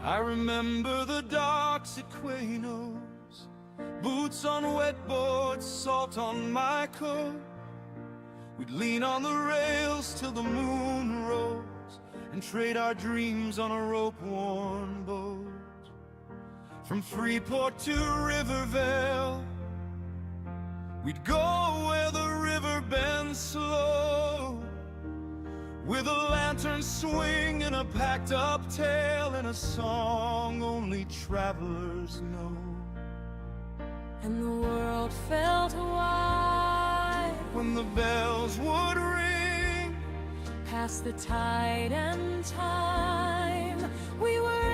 I remember the docks at Quanos, boots on wet boards, salt on my coat. We'd lean on the rails till the moon rose and trade our dreams on a rope-worn boat. From Freeport to Rivervale, we'd go where the river bends slow, with a lantern swing and a packed-up tale and a song only travelers know. And the world felt wide when the bells would ring, past the tide and time, we were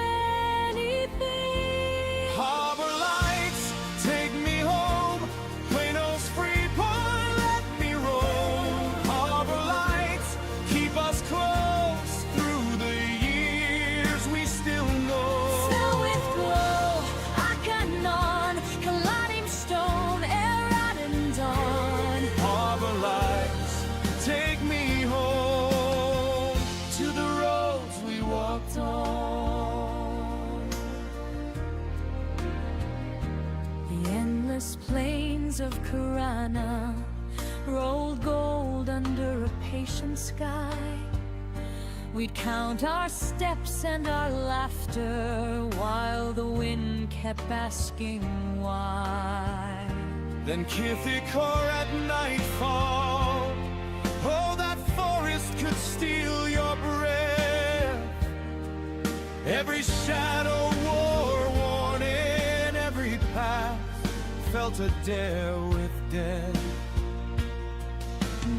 anything. Harbor lights, take me home. Plano's Freeport, let me roam. Harbor lights, keep us close through the years we still know. Still with glow, I can on, colliding stone, air out and dawn. Harbor lights, take me home to the roads we walked on. The endless plains of Karana rolled gold under a patient sky. We'd count our steps and our laughter while the wind kept asking why. Then Kithikor at nightfall, oh, that forest could steal your breath. Every shadow wore a warning, every path felt a dare with death.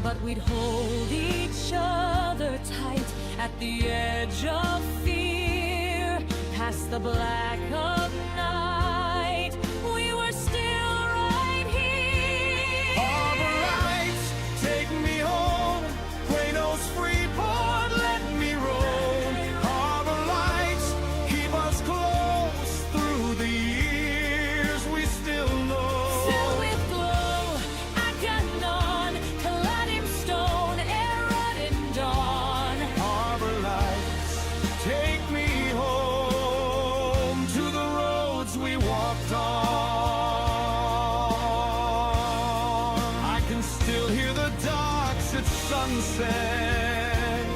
But we'd hold each other tight at the edge of fear, past the black of night, we were still right here. Harbor lights, take me home. Quanos Freeport, let me roam. Harbor lights, keep us close through the years we still know. Still with glow, I got on, colliding stone, air out and dawn. Harbor lights, take me home to the roads we walked on. I can still hear the docks at sunset,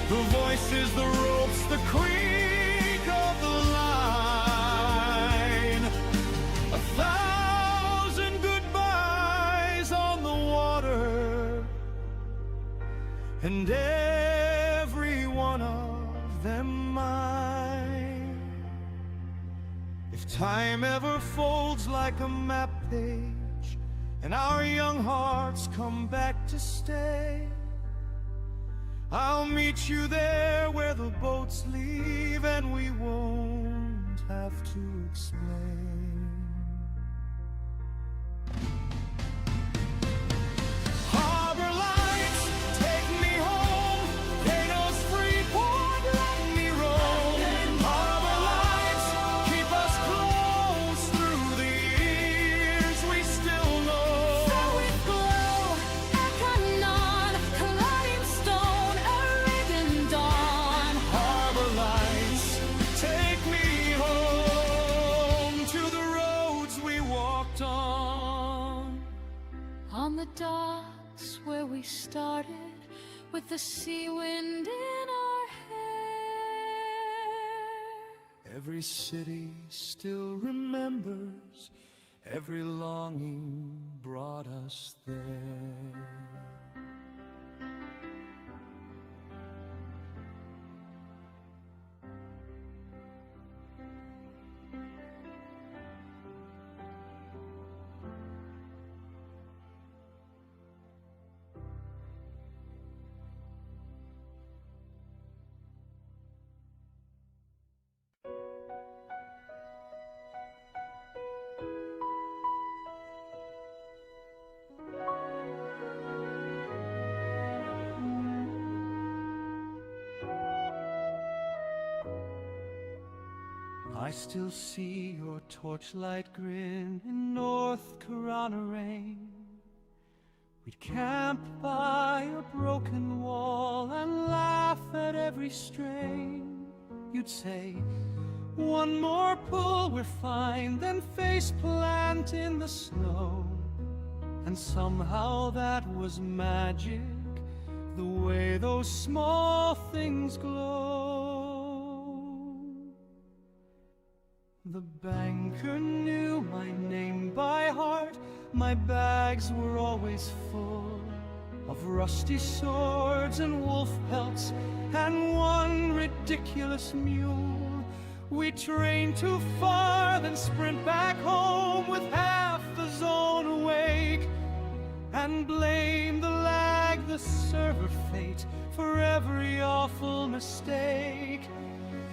the voices, the ropes, the creak of the line. 1,000 goodbyes on the water, and every one of them mine. If time ever folds like a map page and our young hearts come back to stay, I'll meet you there where the boats leave, and we won't have to explain. Harbor lights, take me home. Plano's Freeport, let me roam. Harbor lights, keep us close through the years we still know. Still with glow, echoing on, colliding stone, a ribbon dawn. Harbor lights, take me home to the roads we walked on. On the docks where we started, with the sea wind in our hair. Every city still remembers, every longing brought us there. I still see your torchlight grin in North Karana rain. We'd camp by a broken wall and laugh at every strain. you'd say, one more pull, we're fine, then face plant in the snow. And somehow that was magic, the way those small things glow. The banker knew my name by heart, my bags were always full of rusty swords and wolf pelts and one ridiculous mule. We trained too far, then sprint back home with half the zone awake, and blame the lag, the server fate, for every awful mistake.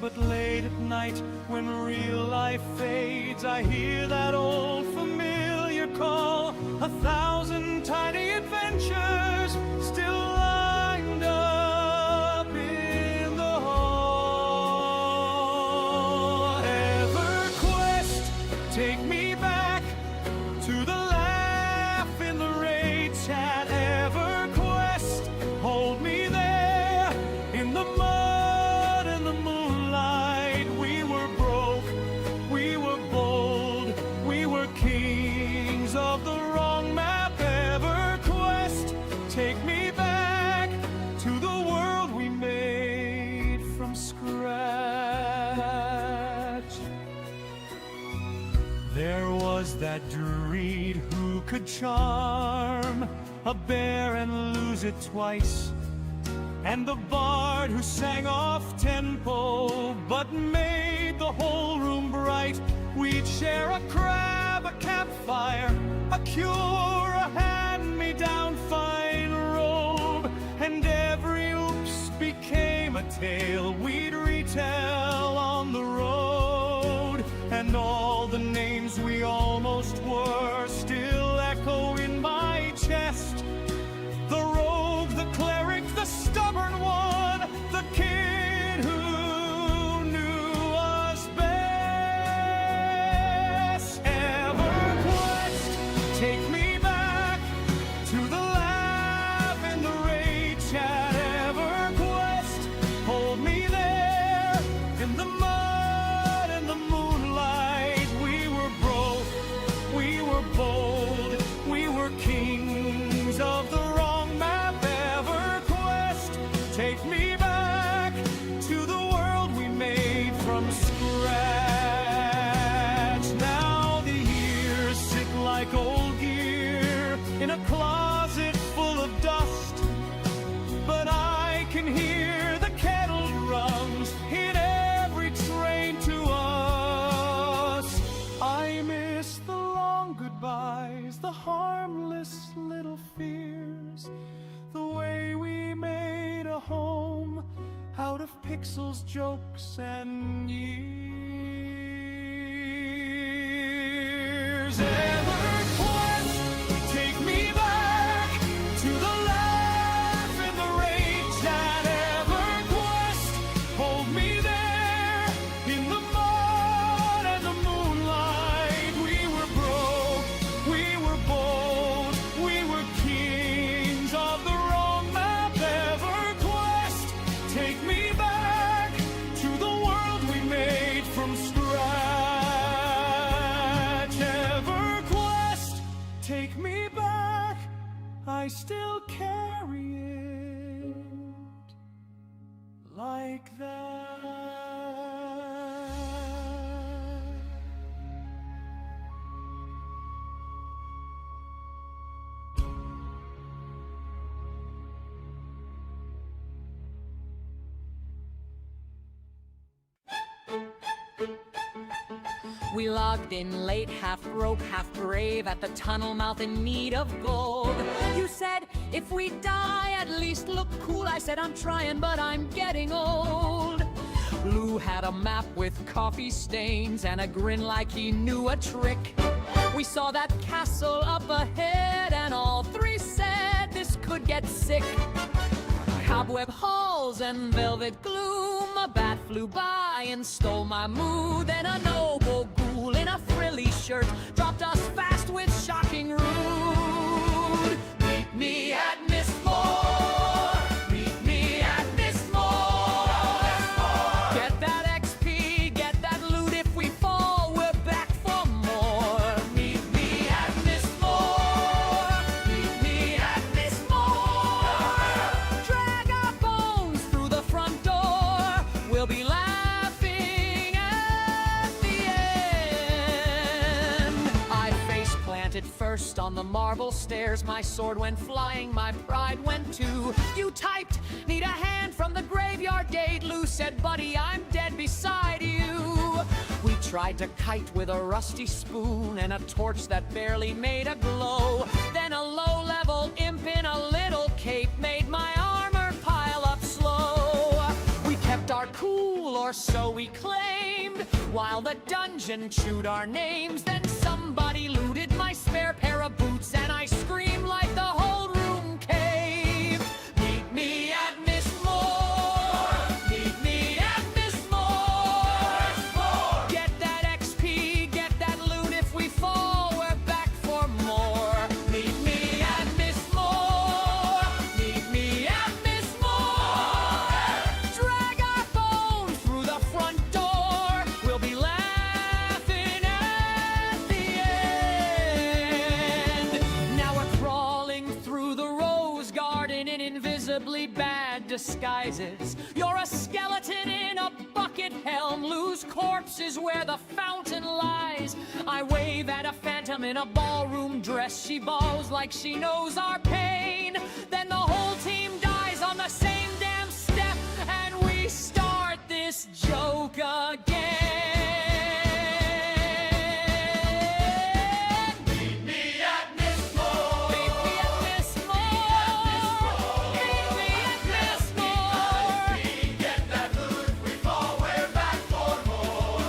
But late at night, when real life fades, I hear that old familiar call. 1,000 tiny adventures still lined up in the hall. Everquest, take me back to the laugh in the rage at Everquest. Hold me there in the mud and the moonlight. We were broke, we were bold, we were kings of the wrong map. Everquest, take me back to the world we made from scratch. There was that druid who could charm a bear and lose it twice, and the bard who sang off tempo but made the whole room bright. We'd share a crab, a campfire, a cure, a hand-me-down fine robe, and every oops became a tale we'd retell on the road. And all the names we almost were still echo in my chest. The rogue, the cleric, the stubborn one, the kid who knew us best. Everquest, take me back to the laugh and the rage at Everquest. Hold me there in the mud and the moonlight. We were broke, we were bold, we were kings of the wrong map. Everquest, take me back to the world we made from scratch. Now the years sit like old gear in a closet full of dust, but I can hear the kettle drums in every train to us. I miss the long goodbyes, the harmless little fears, the way we made a home out of pixels, jokes, and years. Everquest, take me back to the laugh and the rage at Everquest. Hold me there in the mud and the moonlight. We were broke, we were bold, we were kings of the wrong map. Everquest, take me back to the world we made from scratch. Everquest, take me back, I still carry it like that. We logged in late, half broke, half brave, at the tunnel mouth in need of gold. You said, if we die, at least look cool. I said, I'm trying, but I'm getting old. Lou had a map with coffee stains and a grin like he knew a trick. We saw that castle up ahead, and all three said this could get sick. Cobweb halls and velvet gloom, a bat flew by and stole my mood. Then a noble ghoul in a frilly shirt dropped us fast with shocking rude. Meet me at Miss Moore, meet me at Miss Moore. Get that it first on the marble stairs. My sword went flying, my pride went too. You typed, need a hand from the graveyard gate. Lou said, buddy, I'm dead beside you. We tried to kite with a rusty spoon and a torch that barely made a glow. Then a low-level imp in a little cape made my armor pile up slow. We kept our cool, or so we claimed, while the dungeon chewed our names. Then somebody looted my spare pair of boots, and I screamed like the whole room caved. Meet me at Miss Moore. Meet me at Miss Moore. Get that XP, get that loot. If we fall, we're back for more. Meet me at Miss Moore. Meet me at Miss Moore. Drag our bones through the front door. We'll be laughing at the end. Now we're crawling through the rose garden in invisibly bad disguises. You're a skeleton in a bucket helm. Lou's corpse is where the fountain lies. I wave at a phantom in a ballroom dress. She bawls like she knows our pain. Then the whole team dies on the same damn step, and we start this joke again. Meet me at Miss Moore. Meet me at Miss Moore. Meet me at Miss Moore. Get that loot, we fall, we're back for more.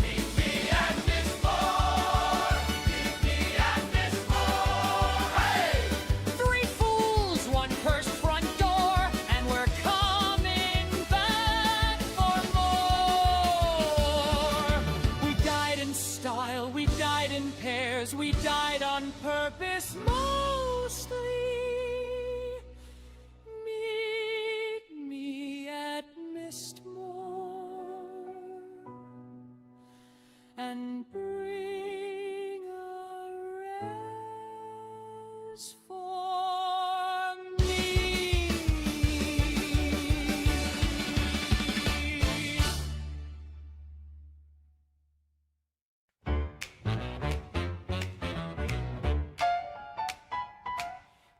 Meet me at Miss Moore. Meet me at Miss Moore. Hey! 3 fools, 1 cursed front door, and we're coming back for more. We died in style, we died in pairs, we died on purpose mostly. Meet me at Mistmore and bring a rest for me.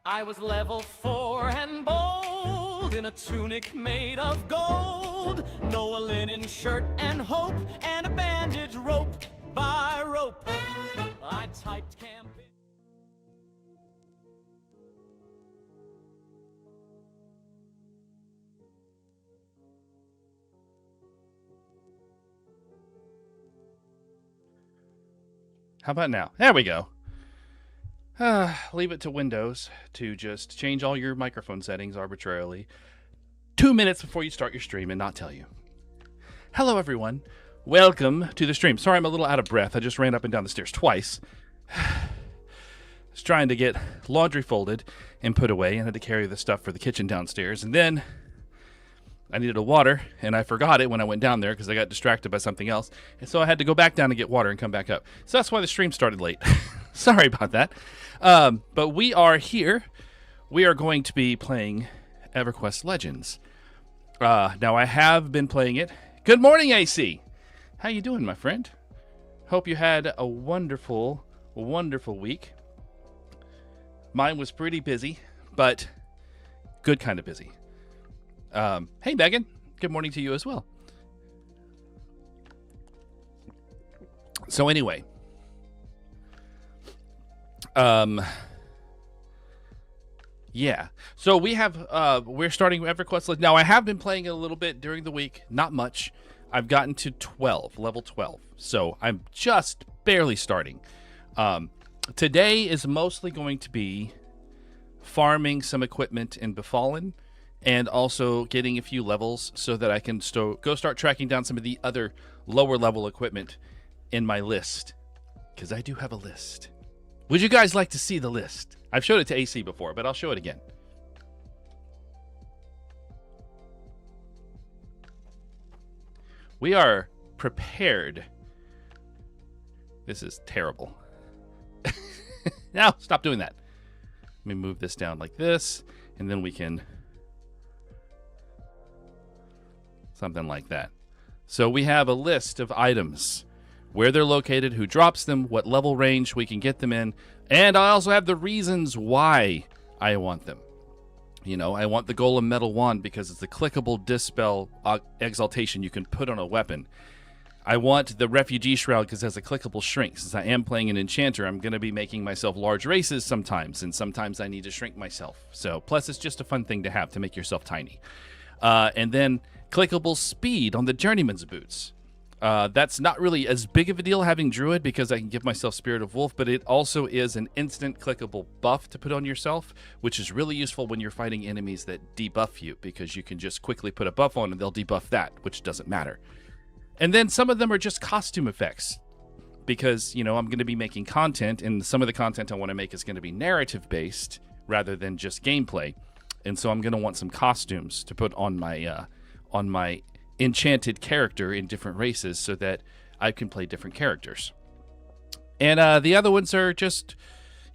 I was level 4 and bold, in a tunic made of gold, Noah linen shirt and hope, and a bandage rope by rope. I typed campaign. How about now? There we go. Leave it to Windows to just change all your microphone settings arbitrarily 2 minutes before you start your stream and not tell you. Hello, everyone. Welcome to the stream. Sorry, I'm a little out of breath. I just ran up and down the stairs twice. Was trying to get laundry folded and put away, and had to carry the stuff for the kitchen downstairs. And then I needed a water, and I forgot it when I went down there because I got distracted by something else. And so I had to go back down and get water and come back up. So that's why the stream started late. Sorry about that. But we are here. We are going to be playing Everquest Legends. Now, I have been playing it. Good morning, AC. How you doing, my friend? Hope you had a wonderful, wonderful week. Mine was pretty busy, but good kind of busy. Hey, Megan. Good morning to you as well. So anyway, yeah. So we have, we're starting EverQuest. Now, I have been playing it a little bit during the week, not much. I've gotten to 12, level 12. So I'm just barely starting. Today is mostly going to be farming some equipment in Befallen, and also getting a few levels so that I can go start tracking down some of the other lower level equipment in my list. Because I do have a list. Would you guys like to see the list? I've showed it to AC before, but I'll show it again. We are prepared. This is terrible. Now, stop doing that. Let me move this down like this, and then we can... something like that. So we have a list of items where they're located, who drops them, what level range we can get them in, and I also have the reasons why I want them. You know, I want the Golem Metal Wand because it's a clickable Dispel Exaltation you can put on a weapon. I want the Refugee Shroud because it has a clickable Shrink. Since I am playing an Enchanter, I'm going to be making myself large races sometimes, and sometimes I need to shrink myself. So, plus it's just a fun thing to have to make yourself tiny. And then clickable Speed on the Journeyman's Boots. That's not really as big of a deal having Druid because I can give myself Spirit of Wolf, but it also is an instant clickable buff to put on yourself, which is really useful when you're fighting enemies that debuff you because you can just quickly put a buff on and they'll debuff that, which doesn't matter. And then some of them are just costume effects because, you know, I'm going to be making content, and some of the content I want to make is going to be narrative based rather than just gameplay. And so I'm going to want some costumes to put on my enchanted character in different races so that I can play different characters. And the other ones are just,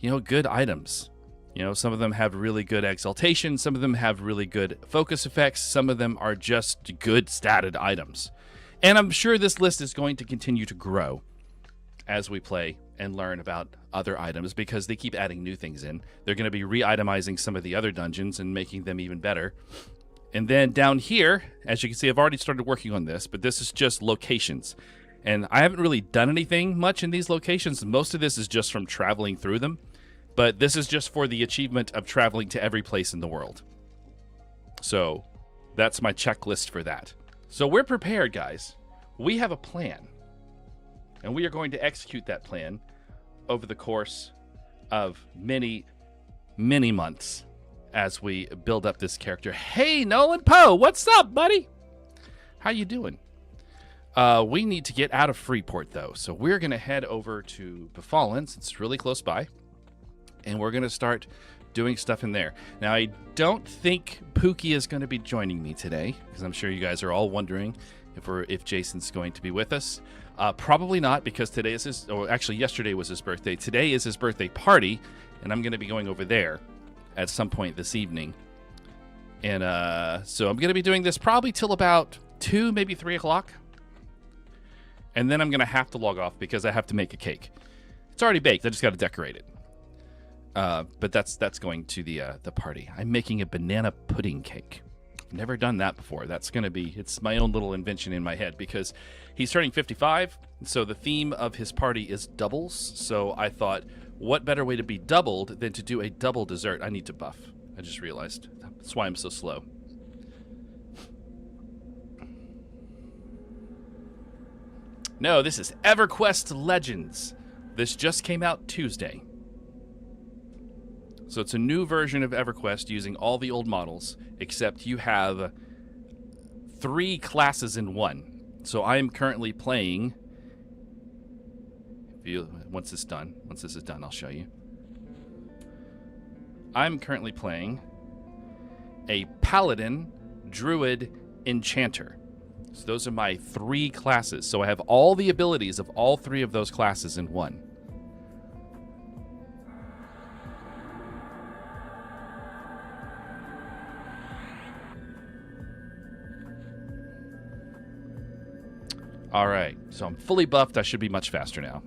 you know, good items. You know, some of them have really good exaltation, some of them have really good focus effects, some of them are just good statted items. And I'm sure this list is going to continue to grow as we play and learn about other items because they keep adding new things in. They're going to be re-itemizing some of the other dungeons and making them even better. And then down here, as you can see, I've already started working on this, but this is just locations. And I haven't really done anything much in these locations. Most of this is just from traveling through them. But this is just for the achievement of traveling to every place in the world. So that's my checklist for that. So we're prepared, guys. We have a plan. And we are going to execute that plan over the course of many, many months as we build up this character. Hey, Nolan Poe, what's up, buddy? How you doing? We need to get out of Freeport, though. So we're going to head over to Befallen. It's really close by. And we're going to start doing stuff in there. Now, I don't think Pookie is going to be joining me today, because I'm sure you guys are all wondering if Jason's going to be with us. Probably not, because today is his, or actually yesterday was his birthday. Today is his birthday party, and I'm going to be going over there at some point this evening. And so I'm going to be doing this probably till about 2, maybe 3 o'clock. And then I'm going to have to log off because I have to make a cake. It's already baked. I just got to decorate it. But that's going to the party. I'm making a banana pudding cake. I've never done that before. That's going to be, it's my own little invention in my head because he's turning 55. So the theme of his party is doubles. So I thought, what better way to be doubled than to do a double dessert? I need to buff. I just realized. That's why I'm so slow. No, this is Everquest Legends. This just came out Tuesday. So it's a new version of Everquest using all the old models, except you have 3 classes in one. So I am currently playing... Once this is done, I'll show you. I'm currently playing a Paladin, Druid, Enchanter. So those are my 3 classes. So I have all the abilities of all 3 of those classes in one. All right, so I'm fully buffed. I should be much faster now.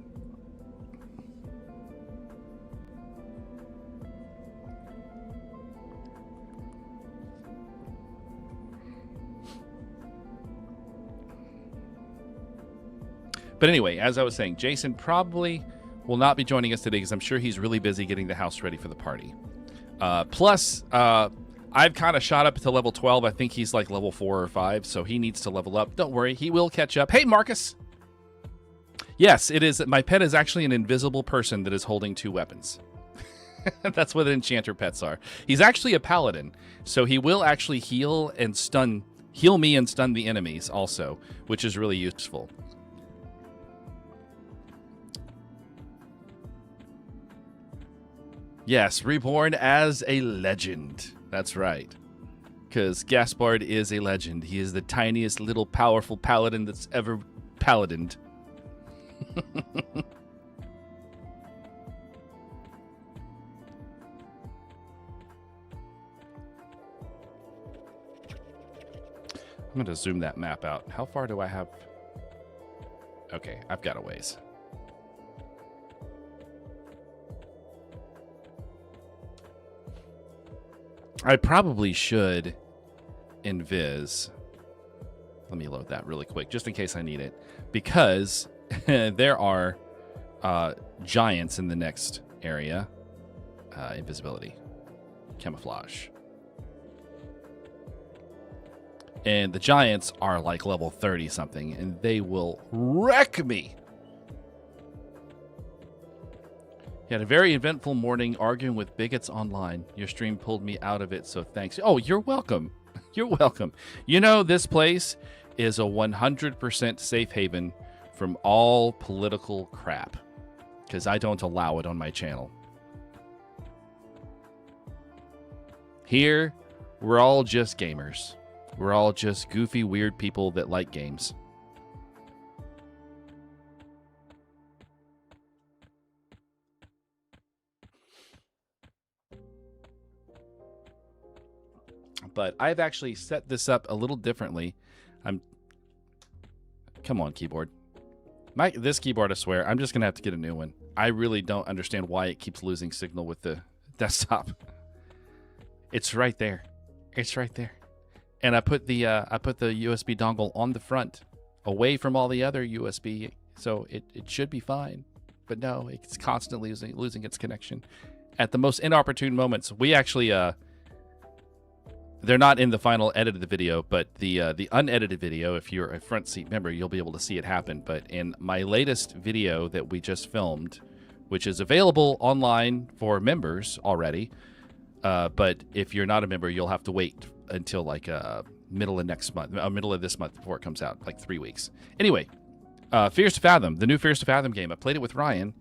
But anyway, as I was saying, Jason probably will not be joining us today because I'm sure he's really busy getting the house ready for the party. Plus, I've kind of shot up to level 12. I think he's like level 4 or 5, so he needs to level up. Don't worry, he will catch up. Hey, Marcus! Yes, it is. My pet is actually an invisible person that is holding 2 weapons. That's what enchanter pets are. He's actually a paladin, so he will actually heal me and stun the enemies also, which is really useful. Yes, reborn as a legend. That's right. Because Gaspard is a legend. He is the tiniest little powerful paladin that's ever paladined. I'm going to zoom that map out. How far do I have? Okay, I've got a ways. I probably should invis. Let me load that really quick, just in case I need it. Because there are giants in the next area. Invisibility. Camouflage. And the giants are like level 30 something, and they will wreck me. You had a very eventful morning arguing with bigots online. Your stream pulled me out of it, so thanks. Oh, you're welcome. You're welcome. You know, this place is a 100% safe haven from all political crap, because I don't allow it on my channel. Here, we're all just gamers. We're all just goofy, weird people that like games. But I've actually set this up a little differently. Come on, keyboard. This keyboard, I swear, I'm just going to have to get a new one. I really don't understand why it keeps losing signal with the desktop. It's right there. It's right there. And I put the USB dongle on the front, away from all the other USB, so it should be fine. But no, it's constantly losing its connection. At the most inopportune moments, we actually... They're not in the final edit of the video, but the unedited video, if you're a front seat member, you'll be able to see it happen. But in my latest video that we just filmed, which is available online for members already, but if you're not a member, you'll have to wait until like middle of next month, middle of this month before it comes out, like 3 weeks. Anyway, Fears to Fathom, the new Fears to Fathom game. I played it with Ryan,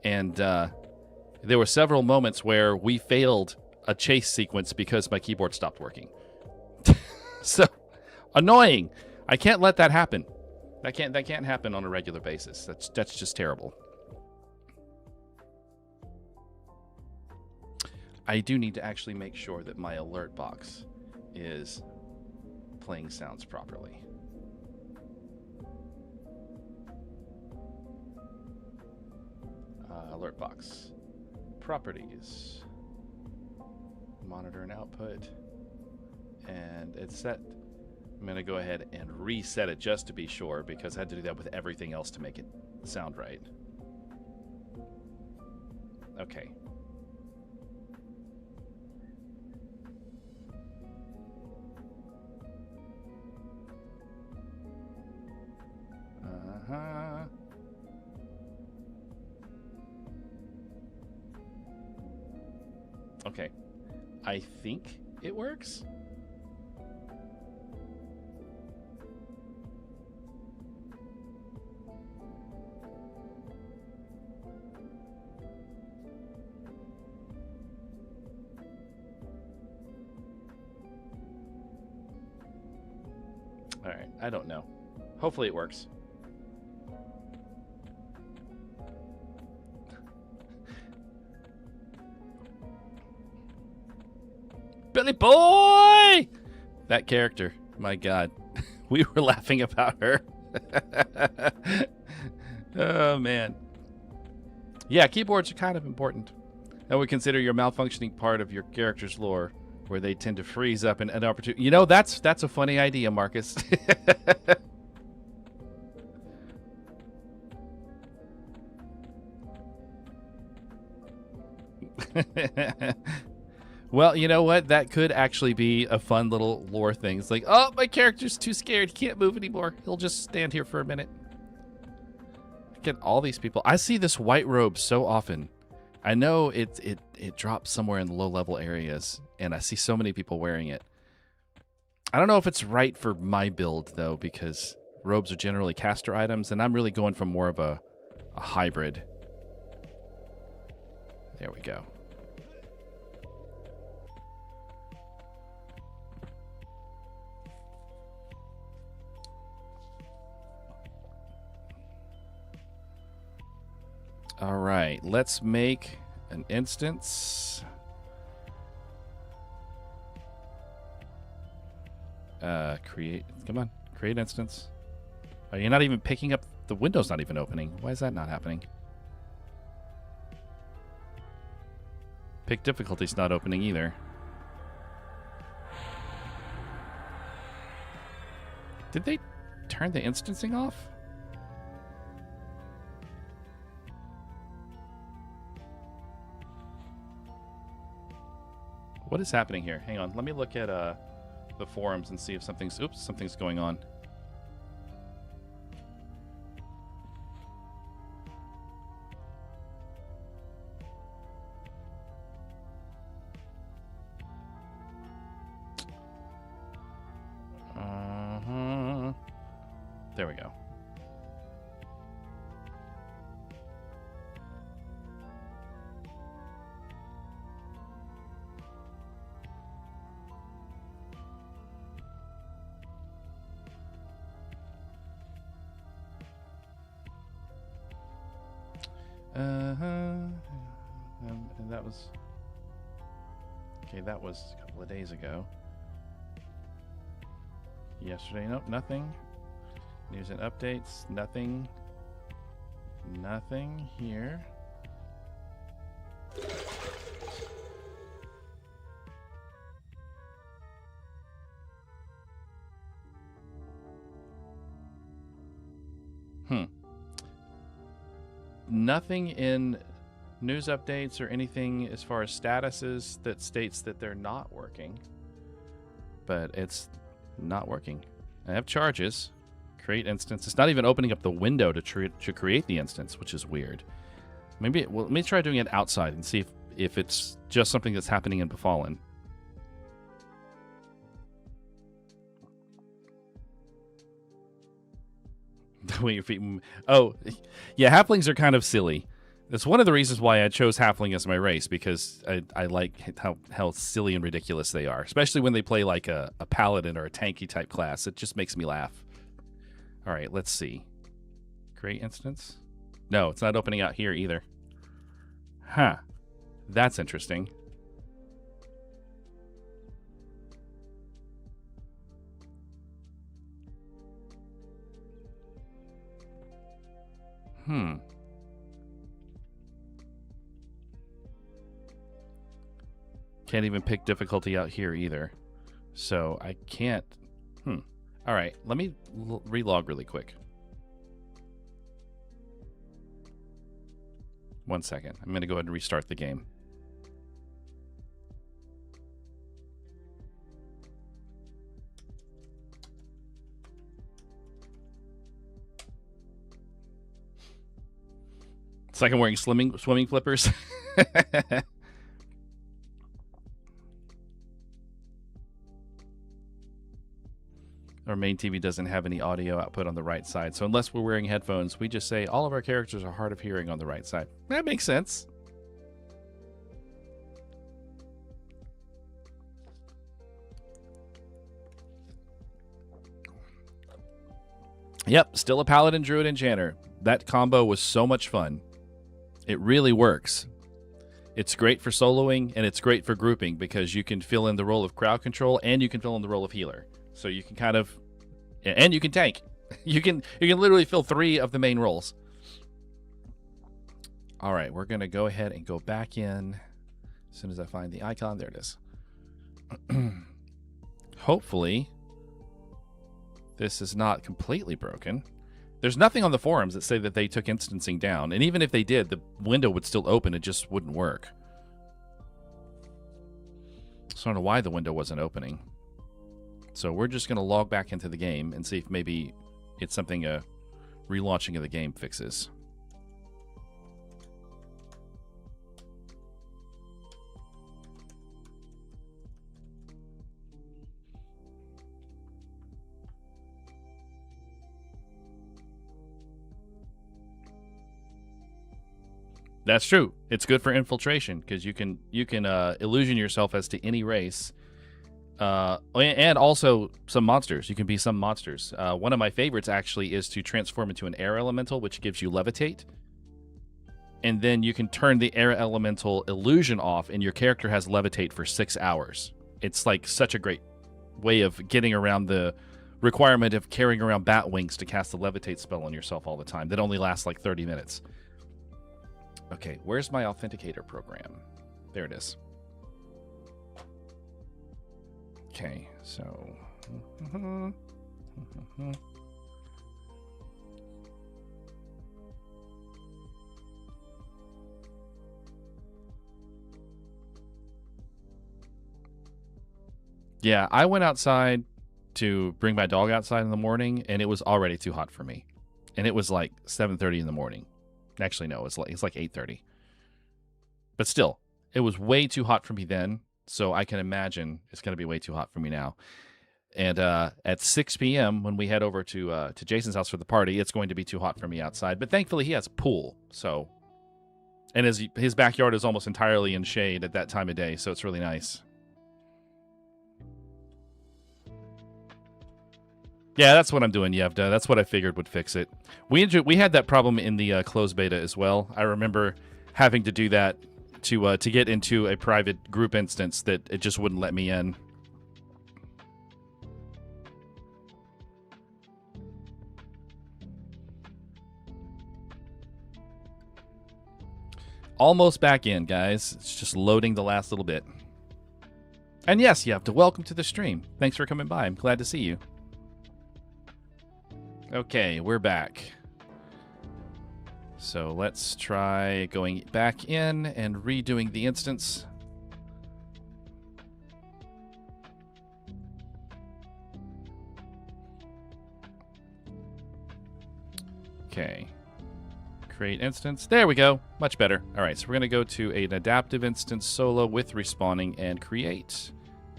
and there were several moments where we failed a chase sequence because my keyboard stopped working. So annoying. I can't let that happen. That can't happen on a regular basis. That's just terrible. I do need to actually make sure that my alert box is playing sounds properly. Alert box. Properties. Monitor and output, and it's set. I'm going to go ahead and reset it just to be sure, because I had to do that with everything else to make it sound right. Okay. Uh-huh. Okay. I think it works. All right, I don't know. Hopefully it works. Billy Boy! That character. My God. We were laughing about her. Oh, man. Yeah, keyboards are kind of important. I would consider your malfunctioning part of your character's lore, where they tend to freeze up in an opportunity. You know, that's a funny idea, Marcus. Well, you know what? That could actually be a fun little lore thing. It's like, oh, my character's too scared. He can't move anymore. He'll just stand here for a minute. Look at all these people. I see this white robe so often. I know it drops somewhere in the low-level areas, and I see so many people wearing it. I don't know if it's right for my build, though, because robes are generally caster items, and I'm really going for more of a hybrid. There we go. All right, let's make an instance. Create, come on, create instance. Are you not even picking up the window's not even opening. Why is that not happening? Pick difficulty's not opening either. Did they turn the instancing off? What is happening here? Hang on. Let me look at the forums and see if something's going on. There we go. And that was... Okay, that was a couple of days ago. Yesterday, nope, nothing. News and updates, nothing. Nothing here. Nothing in news updates or anything as far as statuses that states that they're not working. But it's not working. I have charges. Create instance. It's not even opening up the window to create the instance, which is weird. Maybe, well, let me try doing it outside and see if it's just something that's happening in Befallen. Oh, yeah, halflings are kind of silly. That's one of the reasons why I chose halfling as my race, because I like how silly and ridiculous they are, especially when they play like a paladin or a tanky type class. It just makes me laugh. All right, let's see. Create instance? No, it's not opening out here either. Huh. That's interesting. Can't even pick difficulty out here either. So I can't... All right, let me relog really quick. 1 second. I'm going to go ahead and restart the game. It's like I'm wearing swimming flippers. Our main TV doesn't have any audio output on the right side, so unless we're wearing headphones, we just say all of our characters are hard of hearing on the right side. That makes sense. Yep, still a Paladin, Druid, Enchanter. That combo was so much fun. It really works. It's great for soloing, and it's great for grouping, because you can fill in the role of crowd control, and you can fill in the role of healer. So you can kind of... And you can tank. You can literally fill 3 of the main roles. All right, we're going to go ahead and go back in as soon as I find the icon. There it is. Hopefully, this is not completely broken. There's nothing on the forums that say that they took instancing down. And even if they did, the window would still open. It just wouldn't work. So I don't know why the window wasn't opening. So we're just going to log back into the game and see if maybe it's something a relaunching of the game fixes. That's true. It's good for infiltration because you can illusion yourself as to any race. And also some monsters. You can be some monsters. One of my favorites actually is to transform into an air elemental, which gives you levitate. And then you can turn the air elemental illusion off, and your character has levitate for 6 hours. It's like such a great way of getting around the requirement of carrying around bat wings to cast the levitate spell on yourself all the time that only lasts like 30 minutes. Okay, where's my authenticator program? There it is. Okay, so... Yeah, I went outside to bring my dog outside in the morning, and it was already too hot for me. And it was like 7:30 in the morning. Actually, no, it's like 8:30. But still, it was way too hot for me then, so I can imagine it's going to be way too hot for me now. And at 6 p.m., when we head over to Jason's house for the party, it's going to be too hot for me outside. But thankfully, he has a pool, so... And his backyard is almost entirely in shade at that time of day, so it's really nice. Yeah, that's what I'm doing, Yevda. That's what I figured would fix it. We had that problem in the closed beta as well. I remember having to do that to get into a private group instance that it just wouldn't let me in. Almost back in, guys. It's just loading the last little bit. And yes, Yevda, welcome to the stream. Thanks for coming by. I'm glad to see you. Okay, we're back. So let's try going back in and redoing the instance. Okay. Create instance. There we go. Much better. All right, so we're going to go to an adaptive instance solo with respawning and create.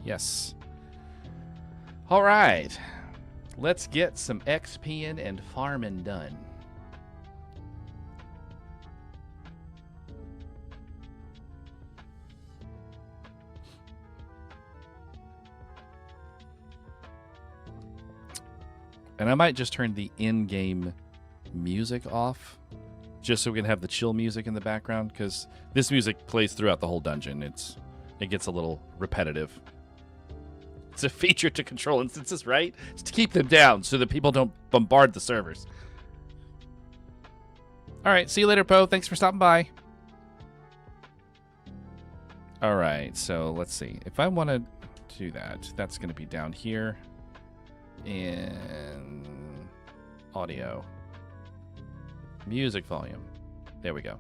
Yes. All right. Let's get some XPing and farming done. And I might just turn the in-game music off, just so we can have the chill music in the background, because this music plays throughout the whole dungeon. It gets a little repetitive. It's a feature to control instances, right? It's to keep them down so that people don't bombard the servers. All right, see you later, Poe. Thanks for stopping by. All right, so let's see. If I want to do that, that's going to be down here in audio. Music volume. There we go.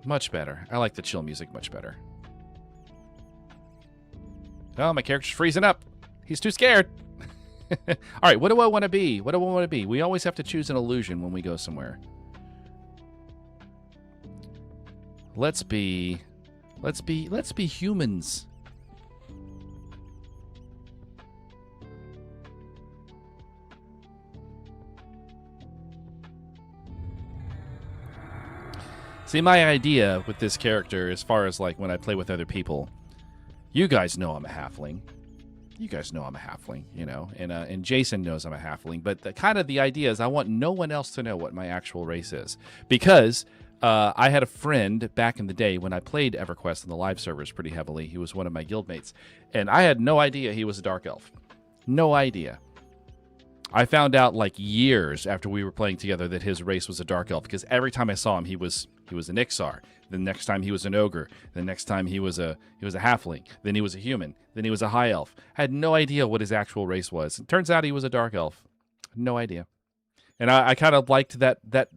Much better. I like the chill music much better. Oh, my character's freezing up. He's too scared. All right, what do I want to be? What do I want to be? We always have to choose an illusion when we go somewhere. Let's be humans. See, my idea with this character, as far as like when I play with other people, you guys know I'm a halfling. You guys know I'm a halfling, you know, and Jason knows I'm a halfling. But the idea is I want no one else to know what my actual race is, because I had a friend back in the day when I played Everquest on the live servers pretty heavily. He was one of my guildmates, and I had no idea he was a dark elf. No idea. I found out like years after we were playing together that his race was a dark elf, because every time I saw him, he was an Ixar. The next time he was an ogre. The next time he was a halfling. Then he was a human. Then he was a high elf. I had no idea what his actual race was. It turns out he was a dark elf. No idea. And I kind of liked that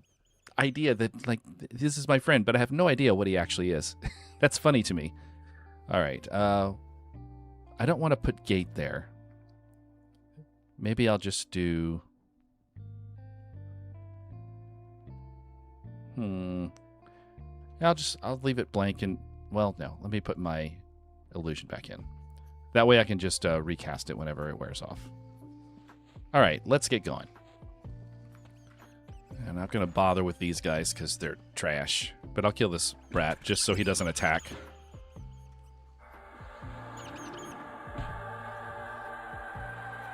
idea that, like, this is my friend, but I have no idea what he actually is. That's funny to me. All right. I don't want to put gate there. Maybe I'll just do... I'll leave it blank and... Well, no. Let me put my illusion back in. That way I can just recast it whenever it wears off. All right, let's get going. I'm not going to bother with these guys because they're trash. But I'll kill this rat just so he doesn't attack.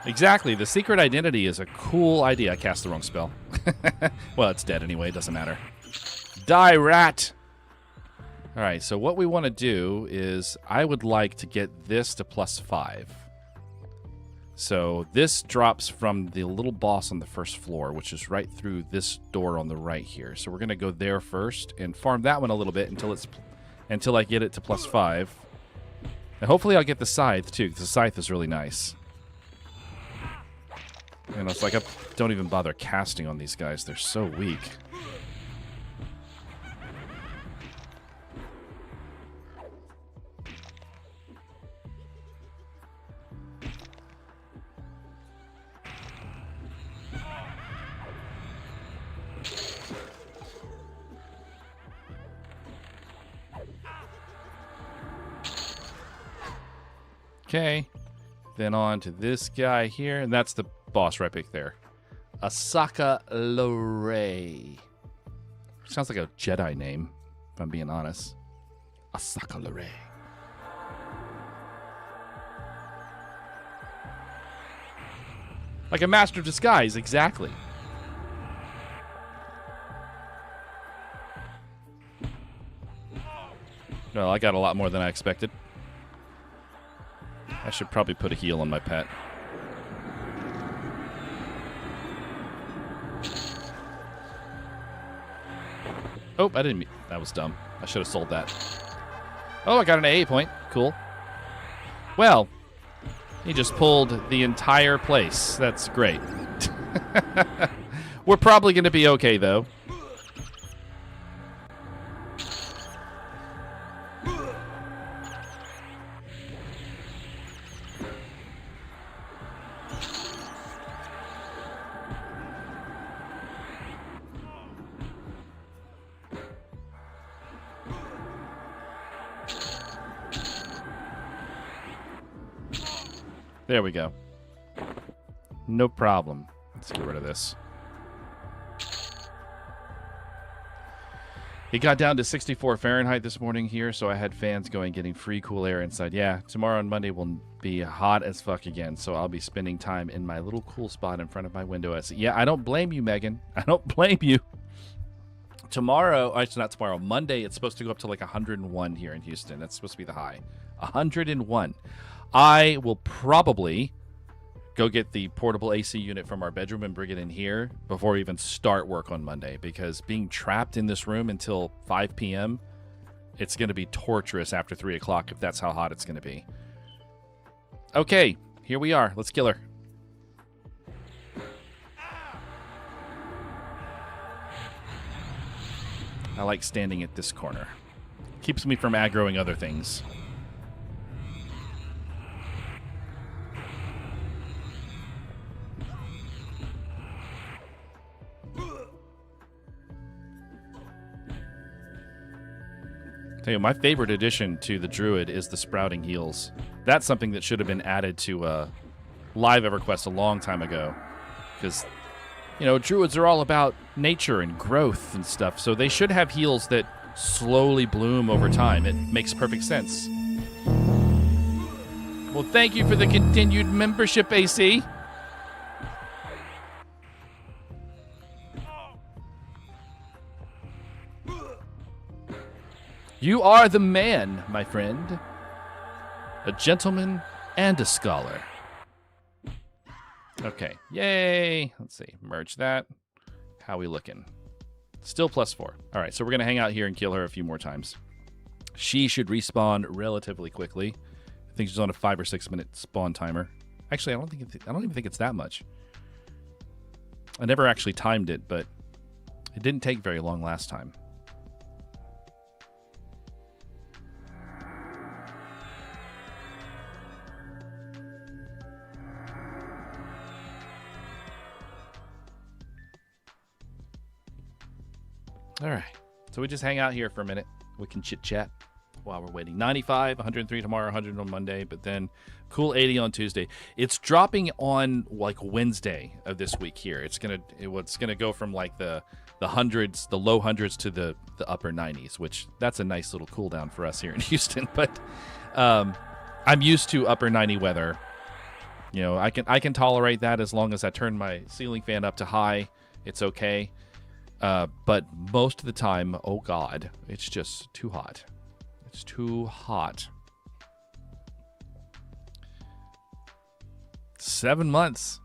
Exactly. The secret identity is a cool idea. I cast the wrong spell. Well, it's dead anyway. It doesn't matter. Die, rat! All right, so what we want to do is I would like to get this to +5. So this drops from the little boss on the first floor, which is right through this door on the right here. So we're going to go there first and farm that one a little bit until I get it to +5. And hopefully I'll get the scythe too, because the scythe is really nice. And it's like I don't even bother casting on these guys. They're so weak. Okay, then on to this guy here, and that's the boss right back there. Asaka Lorei. Sounds like a Jedi name, if I'm being honest. Asaka Lorei. Like a master of disguise, exactly. Well, I got a lot more than I expected. I should probably put a heal on my pet. Oh, I didn't. That was dumb. I should have sold that. Oh, I got an AA point. Cool. Well, he just pulled the entire place. That's great. We're probably going to be okay, though. There we go. No problem. Let's get rid of this. It got down to 64 Fahrenheit this morning here, so I had fans going, getting free cool air inside. Yeah, tomorrow and Monday will be hot as fuck again, so I'll be spending time in my little cool spot in front of my window. Yeah, I don't blame you, Megan. I don't blame you. Tomorrow, actually not tomorrow, Monday, it's supposed to go up to like 101 here in Houston. That's supposed to be the high. 101. I will probably go get the portable AC unit from our bedroom and bring it in here before we even start work on Monday, because being trapped in this room until 5 p.m., it's going to be torturous after 3 o'clock if that's how hot it's going to be. Okay, here we are. Let's kill her. I like standing at this corner. Keeps me from aggroing other things. Tell you, my favorite addition to the Druid is the sprouting heals. That's something that should have been added to live Everquest a long time ago. Because, you know, Druids are all about nature and growth and stuff, so they should have heals that slowly bloom over time. It makes perfect sense. Well, thank you for the continued membership, AC. You are the man, my friend. A gentleman and a scholar. Okay, yay. Let's see, merge that. How we looking? Still +4. All right, so we're going to hang out here and kill her a few more times. She should respawn relatively quickly. I think she's on a 5 or 6 minute spawn timer. Actually, I don't even think it's that much. I never actually timed it, but it didn't take very long last time. All right, so we just hang out here for a minute. We can chit-chat while we're waiting. 95, 103 tomorrow, 100 on Monday, but then cool 80 on Tuesday. It's dropping on like Wednesday of this week here. It's gonna go from like the hundreds, the low hundreds to the upper 90s, which that's a nice little cool down for us here in Houston. But I'm used to upper 90 weather. You know, I can tolerate that as long as I turn my ceiling fan up to high. It's okay. But most of the time, oh God, it's just too hot. It's too hot. 7 months.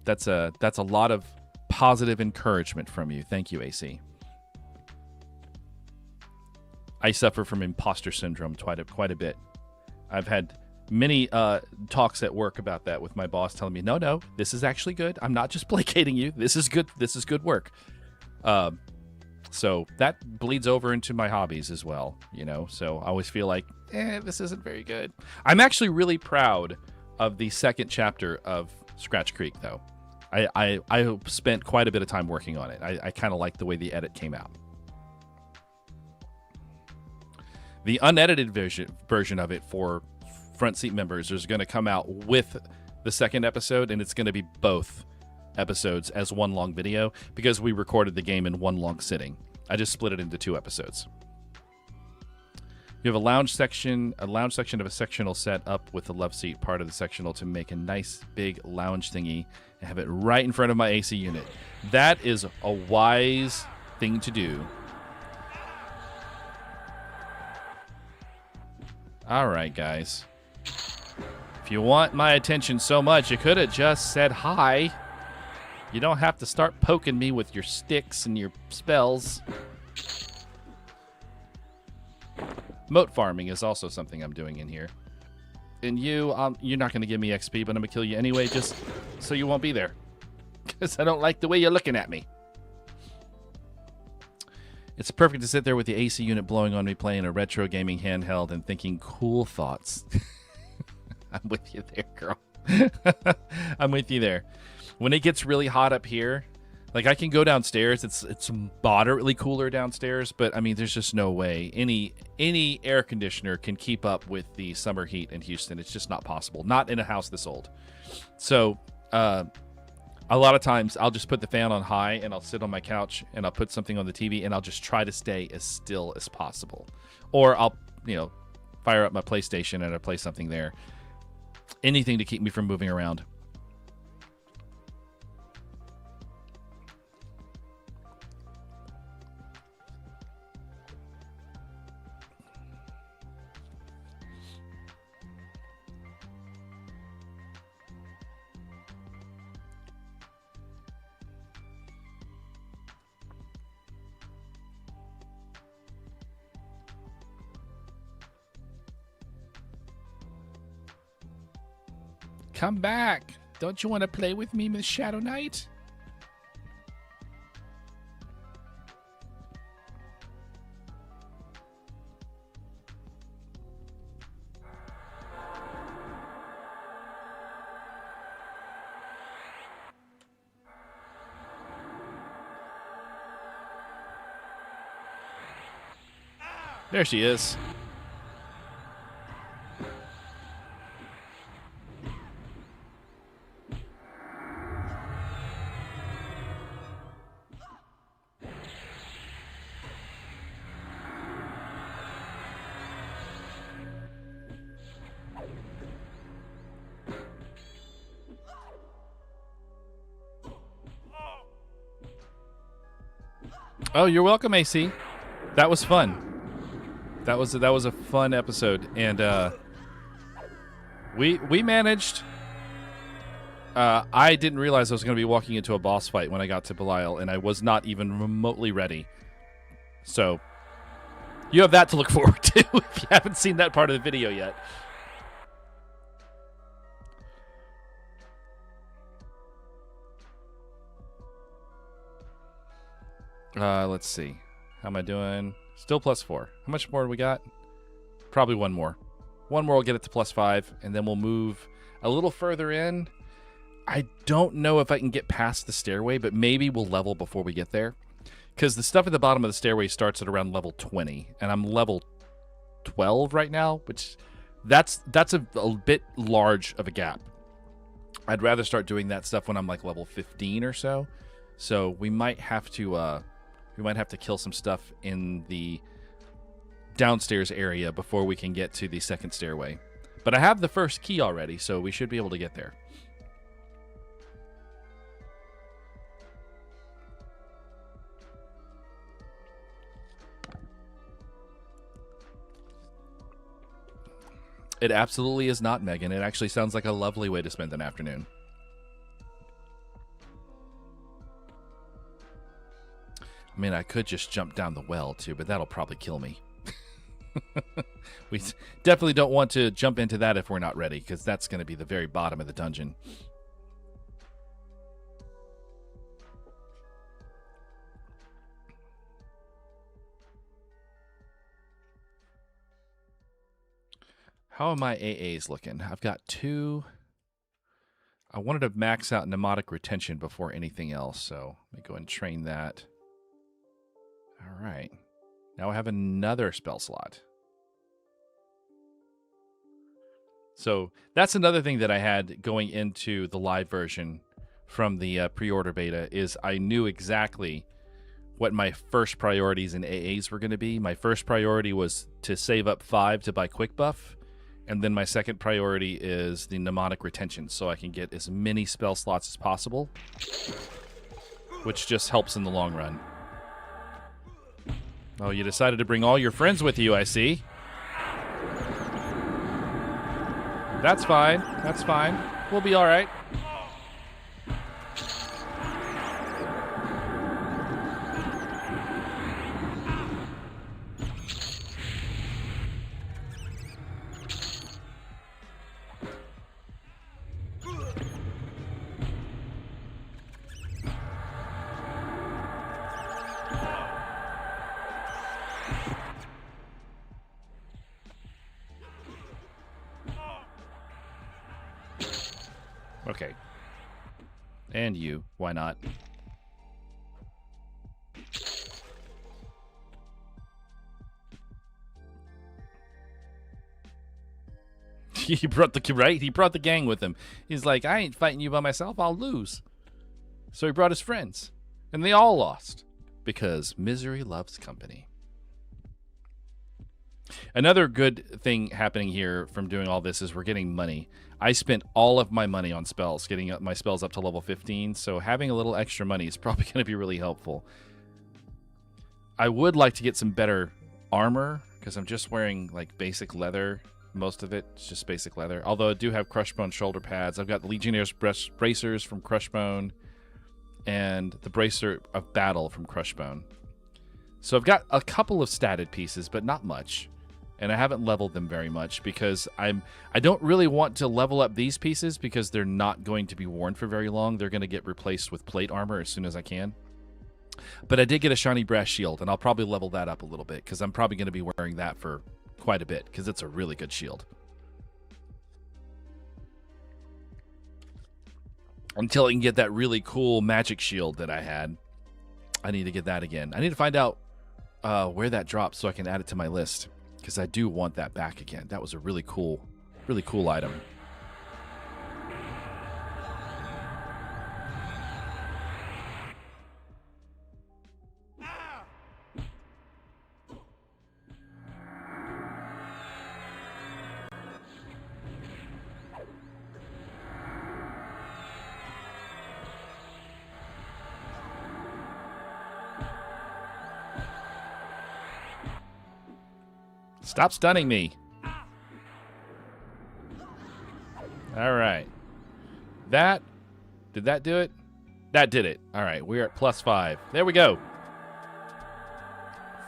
That's a lot of positive encouragement from you. Thank you, AC. I suffer from imposter syndrome quite a bit. I've had many talks at work about that with my boss telling me, no, this is actually good. I'm not just placating you. This is good. This is good work. So that bleeds over into my hobbies as well, you know. So I always feel like, this isn't very good. I'm actually really proud of the second chapter of Scratch Creek, though. I spent quite a bit of time working on it. I kind of like the way the edit came out. The unedited version of it for front seat members is going to come out with the second episode, and it's going to be both episodes as one long video because we recorded the game in one long sitting. I just split it into 2 episodes. You have a lounge section of a sectional set up with the love seat part of the sectional to make a nice big lounge thingy and have it right in front of my AC unit. That is a wise thing to do. All right, guys. If you want my attention so much, you could have just said hi. You don't have to start poking me with your sticks and your spells. Moat farming is also something I'm doing in here. And you're not going to give me XP, but I'm going to kill you anyway just so you won't be there. Because I don't like the way you're looking at me. It's perfect to sit there with the AC unit blowing on me playing a retro gaming handheld and thinking cool thoughts. I'm with you there, girl. I'm with you there. When it gets really hot up here, like I can go downstairs. It's moderately cooler downstairs, but I mean, there's just no way any air conditioner can keep up with the summer heat in Houston. It's just not possible. Not in a house this old. So, a lot of times I'll just put the fan on high and I'll sit on my couch and I'll put something on the TV and I'll just try to stay as still as possible. Or I'll, fire up my PlayStation and I'll play something there. Anything to keep me from moving around. Come back. Don't you want to play with me, Miss Shadow Knight? There she is. Oh, you're welcome, AC. That was fun. That was a fun episode, and we managed. I didn't realize I was going to be walking into a boss fight when I got to Belial, and I was not even remotely ready. So you have that to look forward to if you haven't seen that part of the video yet. Let's see. How am I doing? Still +4. How much more do we got? Probably one more. One more will get it to +5, and then we'll move a little further in. I don't know if I can get past the stairway, but maybe we'll level before we get there. Because the stuff at the bottom of the stairway starts at around level 20, and I'm level 12 right now, which that's a bit large of a gap. I'd rather start doing that stuff when I'm like level 15 or so. So we might have to kill some stuff in the downstairs area before we can get to the second stairway. But I have the first key already, so we should be able to get there. It absolutely is not, Megan. It actually sounds like a lovely way to spend an afternoon. I mean, I could just jump down the well, too, but that'll probably kill me. We definitely don't want to jump into that if we're not ready, because that's going to be the very bottom of the dungeon. How are my AAs looking? I've got 2. I wanted to max out mnemonic retention before anything else, so let me go and train that. All right. Now I have another spell slot. So that's another thing that I had going into the live version from the pre-order beta is I knew exactly what my first priorities in AAs were going to be. My first priority was to save up 5 to buy quick buff. And then my second priority is the mnemonic retention, so I can get as many spell slots as possible, which just helps in the long run. Oh, you decided to bring all your friends with you, I see. That's fine. That's fine. We'll be all right. Okay. And you. Why not? He brought the right. He brought the gang with him. He's like, I ain't fighting you by myself. I'll lose. So he brought his friends, and they all lost because misery loves company. Another good thing happening here from doing all this is we're getting money. I spent all of my money on spells, getting my spells up to level 15, so having a little extra money is probably going to be really helpful. I would like to get some better armor, because I'm just wearing like basic leather. Most of it's just basic leather, although I do have Crushbone shoulder pads. I've got the Legionnaire's bracers from Crushbone and the Bracer of Battle from Crushbone. So I've got a couple of statted pieces, but not much. And I haven't leveled them very much because I don't really want to level up these pieces because they're not going to be worn for very long. They're going to get replaced with plate armor as soon as I can. But I did get a shiny brass shield, and I'll probably level that up a little bit because I'm probably going to be wearing that for quite a bit because it's a really good shield. Until I can get that really cool magic shield that I had, I need to get that again. I need to find out where that drops so I can add it to my list. Because I do want that back again. That was a really cool item. Stop stunning me. All right. Did that do it? That did it. All right, we're at +5. There we go.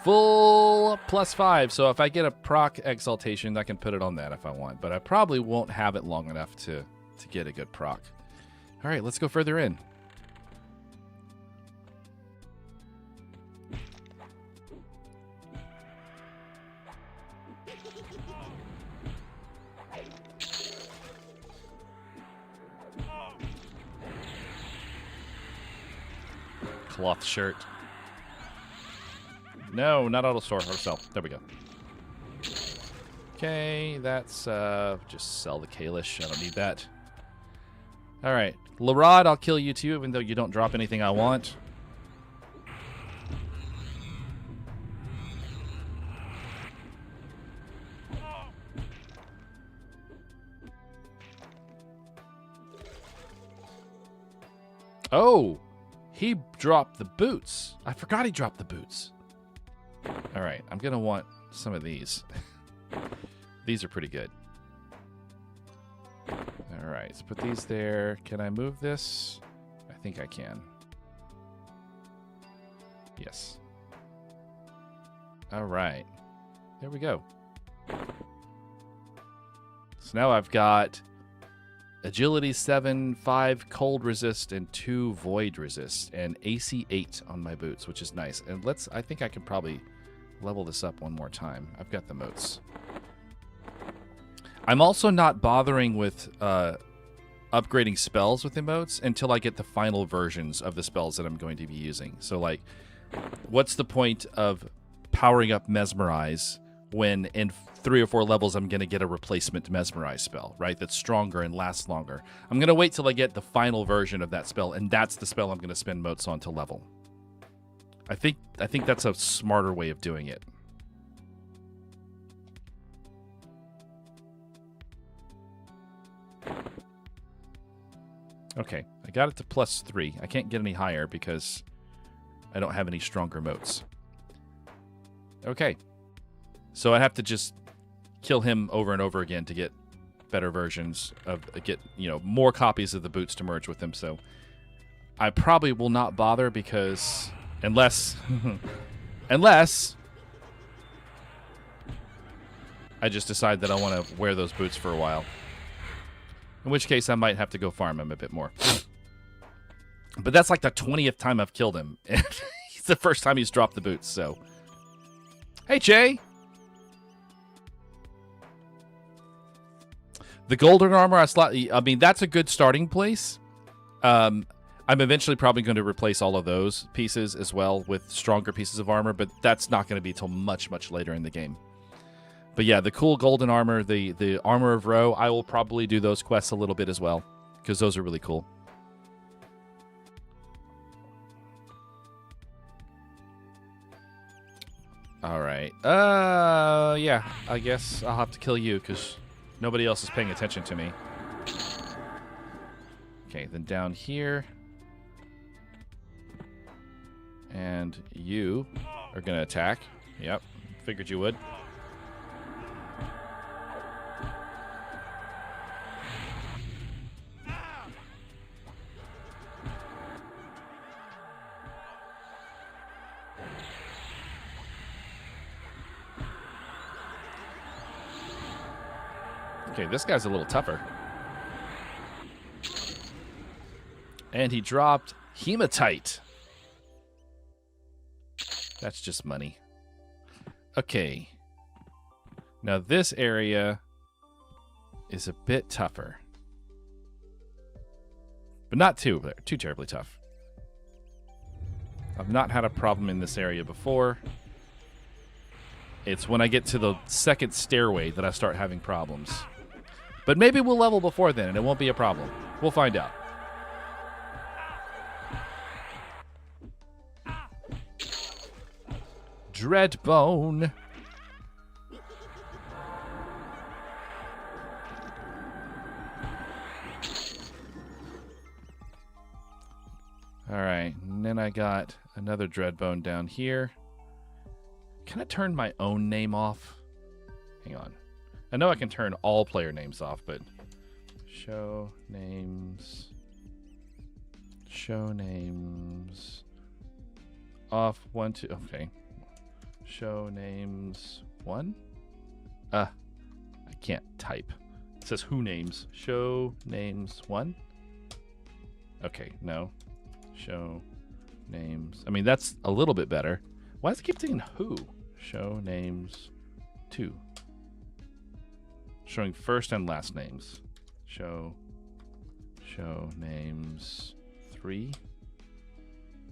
Full +5. So if I get a proc exaltation, I can put it on that if I want. But I probably won't have it long enough to get a good proc. All right, let's go further in. Cloth shirt. No, not auto store. Or sell. There we go. Okay, that's just sell the Kalish. I don't need that. All right, Larod, I'll kill you too, even though you don't drop anything I want. Oh. He dropped the boots. I forgot he dropped the boots. All right, I'm going to want some of these. These are pretty good. right, let's put these there. Can I move this? I think I can. Yes. All right. There we go. So now I've got Agility 7, 5 Cold Resist, and 2 Void Resist, and AC 8 on my boots, which is nice. And I think I can probably level this up one more time. I've got the motes. I'm also not bothering with upgrading spells with emotes until I get the final versions of the spells that I'm going to be using. So, like, what's the point of powering up Mesmerize when in 3 or 4 levels I'm going to get a replacement Mesmerize spell, right? That's stronger and lasts longer. I'm going to wait till I get the final version of that spell, and that's the spell I'm going to spend motes on to level. I think that's a smarter way of doing it. Okay, I got it to +3. I can't get any higher because I don't have any stronger motes. Okay. So I have to just kill him over and over again to get better versions of, more copies of the boots to merge with him. So I probably will not bother because unless I just decide that I want to wear those boots for a while. In which case I might have to go farm him a bit more. But that's like the 20th time I've killed him. And it's the first time he's dropped the boots, so. Hey, Che! The golden armor, that's a good starting place. I'm eventually probably going to replace all of those pieces as well with stronger pieces of armor, but that's not going to be till much, much later in the game. But yeah, the cool golden armor, the armor of Ro, I will probably do those quests a little bit as well, because those are really cool. All right. Yeah, I guess I'll have to kill you, because nobody else is paying attention to me. Okay, then down here. And you are going to attack. Yep, figured you would. Okay, this guy's a little tougher. And he dropped Hematite. That's just money. Okay. Now this area is a bit tougher. But not too terribly tough. I've not had a problem in this area before. It's when I get to the second stairway that I start having problems. But maybe we'll level before then and it won't be a problem. We'll find out. Dreadbone. Alright, and then I got another Dreadbone down here. Can I turn my own name off? Hang on. I know I can turn all player names off, but show names off 1, 2. Okay. Show names 1. I can't type. It says who names. Show names 1. Okay, no. Show names. I mean, that's a little bit better. Why does it keep saying who? Show names 2. Showing first and last names. Show names 3.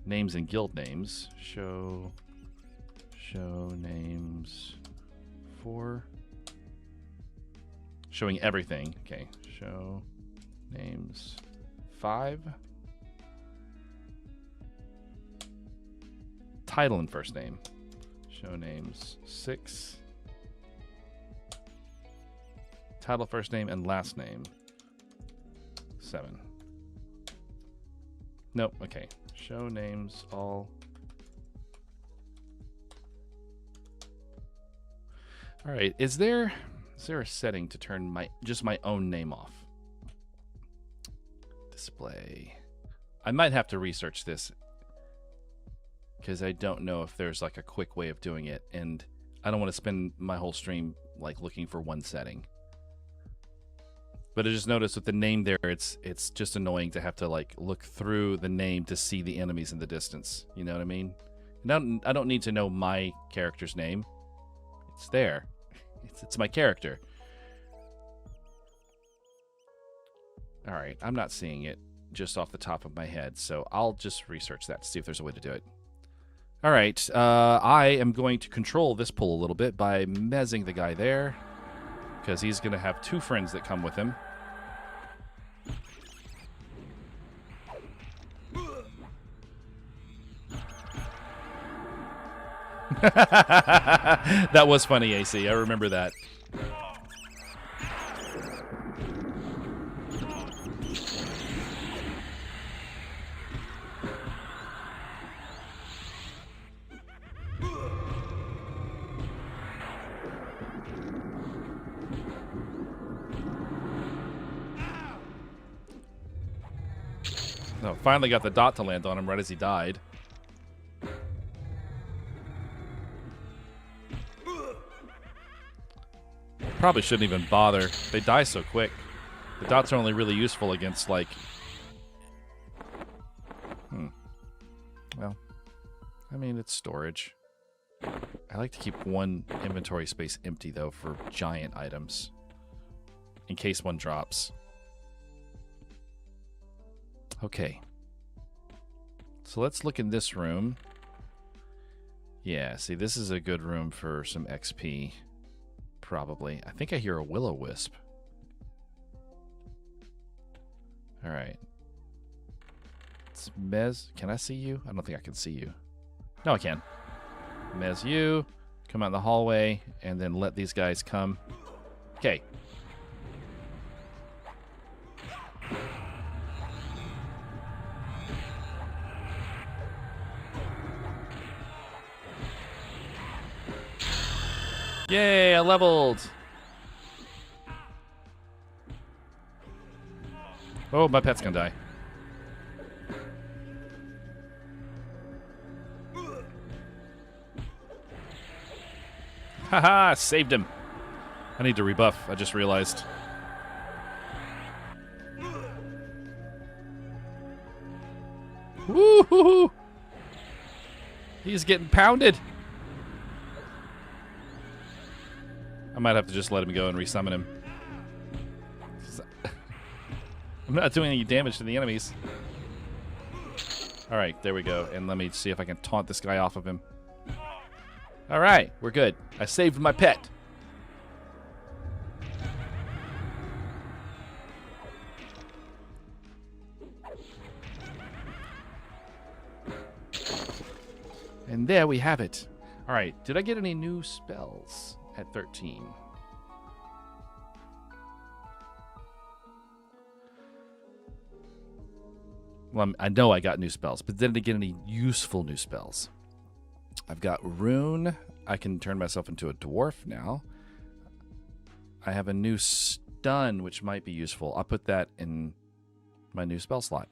Names and guild names. Show names 4. Showing everything. Okay. Show names 5. Title and first name. Show names 6. Title, first name, and last name 7. Nope. Okay. Show names all. All right. Is there a setting to turn just my own name off? display. I might have to research this because I don't know if there's like a quick way of doing it, and I don't want to spend my whole stream like looking for one setting. But I just noticed with the name there, it's just annoying to have to like look through the name to see the enemies in the distance. You know what I mean? I don't need to know my character's name. It's there. It's my character. All right, I'm not seeing it just off the top of my head, so I'll just research that to see if there's a way to do it. All right, I am going to control this pull a little bit by mezzing the guy there, because he's going to have two friends that come with him. That was funny, AC. I remember that. No, finally got the dot to land on him right as he died. Probably shouldn't even bother. They die so quick. The dots are only really useful against, like... Well, I mean, it's storage. I like to keep one inventory space empty, though, for giant items. In case one drops. Okay. So let's look in this room. Yeah, see, this is a good room for some XP. Probably. I think I hear a will-o-wisp. Alright. It's Mez. Can I see you? I don't think I can see you. No, I can. Mez, you. Come out in the hallway, and then let these guys come. Okay. Yay, I leveled! Oh, my pet's gonna die. Haha, saved him. I need to rebuff, I just realized. Woo-hoo-hoo! He's getting pounded. I might have to just let him go and resummon him. I'm not doing any damage to the enemies. Alright, there we go. And let me see if I can taunt this guy off of him. Alright, we're good. I saved my pet. And there we have it. Alright, did I get any new spells at 13? Well, I know I got new spells, but did I get any useful new spells? I've got Rune. I can turn myself into a dwarf now. I have a new Stun, which might be useful. I'll put that in my new spell slot.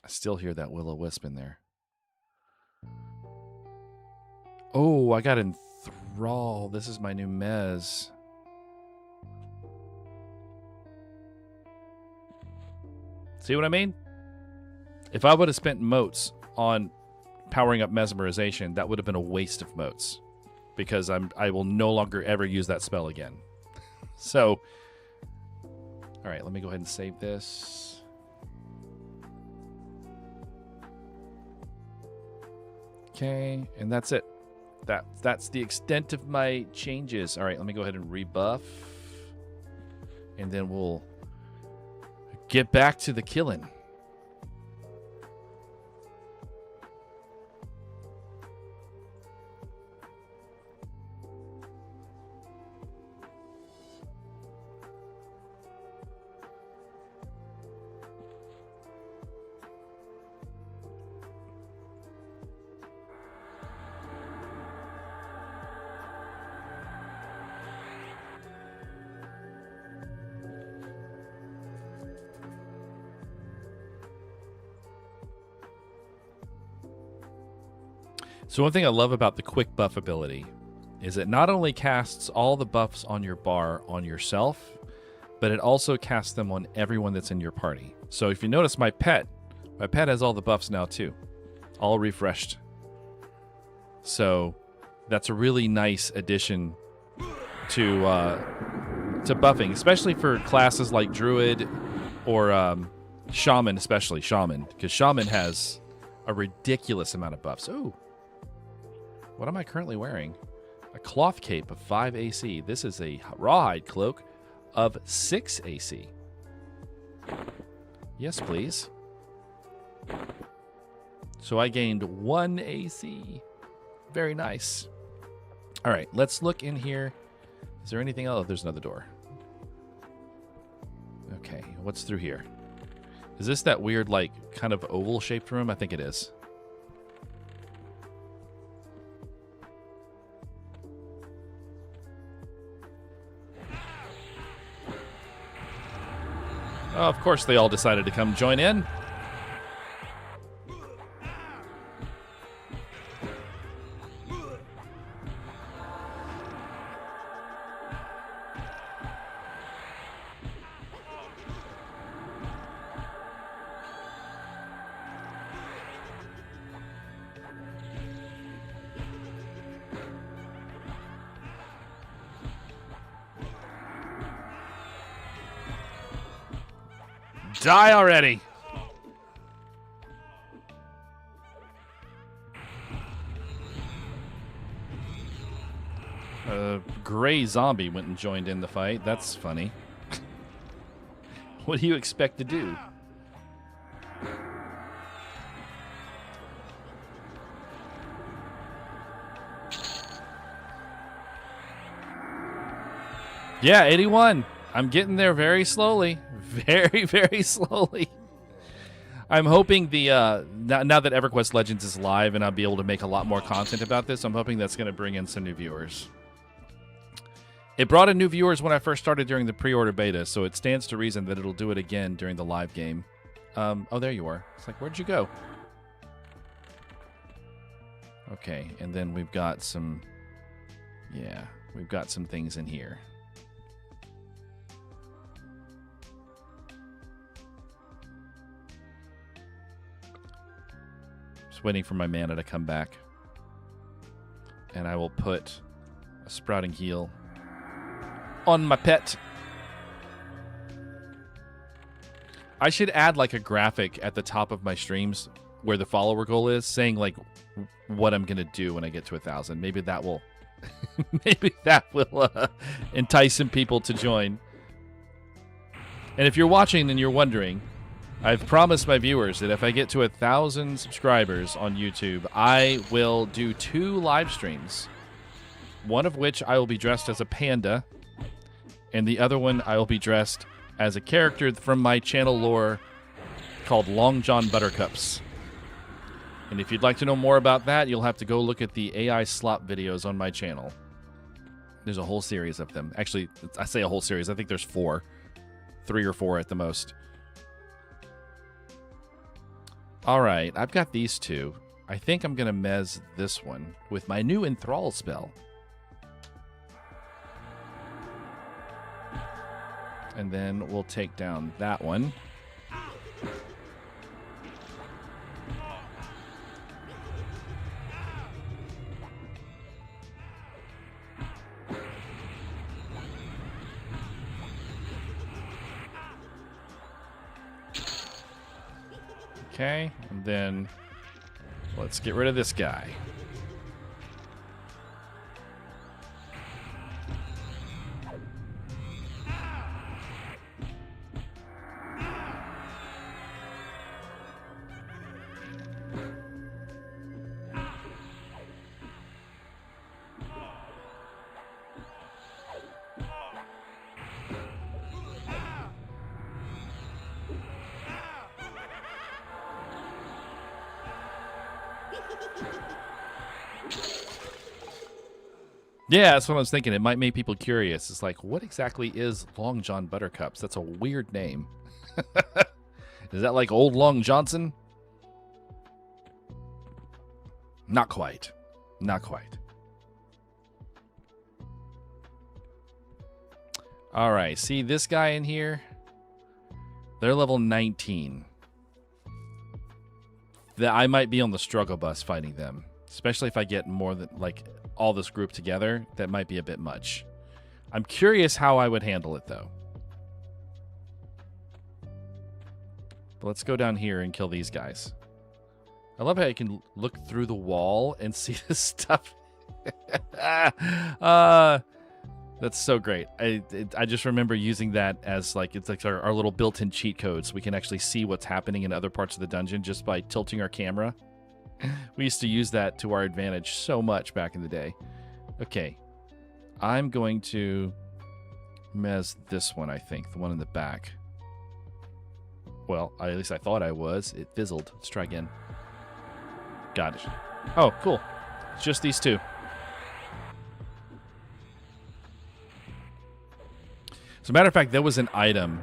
I still hear that will-o-wisp in there. Oh, I got Enthrall. This is my new Mez. See what I mean? If I would have spent motes on powering up mesmerization, that would have been a waste of motes. Because I will no longer ever use that spell again. So, alright, let me go ahead and save this. Okay, and that's it. That's the extent of my changes. Alright, let me go ahead and rebuff. And then we'll get back to the killing. So one thing I love about the quick buff ability is it not only casts all the buffs on your bar on yourself, but it also casts them on everyone that's in your party. So if you notice my pet has all the buffs now too, all refreshed. So that's a really nice addition to buffing, especially for classes like Druid or Shaman, especially Shaman, because Shaman has a ridiculous amount of buffs. Ooh, what am I currently wearing? A cloth cape of 5 AC. This is a rawhide cloak of 6 AC. Yes, please. So I gained 1 AC. Very nice. All right, let's look in here. Is there anything else? Oh, there's another door. Okay, what's through here? Is this that weird, like, kind of oval-shaped room? I think it is. Oh, of course they all decided to come join in. Die already. A gray zombie went and joined in the fight. That's funny. What do you expect to do? Yeah, 81. I'm getting there very slowly. Very, very slowly. I'm hoping the now that Everquest Legends is live and I'll be able to make a lot more content about this, I'm hoping that's going to bring in some new viewers. It brought in new viewers when I first started during the pre-order beta, so it stands to reason that it'll do it again during the live game. Oh, there you are. It's like, where'd you go? Okay, and then we've got some... Yeah, we've got some things in here. Waiting for my mana to come back. And I will put a sprouting heal on my pet. I should add like a graphic at the top of my streams where the follower goal is, saying like what I'm gonna do when I get to 1,000. Maybe that will entice some people to join. And if you're watching and you're wondering, I've promised my viewers that if I get to 1,000 subscribers on YouTube, I will do 2 live streams. One of which I will be dressed as a panda, and the other one I will be dressed as a character from my channel lore called Long John Buttercups. And if you'd like to know more about that, you'll have to go look at the AI slop videos on my channel. There's a whole series of them. Actually, I say a whole series. I think there's 4. 3 or 4 at the most. All right, I've got these 2. I think I'm going to mez this one with my new Enthrall spell. And then we'll take down that one. Okay, and then let's get rid of this guy. Yeah, that's what I was thinking. It might make people curious. It's like, what exactly is Long John Buttercups? That's a weird name. Is that like Old Long Johnson? Not quite. Not quite. All right. See this guy in here? They're level 19. I might be on the struggle bus fighting them. Especially if I get more than, like, all this group together. That might be a bit much. I'm curious how I would handle it, though. But let's go down here and kill these guys. I love how you can look through the wall and see this stuff. That's so great. I just remember using that as like, it's like our little built-in cheat codes. We can actually see what's happening in other parts of the dungeon just by tilting our camera. We used to use that to our advantage so much back in the day. Okay. I'm going to mez this one, I think. The one in the back. Well, at least I thought I was. It fizzled. Let's try again. Got it. Oh, cool. It's just these two. As a matter of fact, there was an item.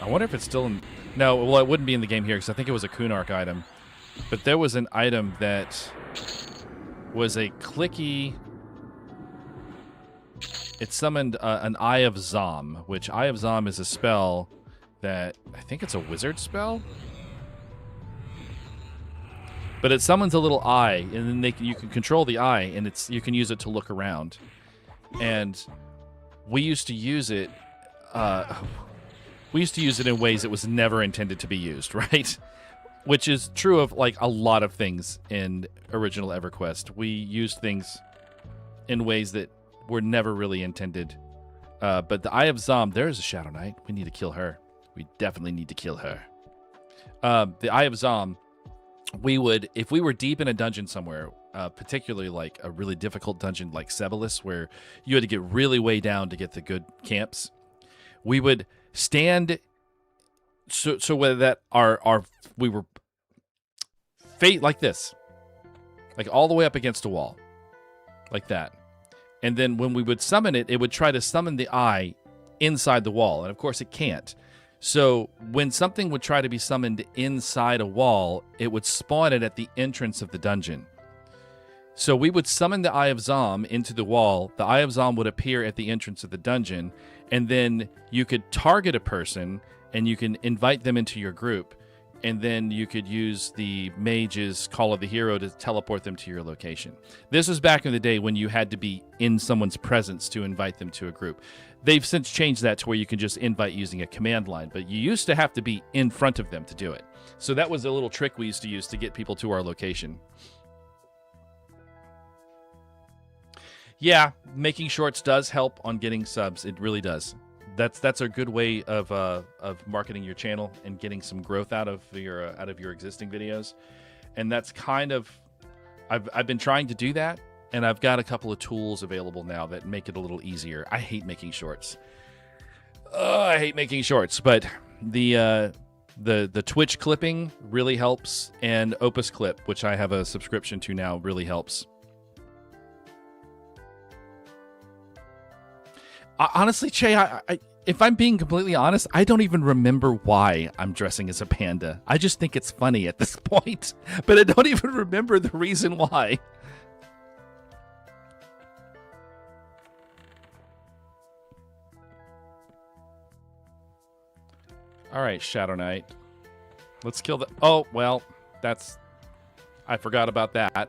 I wonder if it's still in... No, well, it wouldn't be in the game here because I think it was a Kunark item. But there was an item that was a clicky... It summoned an Eye of Zom, which Eye of Zom is a spell that... I think it's a wizard spell? But it summons a little eye, and then you can control the eye, and you can use it to look around. And... We used to use it. We used to use it in ways it was never intended to be used, right? Which is true of like a lot of things in original EverQuest. We used things in ways that were never really intended. But the Eye of Zom, there is a Shadow Knight. We need to kill her. We definitely need to kill her. The Eye of Zom, we would, if we were deep in a dungeon somewhere. Particularly like a really difficult dungeon like Sebelis, where you had to get really way down to get the good camps. We would stand so whether that we were fate like this, like all the way up against a wall, like that. And then when we would summon it, it would try to summon the eye inside the wall, and of course it can't. So when something would try to be summoned inside a wall, it would spawn it at the entrance of the dungeon. So we would summon the Eye of Zom into the wall. The Eye of Zom would appear at the entrance of the dungeon, and then you could target a person, and you can invite them into your group, and then you could use the mage's Call of the Hero to teleport them to your location. This was back in the day when you had to be in someone's presence to invite them to a group. They've since changed that to where you can just invite using a command line, but you used to have to be in front of them to do it. So that was a little trick we used to use to get people to our location. Yeah, making shorts does help on getting subs. It really does. That's a good way of marketing your channel and getting some growth out of your existing videos. And that's kind of I've been trying to do that, and I've got a couple of tools available now that make it a little easier. I hate making shorts. I hate making shorts, but the Twitch clipping really helps, and Opus Clip, which I have a subscription to now, really helps. Honestly, Che, if I'm being completely honest, I don't even remember why I'm dressing as a panda. I just think it's funny at this point, but I don't even remember the reason why. All right, Shadow Knight. Let's kill the... Oh, well, that's... I forgot about that.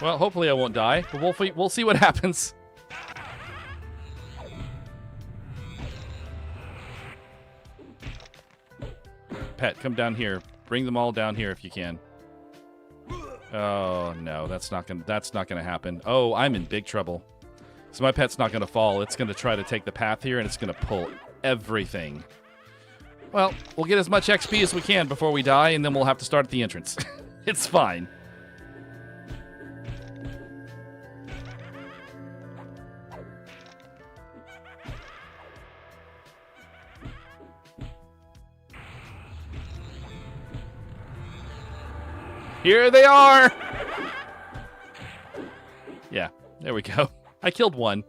Well, hopefully I won't die, but we'll see what happens. Pet, come down here. Bring them all down here if you can. Oh no, that's not gonna happen. Oh, I'm in big trouble. So my pet's not gonna fall. It's gonna try to take the path here, and it's gonna pull everything. Well, we'll get as much XP as we can before we die, and then we'll have to start at the entrance. It's fine. Here they are! Yeah, there we go. I killed one.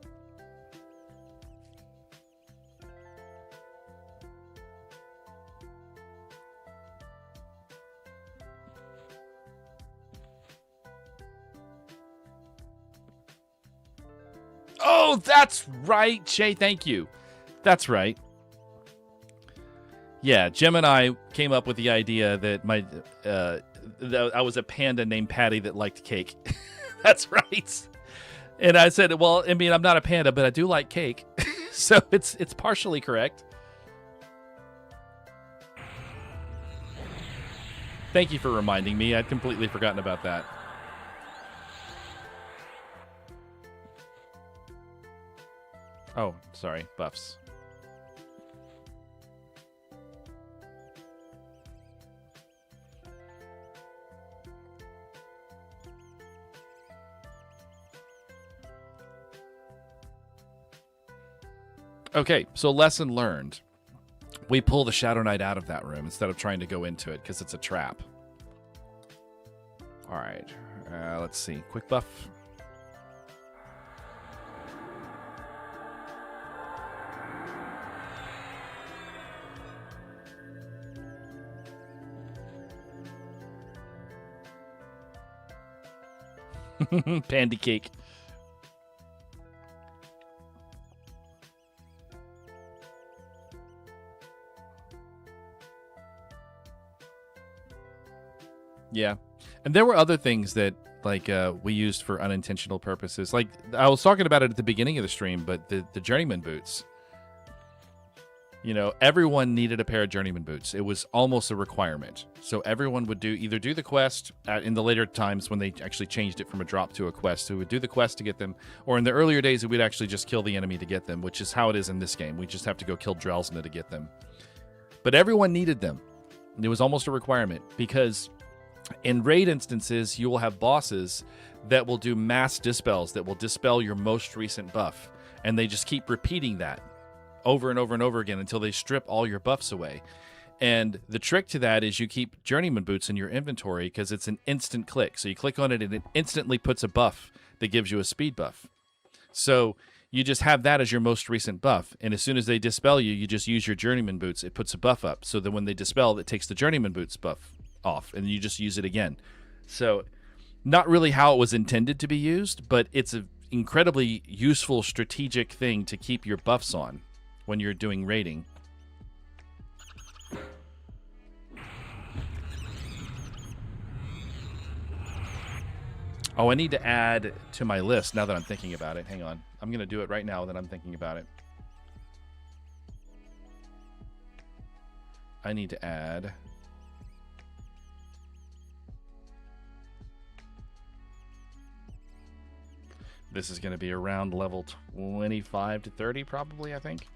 Oh, that's right, Shay. Thank you. That's right. Yeah, Jim and I came up with the idea that that I was a panda named Patty that liked cake. That's right. And I said, well, I mean, I'm not a panda, but I do like cake. So it's partially correct. Thank you for reminding me. I'd completely forgotten about that. Oh, sorry. Buffs. Okay, so lesson learned. We pull the Shadow Knight out of that room instead of trying to go into it because it's a trap. All right, let's see. Quick buff. Pandy cake. Yeah. And there were other things that we used for unintentional purposes. Like I was talking about it at the beginning of the stream, but the journeyman boots. You know, everyone needed a pair of journeyman boots. It was almost a requirement. So everyone would either do the quest in the later times when they actually changed it from a drop to a quest. So we would do the quest to get them, or in the earlier days, we'd actually just kill the enemy to get them, which is how it is in this game. We just have to go kill Drelsna to get them. But everyone needed them. It was almost a requirement because in raid instances, you will have bosses that will do mass dispels, that will dispel your most recent buff. And they just keep repeating that over and over and over again until they strip all your buffs away. And the trick to that is you keep journeyman boots in your inventory because it's an instant click. So you click on it and it instantly puts a buff that gives you a speed buff. So you just have that as your most recent buff. And as soon as they dispel you, you just use your journeyman boots. It puts a buff up. So that when they dispel, it takes the journeyman boots buff off and you just use it again. So not really how it was intended to be used, but it's an incredibly useful strategic thing to keep your buffs on when you're doing raiding. Oh, I need to add to my list now that I'm thinking about it. Hang on. I'm going to do it right now that I'm thinking about it. I need to add... This is going to be around level 25 to 30 probably, I think.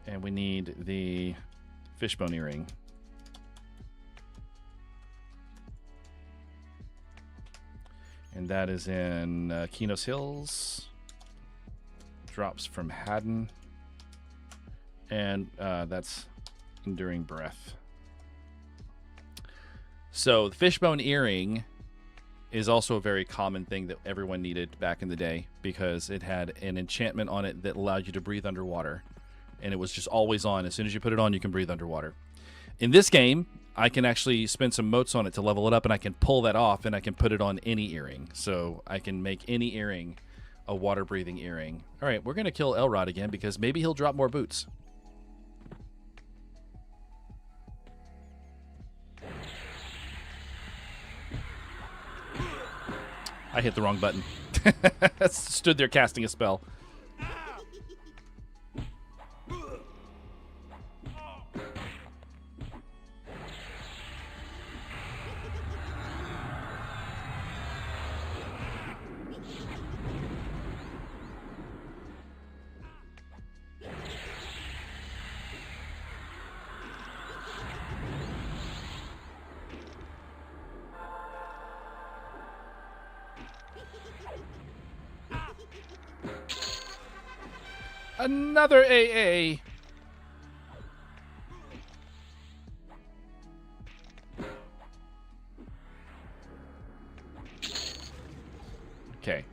And we need the fishbone earring. And that is in Kinos Hills. Drops from Haddon. And that's Enduring Breath. So the fishbone earring is also a very common thing that everyone needed back in the day because it had an enchantment on it that allowed you to breathe underwater. And it was just always on. As soon as you put it on, you can breathe underwater. In this game, I can actually spend some motes on it to level it up, and I can pull that off, and I can put it on any earring. So I can make any earring a water-breathing earring. All right, we're going to kill Elrod again because maybe he'll drop more boots. I hit the wrong button. Stood there casting a spell. Another AA. Okay.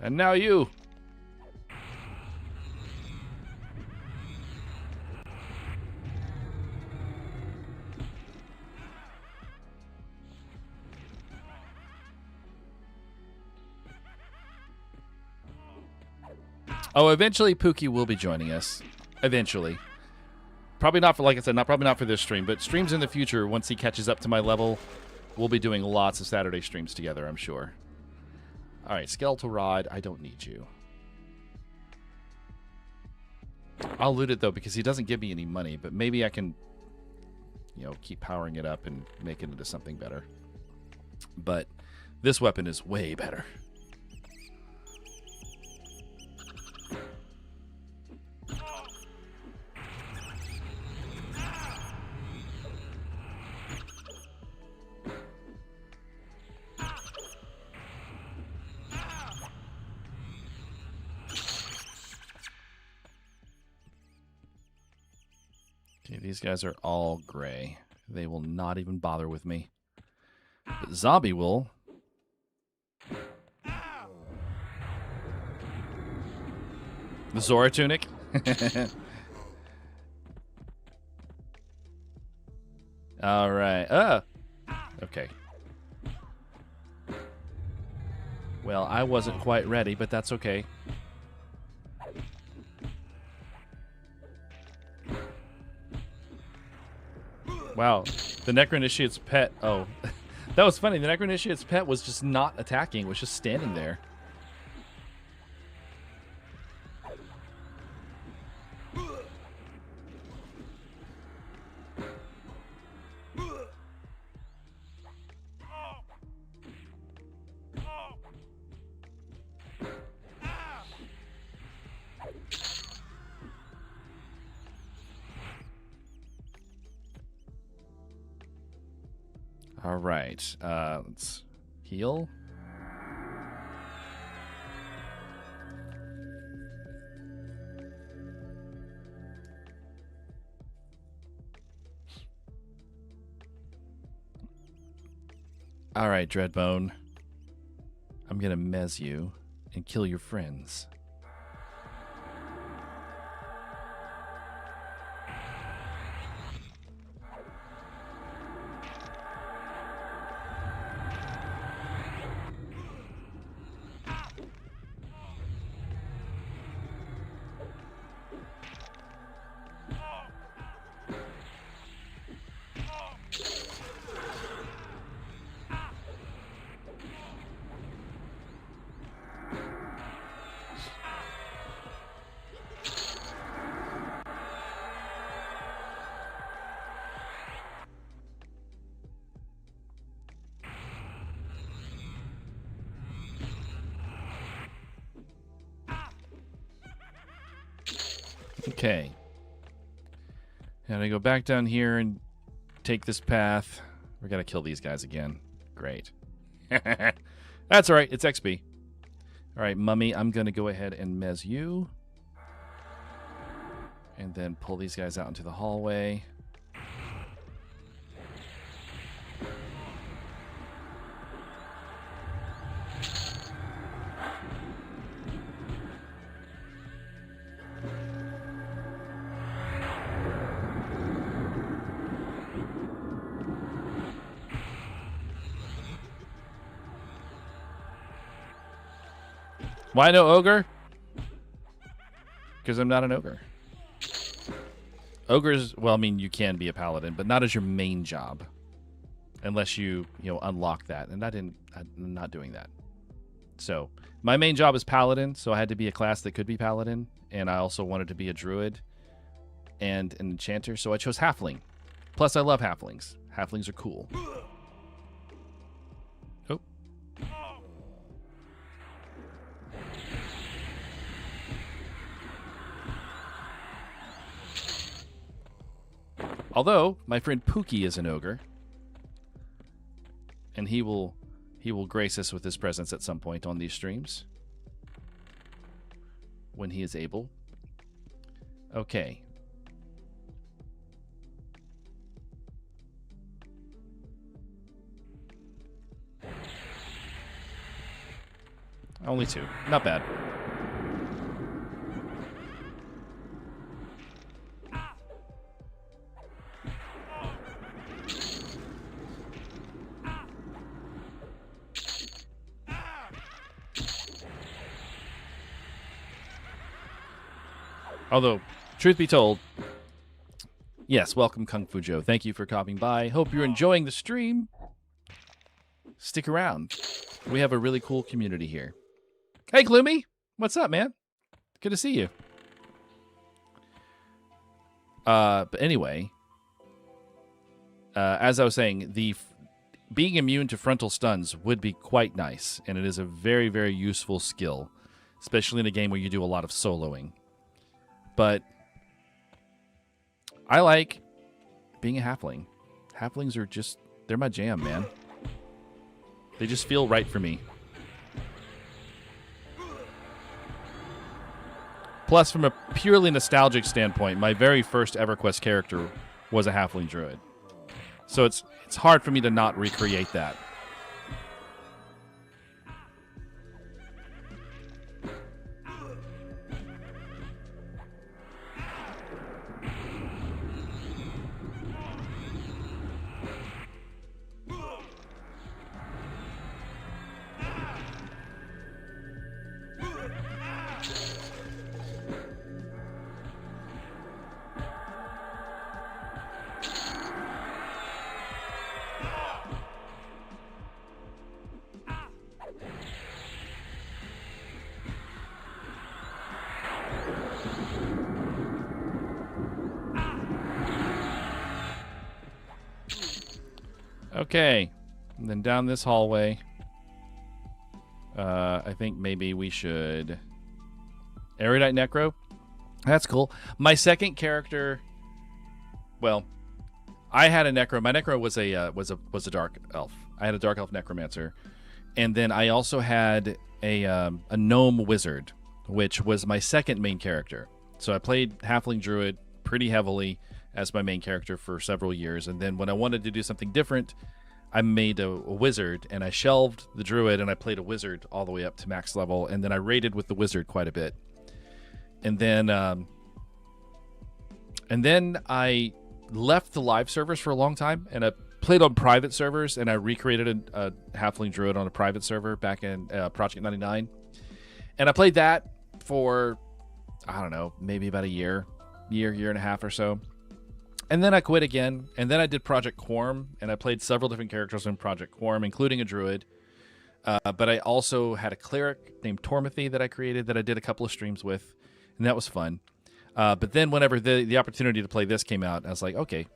And now you. Oh, eventually Pookie will be joining us. Eventually. Probably not for, like I said, probably not for this stream, but streams in the future, once he catches up to my level, we'll be doing lots of Saturday streams together, I'm sure. All right, Skeletal Rod, I don't need you. I'll loot it, though, because he doesn't give me any money, but maybe I can, you know, keep powering it up and make it into something better. But this weapon is way better. Okay, these guys are all gray. They will not even bother with me. But Zombie will. The Zora tunic. All right. Okay. Well, I wasn't quite ready, but that's okay. Wow, the Necroinitiate's pet. Oh, that was funny. The Necroinitiate's pet was just not attacking, was just standing there. All right, let's heal. All right, Dreadbone. I'm gonna mez you and kill your friends. Okay. And I go back down here and take this path. We gotta kill these guys again. Great. That's alright, it's XP. Alright, Mummy, I'm gonna go ahead and mez you. And then pull these guys out into the hallway. Why no ogre? Because I'm not an ogre. Ogres, well, I mean, you can be a paladin, but not as your main job. Unless you unlock that. And I'm not doing that. So, my main job is paladin, so I had to be a class that could be paladin. And I also wanted to be a druid and an enchanter, so I chose halfling. Plus, I love halflings. Halflings are cool. Oh. Although, my friend Pookie is an ogre. And he will grace us with his presence at some point on these streams. When he is able. Okay. Only 2. Not bad. Although, truth be told, yes, welcome Kung Fu Joe. Thank you for coming by. Hope you're enjoying the stream. Stick around. We have a really cool community here. Hey, Gloomy. What's up, man? Good to see you. But anyway, as I was saying, being immune to frontal stuns would be quite nice, and it is a very, very useful skill, especially in a game where you do a lot of soloing. But I like being a halfling. Halflings are just, they're my jam, man. They just feel right for me. Plus, from a purely nostalgic standpoint, my very first EverQuest character was a halfling druid. So it's hard for me to not recreate that. Okay, and then down this hallway, I think maybe we should Erudite Necro. That's cool. My second character, well, I had a Necro. My Necro was a dark elf. I had a dark elf necromancer, and then I also had a gnome wizard, which was my second main character. So I played halfling druid pretty heavily as my main character for several years, and then when I wanted to do something different, I made a wizard, and I shelved the druid, and I played a wizard all the way up to max level, and then I raided with the wizard quite a bit. And then I left the live servers for a long time, and I played on private servers, and I recreated a halfling druid on a private server back in Project 99. And I played that for, I don't know, maybe about a year and a half or so. And then I quit again, and then I did Project Quorum, and I played several different characters in Project Quorum, including a druid. But I also had a cleric named Tormathy that I created that I did a couple of streams with, and that was fun. But then whenever the opportunity to play this came out, I was like, okay,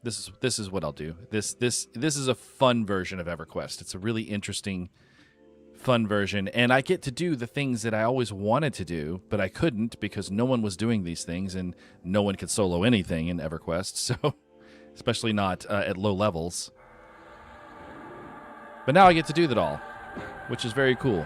this is what I'll do. This is a fun version of EverQuest. It's a really interesting, fun version, and I get to do the things that I always wanted to do, but I couldn't because no one was doing these things, and no one could solo anything in EverQuest, so especially not at low levels. But now I get to do that all, which is very cool.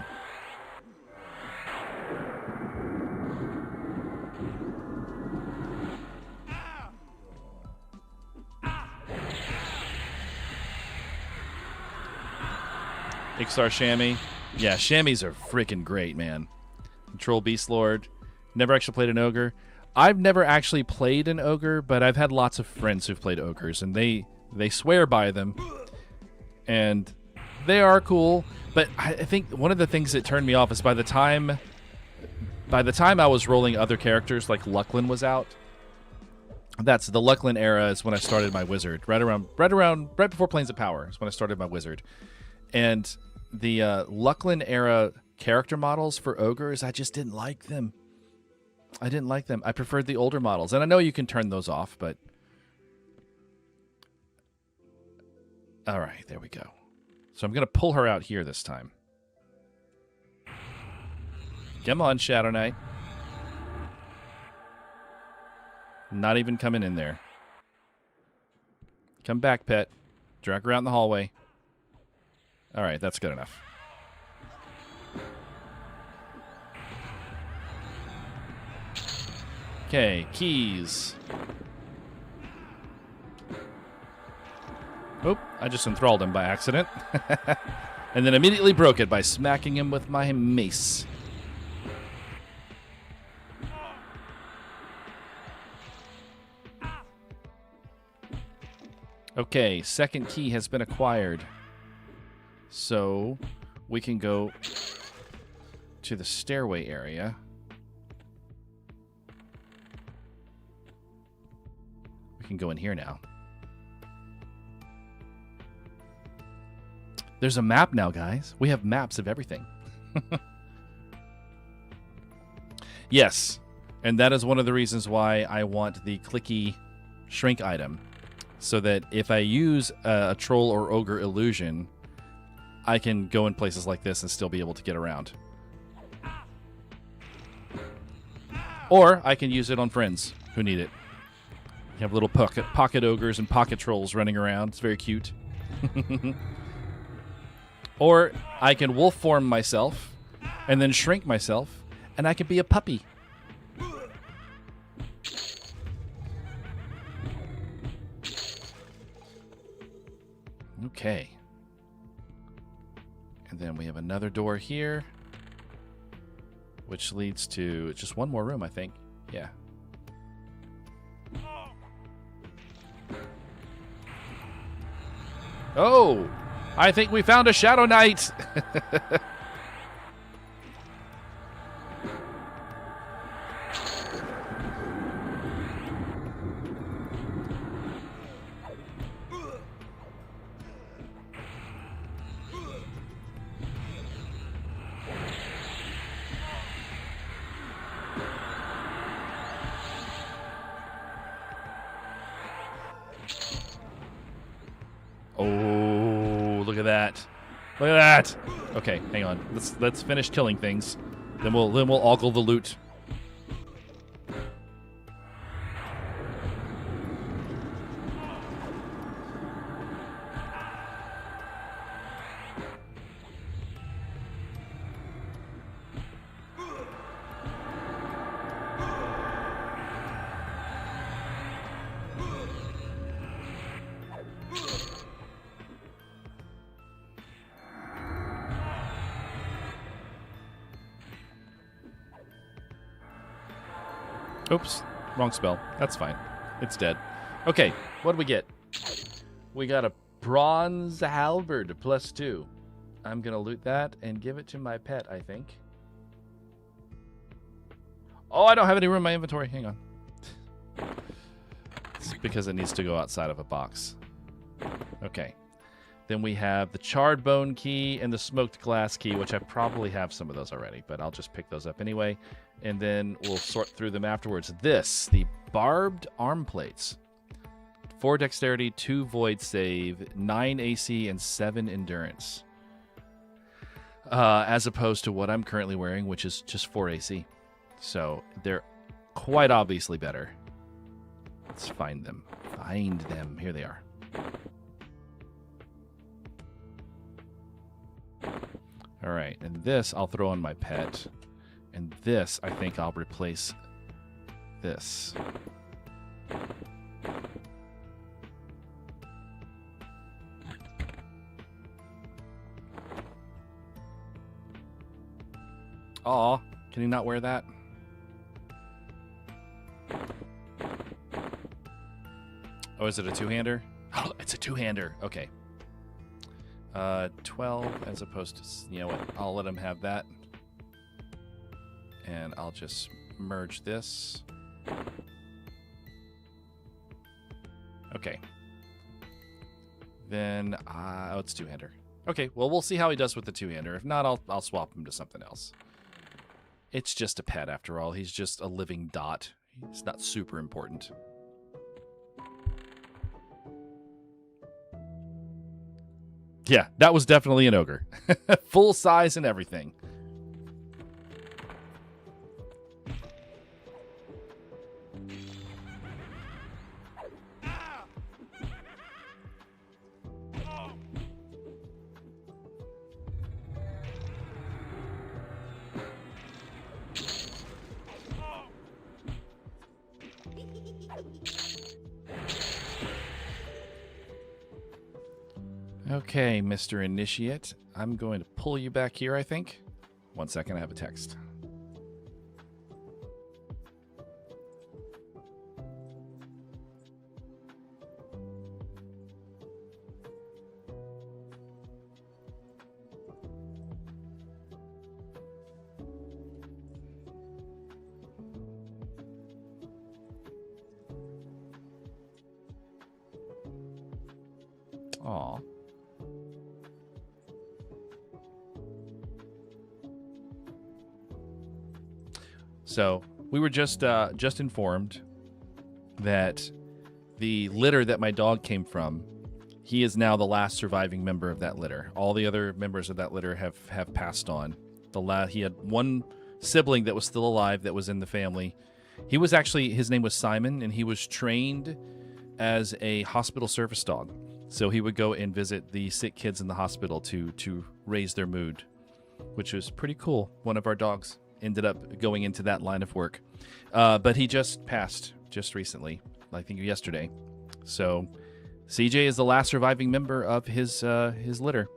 Ixar Chamois. Yeah, chamois are freaking great, man. Control Beast Lord. Never actually played an ogre. I've never actually played an ogre, but I've had lots of friends who've played ogres, and they swear by them. And they are cool, but I think one of the things that turned me off is by the time I was rolling other characters, like Lucklin was out. That's the Lucklin era is when I started my wizard. Right before Planes of Power is when I started my wizard. And the Lucklin era character models for ogres, I just didn't like them. I didn't like them. I preferred the older models. And I know you can turn those off, but... All right, there we go. So I'm going to pull her out here this time. Come on, Shadow Knight. Not even coming in there. Come back, pet. Drag her out in the hallway. All right, that's good enough. Okay, keys. Oop, I just enthralled him by accident. And then immediately broke it by smacking him with my mace. Okay, second key has been acquired. So we can go to the stairway area. We can go in here now. There's a map now, guys. We have maps of everything. Yes, and that is one of the reasons why I want the clicky shrink item, so that if I use a troll or ogre illusion, I can go in places like this and still be able to get around. Or I can use it on friends who need it. You have little pocket ogres and pocket trolls running around. It's very cute. Or I can wolf form myself and then shrink myself, and I can be a puppy. Okay. And then we have another door here, which leads to just one more room, I think. Yeah. Oh, I think we found a Shadow Knight. Oh, look at that. Look at that. Okay, hang on. Let's finish killing things. Then we'll ogle the loot. Oops, wrong spell. That's fine. It's dead. Okay, what do we get? We got a bronze halberd +2. I'm going to loot that and give it to my pet, I think. Oh, I don't have any room in my inventory. Hang on. It's because it needs to go outside of a box. Okay. Then we have the charred bone key and the smoked glass key, which I probably have some of those already, but I'll just pick those up anyway. And then we'll sort through them afterwards. The barbed arm plates. 4 dexterity, 2 void save, 9 AC, and 7 endurance. As opposed to what I'm currently wearing, which is just 4 AC. So they're quite obviously better. Let's find them. Find them. Here they are. All right, and this I'll throw on my pet. And this, I think I'll replace this. Aw, can you not wear that? Oh, is it a two-hander? Oh, it's a two-hander. Okay. 12 as opposed to, you know what, I'll let him have that. And I'll just merge this. Okay. Then, oh, it's two-hander. Okay, well, we'll see how he does with the two-hander. If not, I'll swap him to something else. It's just a pet, after all. He's just a living dot. It's not super important. Yeah, that was definitely an ogre. Full size and everything. Okay, Mr. Initiate. I'm going to pull you back here, I think. 1 second, I have a text. Aw. So we were just informed that the litter that my dog came from, he is now the last surviving member of that litter. All the other members of that litter have passed on. He had one sibling that was still alive that was in the family. He was actually, his name was Simon, and he was trained as a hospital service dog. So he would go and visit the sick kids in the hospital to raise their mood, which was pretty cool. One of our dogs ended up going into that line of work. But he just passed just recently, I think yesterday. So CJ is the last surviving member of his litter.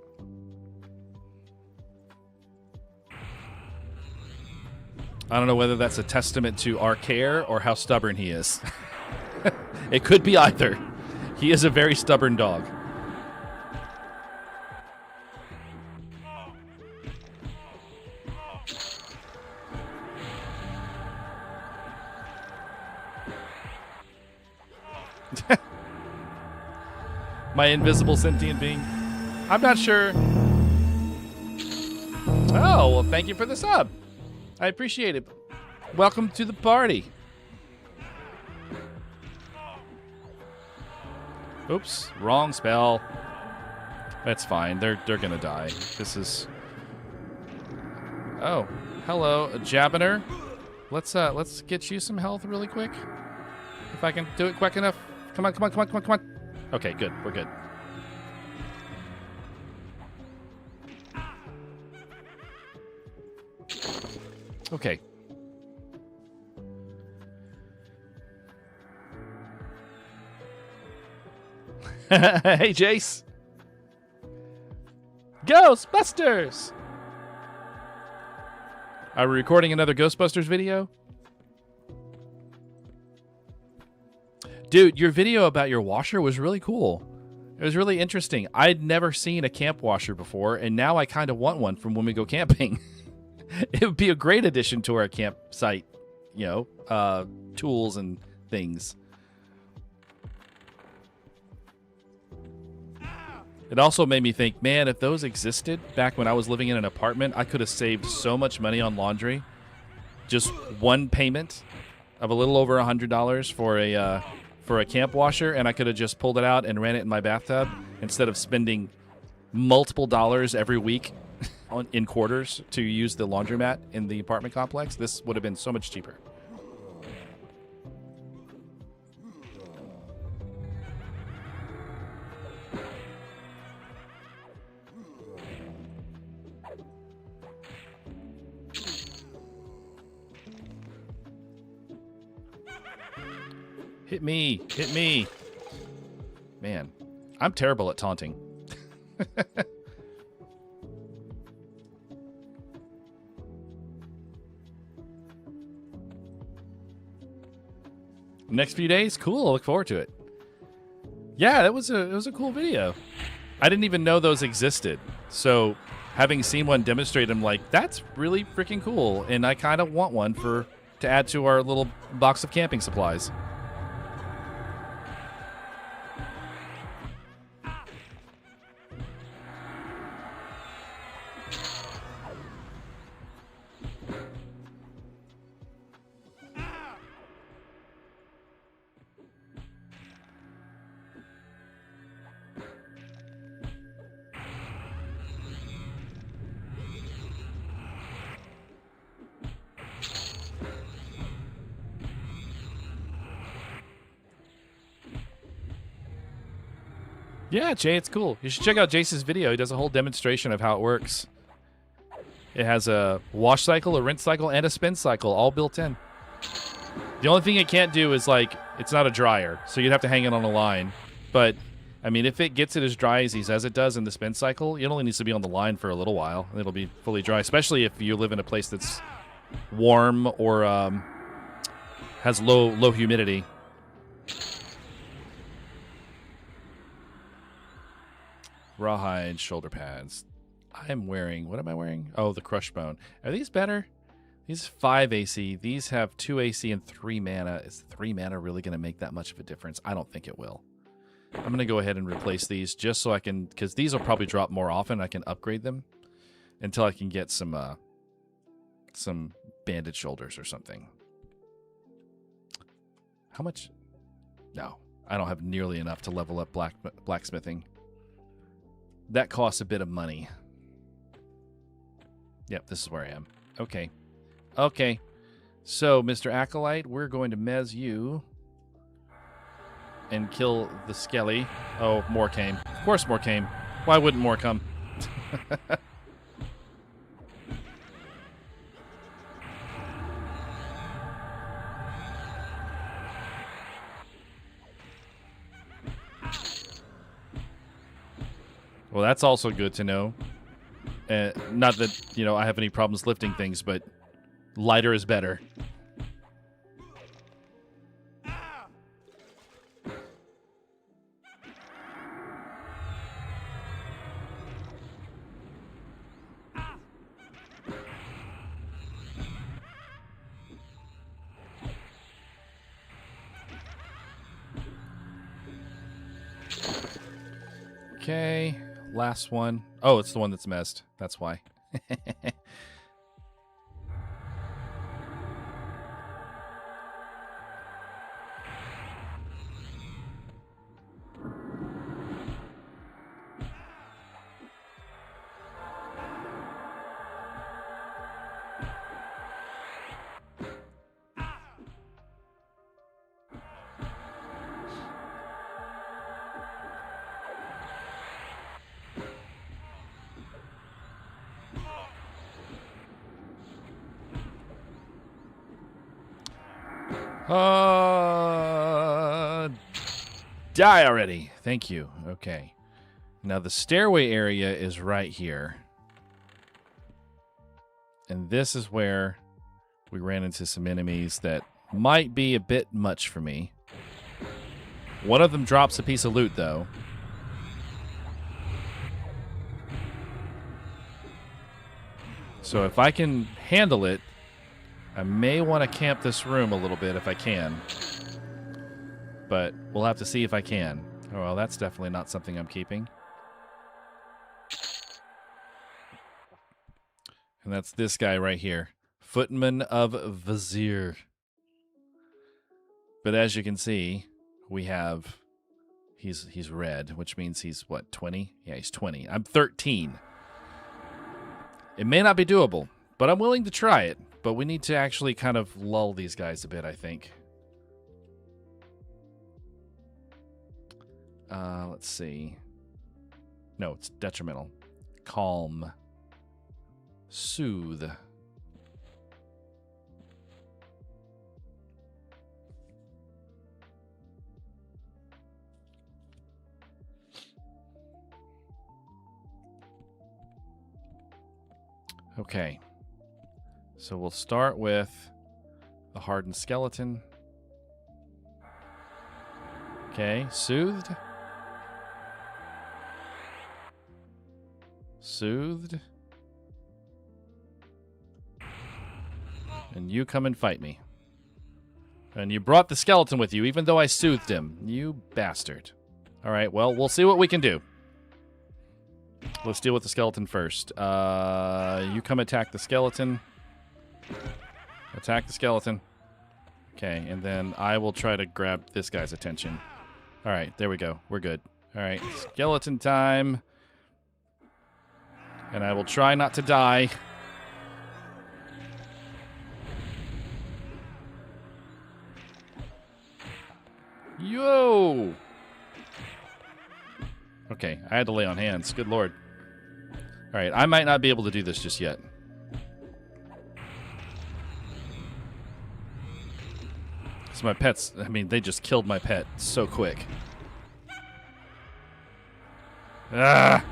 I don't know whether that's a testament to our care or how stubborn he is. It could be either. He is a very stubborn dog. My invisible sentient being. I'm not sure. Oh, well, thank you for the sub. I appreciate it. Welcome to the party. Oops, wrong spell. That's fine. They're gonna die. This is. Oh, hello, Jabiner. Let's get you some health really quick. If I can do it quick enough. Come on, come on, come on, come on, come on. Okay, good. We're good. Okay. Hey, Jace. Ghostbusters! Are we recording another Ghostbusters video? Dude, your video about your washer was really cool. It was really interesting. I'd never seen a camp washer before, and now I kind of want one from when we go camping. It would be a great addition to our campsite, tools and things. It also made me think, man, if those existed back when I was living in an apartment, I could have saved so much money on laundry. Just one payment of a little over $100 for a camp washer, and I could have just pulled it out and ran it in my bathtub instead of spending multiple dollars every week in quarters to use the laundromat in the apartment complex. This would have been so much cheaper. Hit me. Hit me. Man, I'm terrible at taunting. Next few days? Cool. I look forward to it. Yeah, it was a cool video. I didn't even know those existed. So having seen one demonstrate, I'm like, that's really freaking cool. And I kind of want one to add to our little box of camping supplies. Yeah, Jay, it's cool. You should check out Jace's video. He does a whole demonstration of how it works. It has a wash cycle, a rinse cycle, and a spin cycle all built in. The only thing it can't do is, it's not a dryer, so you'd have to hang it on a line. But, I mean, if it gets it as dry as he says it does in the spin cycle, it only needs to be on the line for a little while, and it'll be fully dry, especially if you live in a place that's warm or has low humidity. Rawhide shoulder pads. I'm wearing, what am I wearing? Oh, the crush bone. Are these better? These 5 AC. These have 2 AC and 3 mana. Is 3 mana really going to make that much of a difference? I don't think it will. I'm going to go ahead and replace these just so I can, because these will probably drop more often. I can upgrade them until I can get some banded shoulders or something. How much? No, I don't have nearly enough to level up blacksmithing. That costs a bit of money. Yep, this is where I am. Okay. Okay. So, Mr. Acolyte, we're going to mez you and kill the skelly. Oh, more came. Of course more came. Why wouldn't more come? Well, that's also good to know. Not that, you know, I have any problems lifting things, but lighter is better. Okay, last one. Oh, it's the one that's messed. That's why. Die already. Thank you. Okay. Now the stairway area is right here. And this is where we ran into some enemies that might be a bit much for me. One of them drops a piece of loot, though. So if I can handle it, I may want to camp this room a little bit if I can. But we'll have to see if I can. Oh, well, that's definitely not something I'm keeping. And that's this guy right here. Footman of Vizier. But as you can see, we have... He's red, which means he's, what, 20? Yeah, he's 20. I'm 13. It may not be doable, but I'm willing to try it. But we need to actually kind of lull these guys a bit, I think. Let's see. No, it's detrimental. Calm. Soothe. Okay. So we'll start with the hardened skeleton. Okay, soothed. Soothed. And you come and fight me. And you brought the skeleton with you, even though I soothed him. You bastard. Alright, well, we'll see what we can do. Let's deal with the skeleton first. You come attack the skeleton. Attack the skeleton. Okay, and then I will try to grab this guy's attention. Alright, there we go. We're good. Alright, skeleton time. And I will try not to die. Yo! Okay, I had to lay on hands. Good lord. Alright, I might not be able to do this just yet. So my pets, I mean, they just killed my pet so quick. Ah!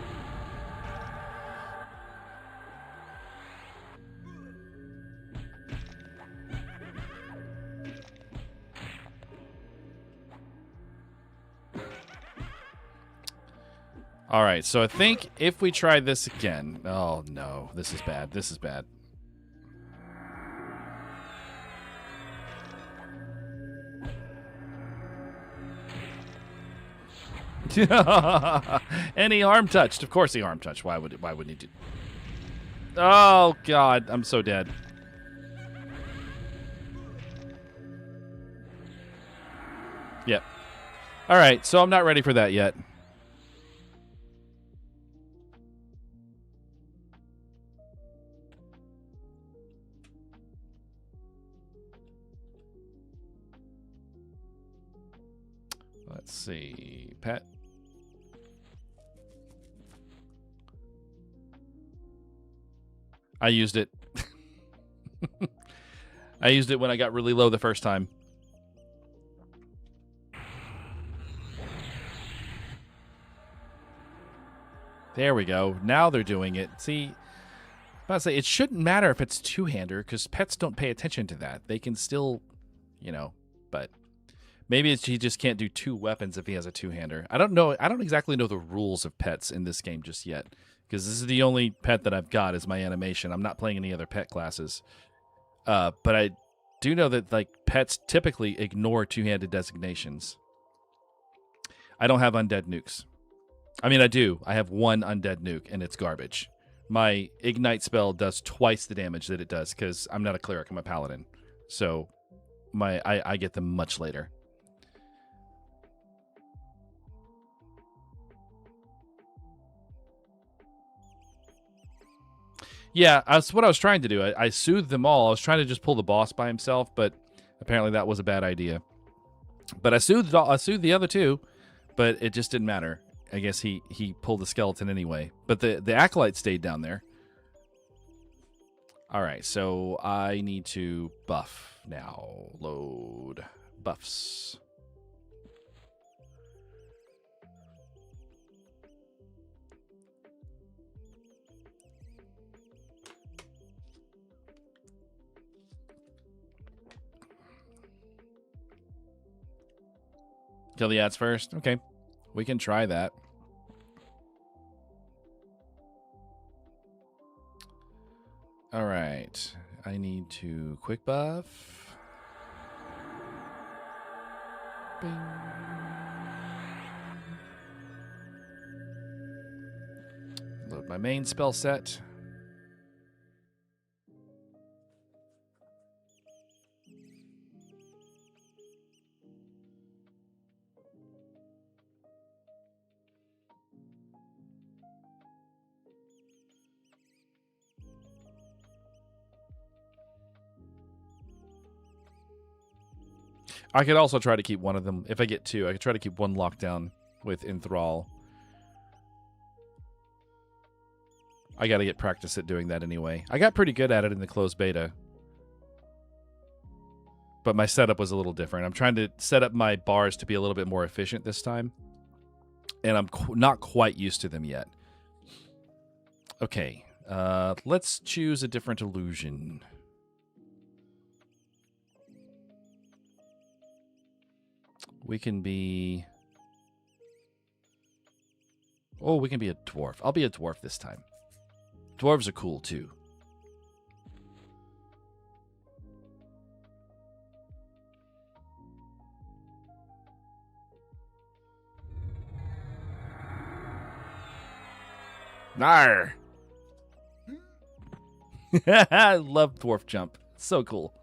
Alright, so I think if we try this again... Oh, no. This is bad. This is bad. And he arm touched. Of course he arm touched. Why wouldn't he do? Oh God, I'm so dead. Yep. All right, so I'm not ready for that yet. Let's see. Pet. I used it. I used it when I got really low the first time. There we go. Now they're doing it. See, I'm about to say, it shouldn't matter if it's two-hander because pets don't pay attention to that. They can still, you know, but maybe he just can't do two weapons if he has a two-hander. I don't know. I don't exactly know the rules of pets in this game just yet because this is the only pet that I've got is my animation. I'm not playing any other pet classes. But I do know that like pets typically ignore two-handed designations. I don't have undead nukes. I mean, I do. I have one undead nuke, and it's garbage. My Ignite spell does twice the damage that it does, because I'm not a cleric, I'm a paladin. So I get them much later. Yeah, that's what I was trying to do. I soothed them all. I was trying to just pull the boss by himself, but apparently that was a bad idea. But I soothed the other two, but it just didn't matter. I guess he pulled the skeleton anyway. But the acolyte stayed down there. All right, so I need to buff now. Load buffs. Kill the ads first? Okay. We can try that. All right. I need to quick buff. Bing. Load my main spell set. I could also try to keep one of them. If I get two, I could try to keep one locked down with Enthrall. I got to get practice at doing that anyway. I got pretty good at it in the closed beta. But my setup was a little different. I'm trying to set up my bars to be a little bit more efficient this time. And I'm not quite used to them yet. Okay. Let's choose a different illusion. We can be... Oh, we can be a dwarf. I'll be a dwarf this time. Dwarves are cool, too. Nar! I love dwarf jump. So cool.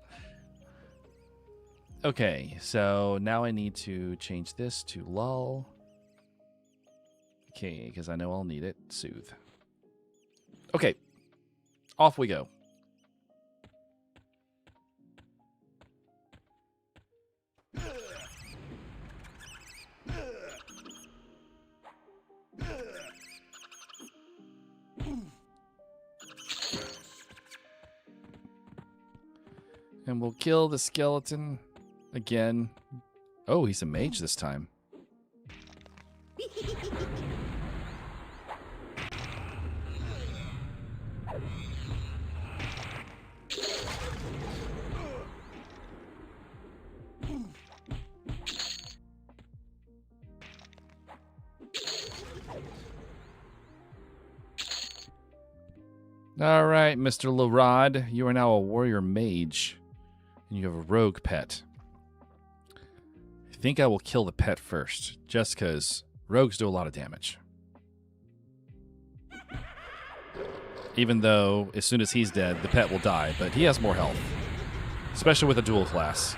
Okay, so now I need to change this to lull. Okay, because I know I'll need it. Soothe. Okay, off we go. And we'll kill the skeleton. Again. Oh, he's a mage this time. All right, Mr. Larod, you are now a warrior mage, and you have a rogue pet. I think I will kill the pet first, just because Rogues do a lot of damage. Even though, as soon as he's dead, the pet will die, but he has more health. Especially with a dual class.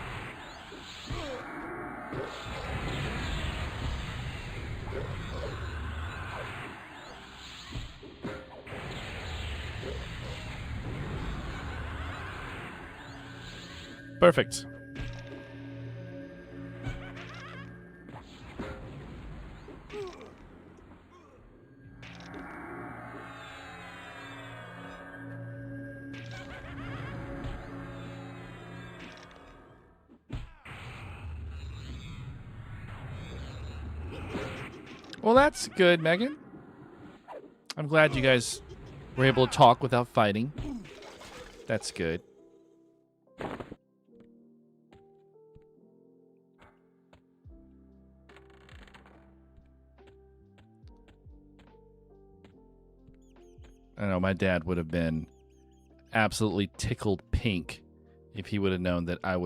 Perfect. Well, that's good, Megan. I'm glad you guys were able to talk without fighting. That's good. I know my dad would have been absolutely tickled pink if he would have known that I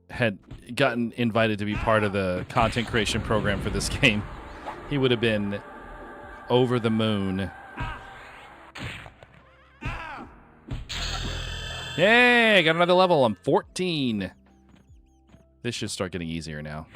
had gotten invited to be part of the content creation program for this game. He would have been over the moon. Yay, got another level. I'm 14. This should start getting easier now.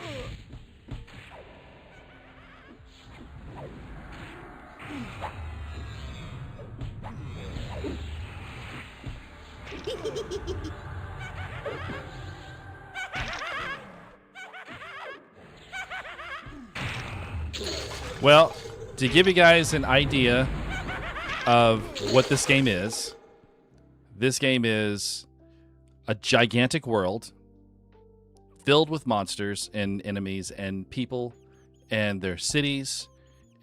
Well, to give you guys an idea of what this game is a gigantic world filled with monsters and enemies and people, and there's cities,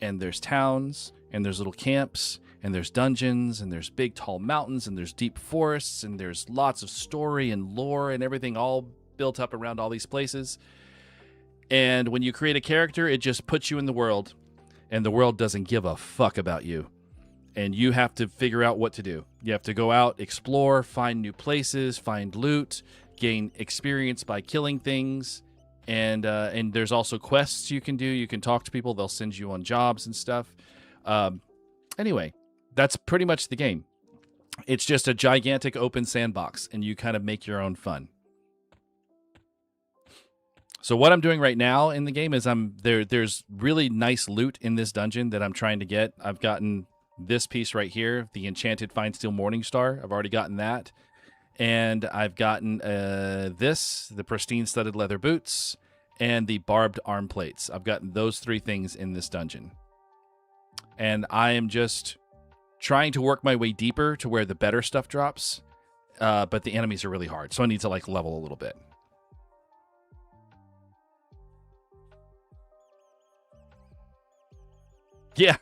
and there's towns, and there's little camps, and there's dungeons, and there's big tall mountains, and there's deep forests, and there's lots of story and lore and everything all built up around all these places. And when you create a character, it just puts you in the world, and the world doesn't give a fuck about you. And you have to figure out what to do. You have to go out, explore, find new places, find loot, gain experience by killing things. And there's also quests you can do. You can talk to people. They'll send you on jobs and stuff. Anyway, that's pretty much the game. It's just a gigantic open sandbox, and you kind of make your own fun. So what I'm doing right now in the game is there's really nice loot in this dungeon that I'm trying to get. I've gotten this piece right here, the Enchanted Fine Steel Morningstar. I've already gotten that. And I've gotten the Pristine Studded Leather Boots, and the Barbed Arm Plates. I've gotten those 3 things in this dungeon. And I am just trying to work my way deeper to where the better stuff drops. But the enemies are really hard, so I need to level a little bit. Yeah,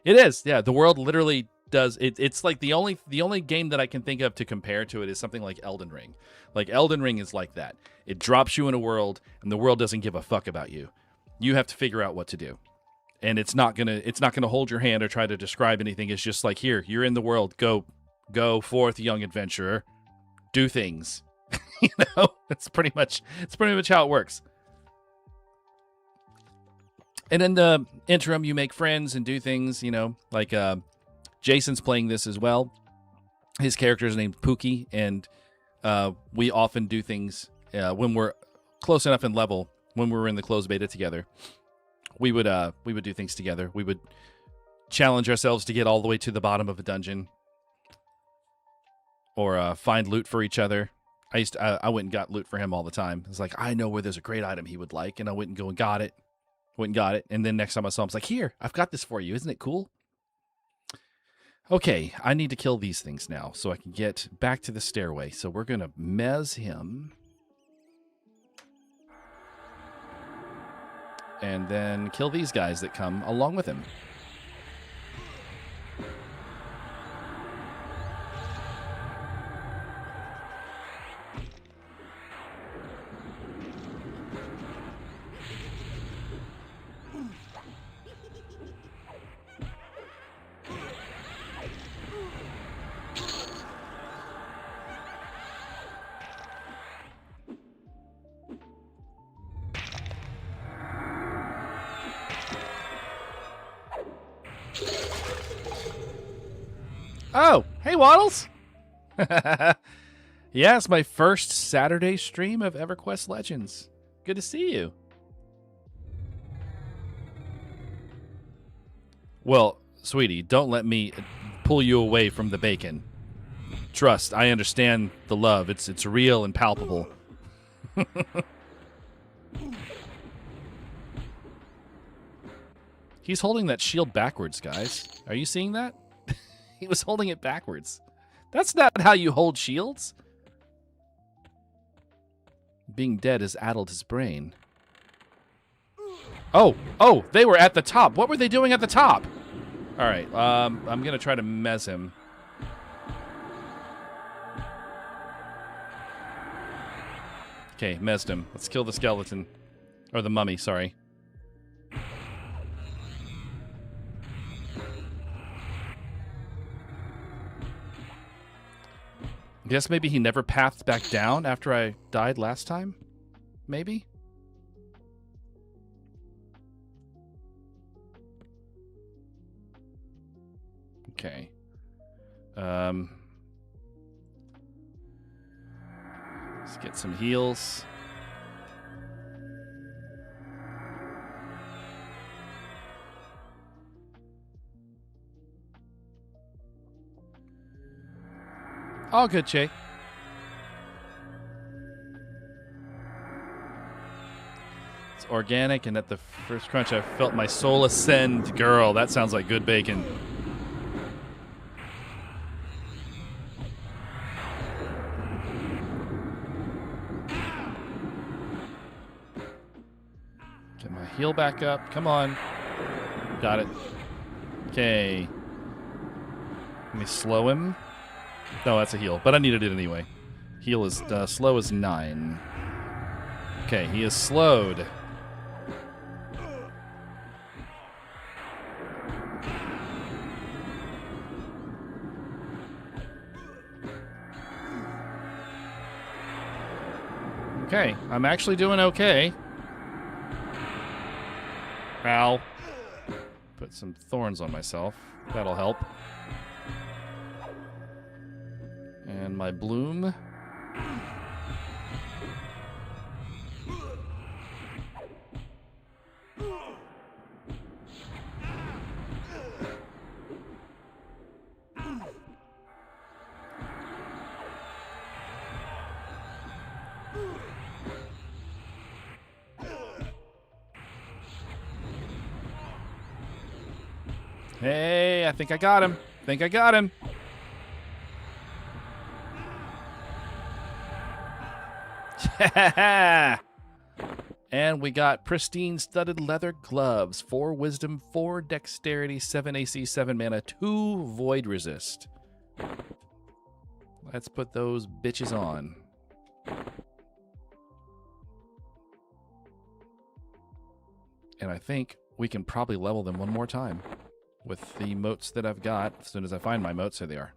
it is. Yeah, the world literally does. It's like the only game that I can think of to compare to it is something like Elden Ring. Like Elden Ring is like that. It drops you in a world, and the world doesn't give a fuck about you. You have to figure out what to do, and it's not gonna hold your hand or try to describe anything. It's just like, here, you're in the world. Go forth, young adventurer. Do things. It's pretty much how it works. And in the interim, you make friends and do things, like Jason's playing this as well. His character is named Pookie, and we often do things when we're close enough in level. When we were in the closed beta together, we would do things together. We would challenge ourselves to get all the way to the bottom of a dungeon, or find loot for each other. I went and got loot for him all the time. It's like, I know where there's a great item he would like, and I went and go and got it. And then next time I saw him, I was like, here, I've got this for you. Isn't it cool? Okay, I need to kill these things now so I can get back to the stairway. So we're going to mez him. And then kill these guys that come along with him. Oh, hey, Waddles. Yeah, it's my first Saturday stream of Everquest Legends. Good to see you. Well, sweetie, don't let me pull you away from the bacon. Trust, I understand the love. It's real and palpable. He's holding that shield backwards, guys. Are you seeing that? He was holding it backwards. That's not how you hold shields. Being dead has addled his brain. Oh, they were at the top. What were they doing at the top? All right, I'm going to try to mez him. Okay, mezzed him. Let's kill the skeleton. Or the mummy, sorry. Guess maybe he never pathed back down after I died last time? Maybe? Okay. Let's get some heals. All good, Che. It's organic, and at the first crunch, I felt my soul ascend. Girl, that sounds like good bacon. Get my heal back up. Come on. Got it. Okay. Let me slow him. No, that's a heal, but I needed it anyway. Heal is slow is 9. Okay, he is slowed. Okay, I'm actually doing okay. Ow. Put some thorns on myself. That'll help. And my bloom. Hey, I think I got him. And we got pristine studded leather gloves, 4 wisdom, 4 dexterity, 7 AC, 7 mana, 2 void resist. Let's put those bitches on. And I think we can probably level them one more time with the moats that I've got. As soon as I find my moats, here they are.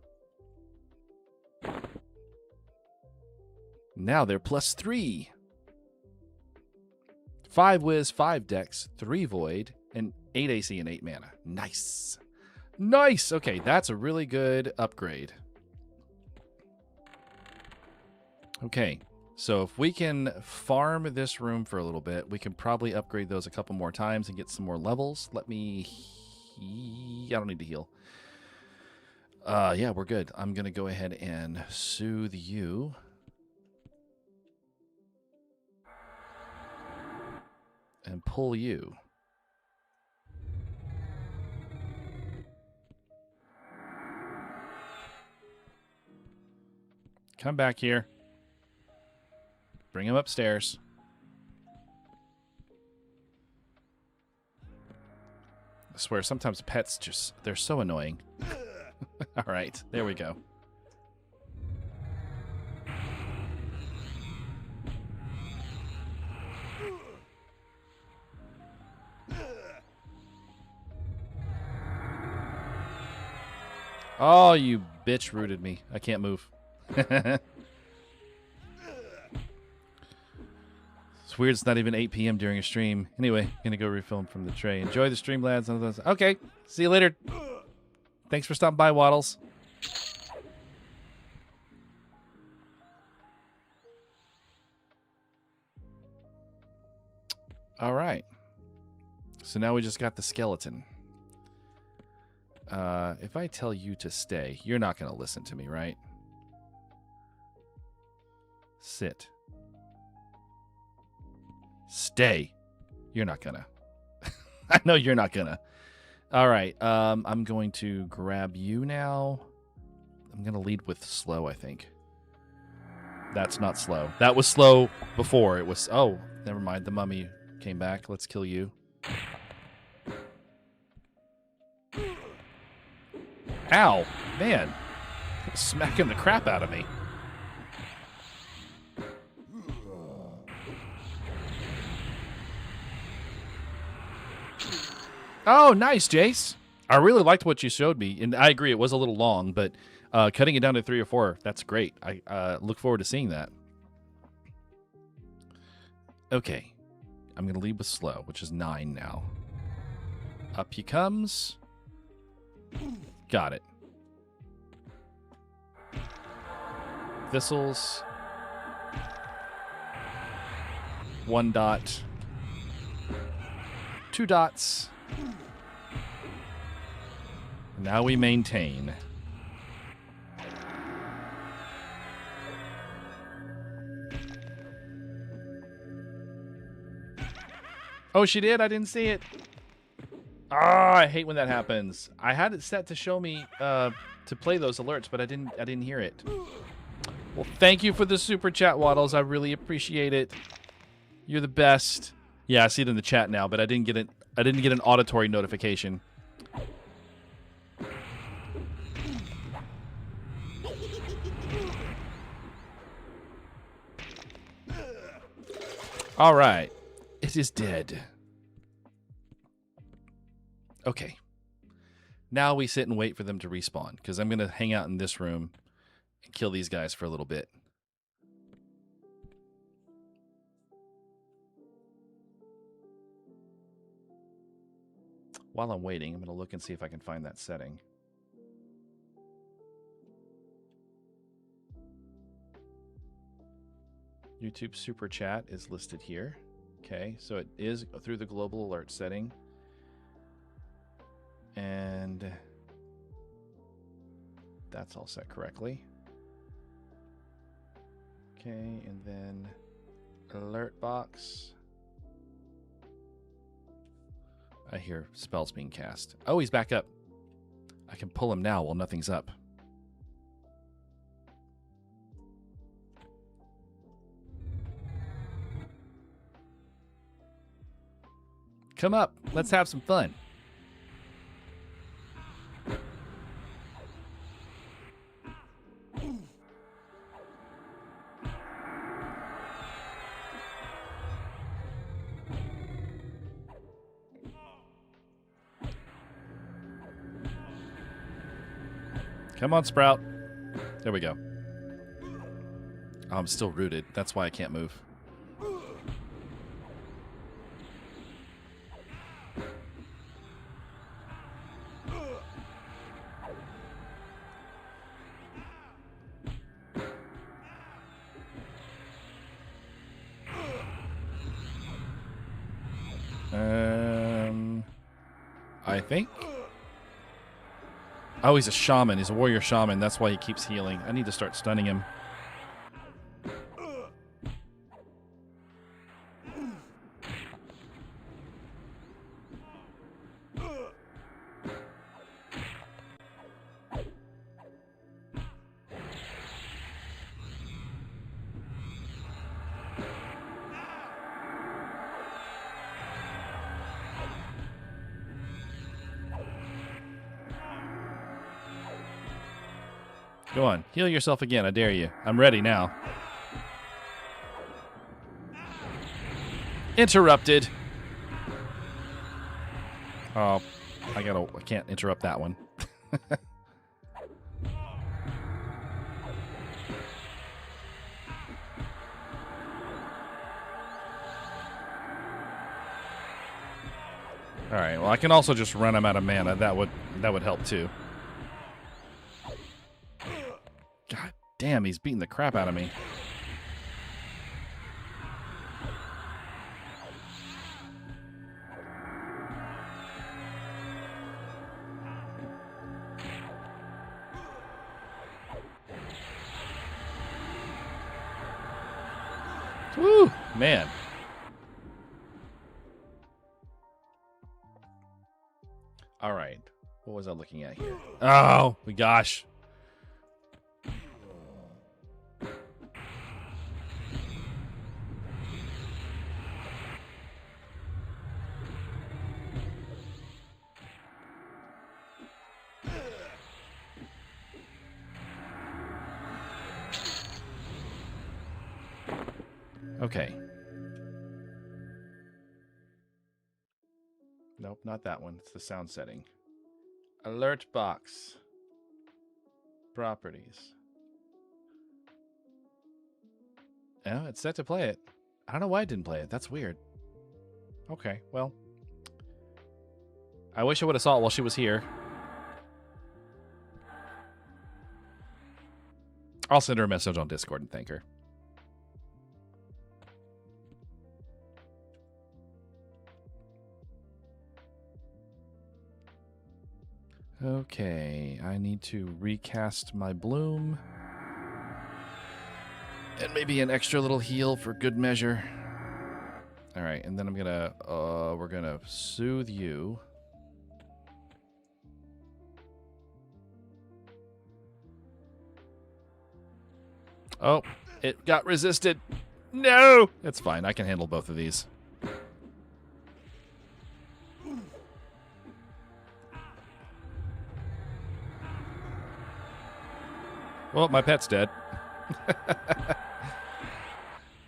Now they're +3. 5 whiz, 5 dex, 3 void, and 8 AC and 8 mana. Nice. Nice! Okay, that's a really good upgrade. Okay, so if we can farm this room for a little bit, we can probably upgrade those a couple more times and get some more levels. Let me... I don't need to heal. Yeah, we're good. I'm going to go ahead and soothe you. And pull you. Come back here. Bring him upstairs. I swear, sometimes pets just, they're so annoying. All right, there we go. Oh, you bitch rooted me. I can't move. It's weird it's not even 8 p.m. during a stream. Anyway, gonna go refilm from the tray. Enjoy the stream, lads. Okay, see you later. Thanks for stopping by, Waddles. All right. So now we just got the skeleton. If I tell you to stay, you're not going to listen to me, right? Sit. Stay. You're not gonna. I know you're not gonna. All right. I'm going to grab you now. I'm going to lead with slow, I think. That's not slow. That was slow before. It was... Oh, never mind. The mummy came back. Let's kill you. Ow. Man. Smacking the crap out of me. Oh, nice, Jace. I really liked what you showed me. And I agree, it was a little long, but cutting it down to 3 or 4, that's great. I look forward to seeing that. Okay. I'm going to lead with slow, which is 9 now. Up he comes. Got it. Thistles. 1 dot. 2 dots. Now we maintain. Oh, she did? I didn't see it. Ah, I hate when that happens. I had it set to show me to play those alerts, but I didn't hear it. Well, thank you for the super chat, Waddles. I really appreciate it. You're the best. Yeah, I see it in the chat now, but I didn't get an auditory notification. All right. It is dead. Okay. Now we sit and wait for them to respawn, because I'm going to hang out in this room and kill these guys for a little bit. While I'm waiting, I'm going to look and see if I can find that setting. YouTube Super Chat is listed here. Okay, so it is through the global alert setting. And that's all set correctly. Okay, and then alert box. I hear spells being cast. Oh, he's back up. I can pull him now while nothing's up. Come up. Let's have some fun. Come on, Sprout. There we go. Oh, I'm still rooted. That's why I can't move. I think. Oh, he's a shaman. He's a warrior shaman. That's why he keeps healing. I need to start stunning him. Go on. Heal yourself again. I dare you. I'm ready now. Interrupted. Oh, I can't interrupt that one. All right. Well, I can also just run him out of mana. That would help too. God damn, he's beating the crap out of me. Woo, man. All right. What was I looking at here? Oh, my gosh. Okay. Nope, not that one. It's the sound setting. Alert box. Properties. Oh, it's set to play it. I don't know why it didn't play it. That's weird. Okay, well. I wish I would have saw it while she was here. I'll send her a message on Discord and thank her. Okay, I need to recast my bloom. And maybe an extra little heal for good measure. All right, and then I'm gonna, we're gonna soothe you. Oh, it got resisted. No! That's fine, I can handle both of these. Well, my pet's dead.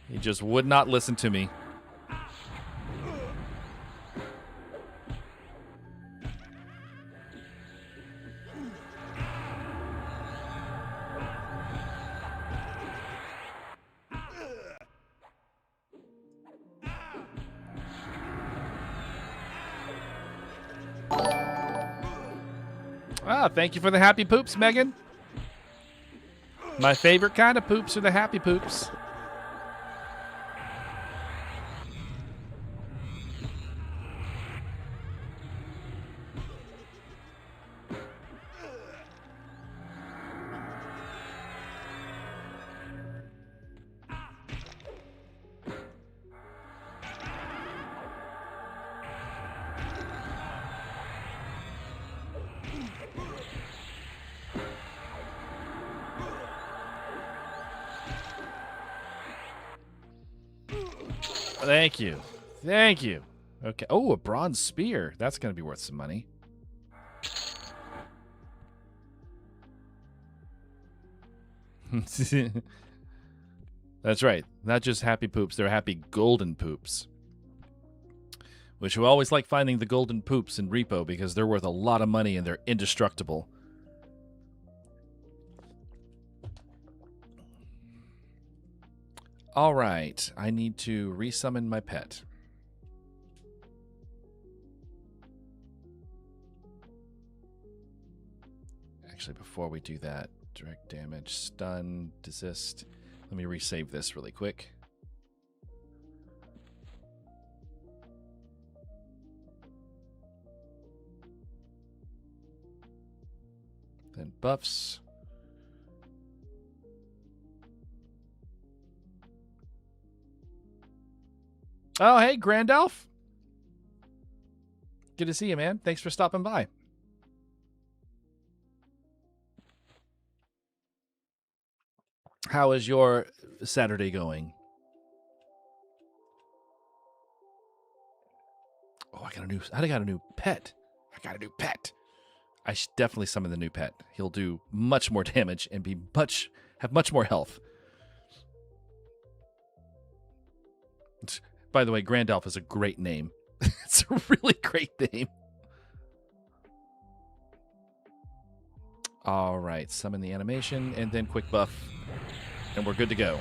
He just would not listen to me. Ah, thank you for the happy poops, Megan. My favorite kind of poops are the happy poops. Thank you. Thank you. Okay. Oh, a bronze spear. That's going to be worth some money. That's right. Not just happy poops. They're happy golden poops. Which we always like finding the golden poops in repo because they're worth a lot of money and they're indestructible. All right, I need to resummon my pet. Actually, before we do that, direct damage, stun, desist. Let me resave this really quick. Then buffs. Oh, hey, Grandalf. Good to see you, man. Thanks for stopping by. How is your Saturday going? Oh, I got a new pet. I got a new pet. I should definitely summon the new pet. He'll do much more damage and have much more health. By the way, Grandalf is a great name. It's a really great name. All right, summon the animation and then quick buff, and we're good to go.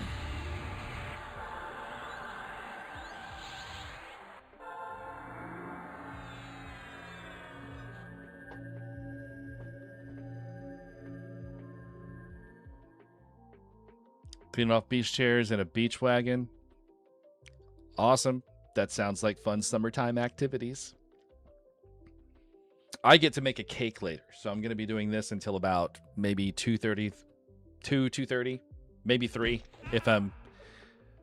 Cleaning off beach chairs and a beach wagon. Awesome. That sounds like fun summertime activities. I get to make a cake later, so I'm going to be doing this until about maybe 2:30, 2:30, maybe 3, if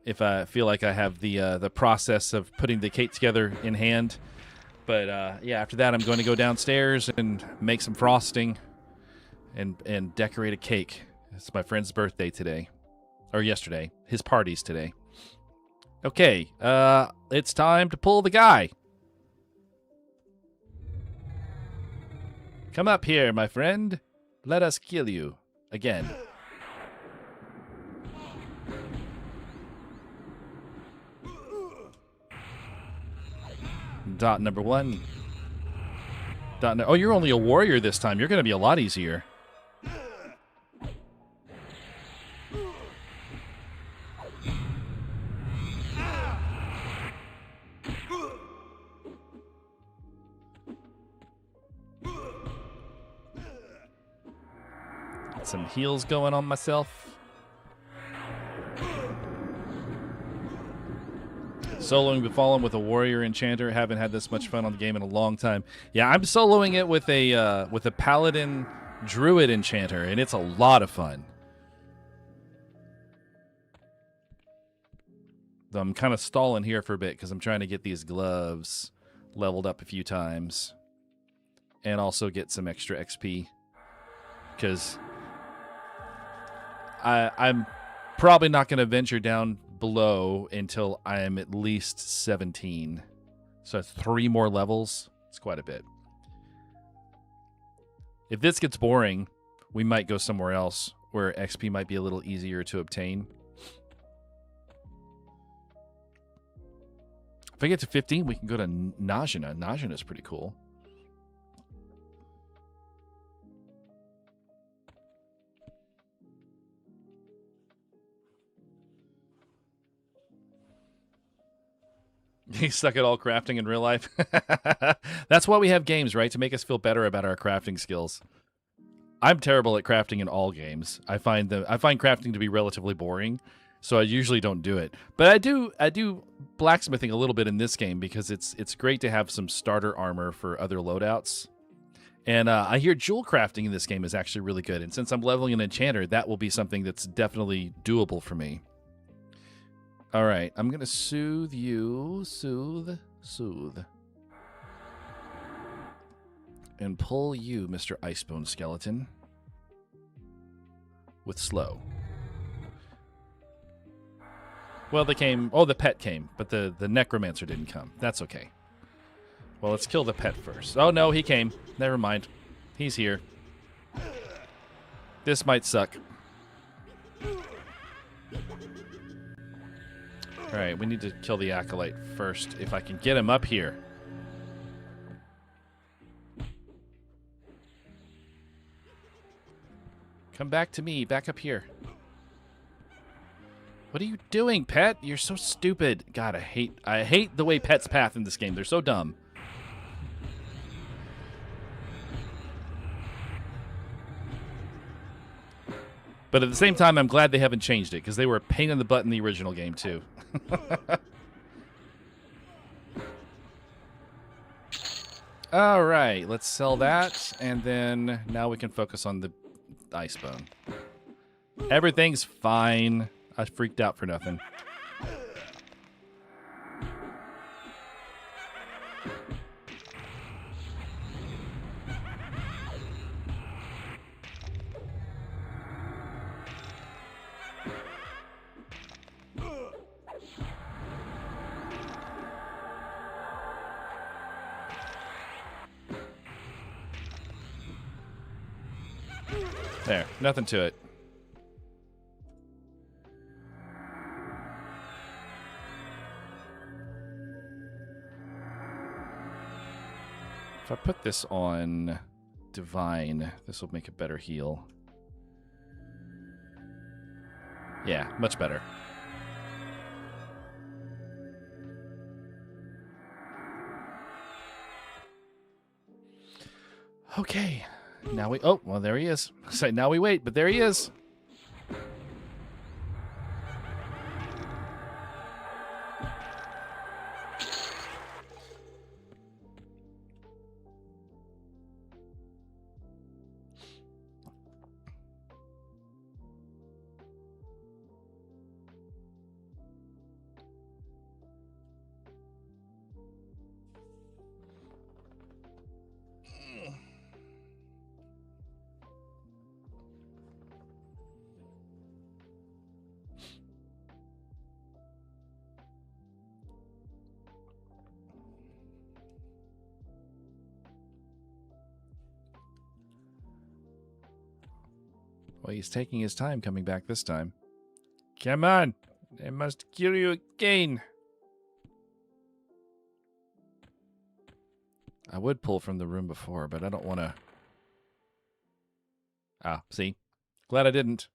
if I feel like I have the process of putting the cake together in hand. But yeah, after that, I'm going to go downstairs and make some frosting and decorate a cake. It's my friend's birthday today, or yesterday. His party's today. Okay, it's time to pull the guy. Come up here, my friend. Let us kill you again. Dot number 1. Oh, you're only a warrior this time. You're going to be a lot easier. Got some heals going on myself. Soloing the Fallen with a warrior enchanter. Haven't had this much fun on the game in a long time. Yeah, I'm soloing it with a paladin druid enchanter, and it's a lot of fun. Though I'm kind of stalling here for a bit because I'm trying to get these gloves leveled up a few times, and also get some extra XP. Because I'm probably not going to venture down below until I am at least 17. So 3 more levels. It's quite a bit. If this gets boring, we might go somewhere else where XP might be a little easier to obtain. If I get to 15, we can go to Najina. Najina is pretty cool. You suck at all crafting in real life. That's why we have games, right? To make us feel better about our crafting skills. I'm terrible at crafting in all games. I find crafting to be relatively boring, so I usually don't do it. But I do blacksmithing a little bit in this game because it's great to have some starter armor for other loadouts. And I hear jewel crafting in this game is actually really good. And since I'm leveling an enchanter, that will be something that's definitely doable for me. All right, I'm going to soothe you. Soothe. And pull you, Mr. Icebone Skeleton, with slow. Well, they came. Oh, the pet came, but the necromancer didn't come. That's okay. Well, let's kill the pet first. Oh, no, he came. Never mind. He's here. This might suck. All right, we need to kill the acolyte first, if I can get him up here. Come back to me, back up here. What are you doing, pet? You're so stupid. God, I hate the way pets path in this game. They're so dumb. But at the same time, I'm glad they haven't changed it, because they were a pain in the butt in the original game, too. All right, let's sell that, and then now we can focus on the Icebone. Everything's fine. I freaked out for nothing. There, nothing to it. If I put this on Divine, this will make a better heal. Yeah, much better. Okay. Now we... Oh, well, there he is. So now we wait, but there he is. Well, he's taking his time coming back this time. Come on. I must kill you again. I would pull from the room before, but I don't want to... Ah, see? Glad I didn't.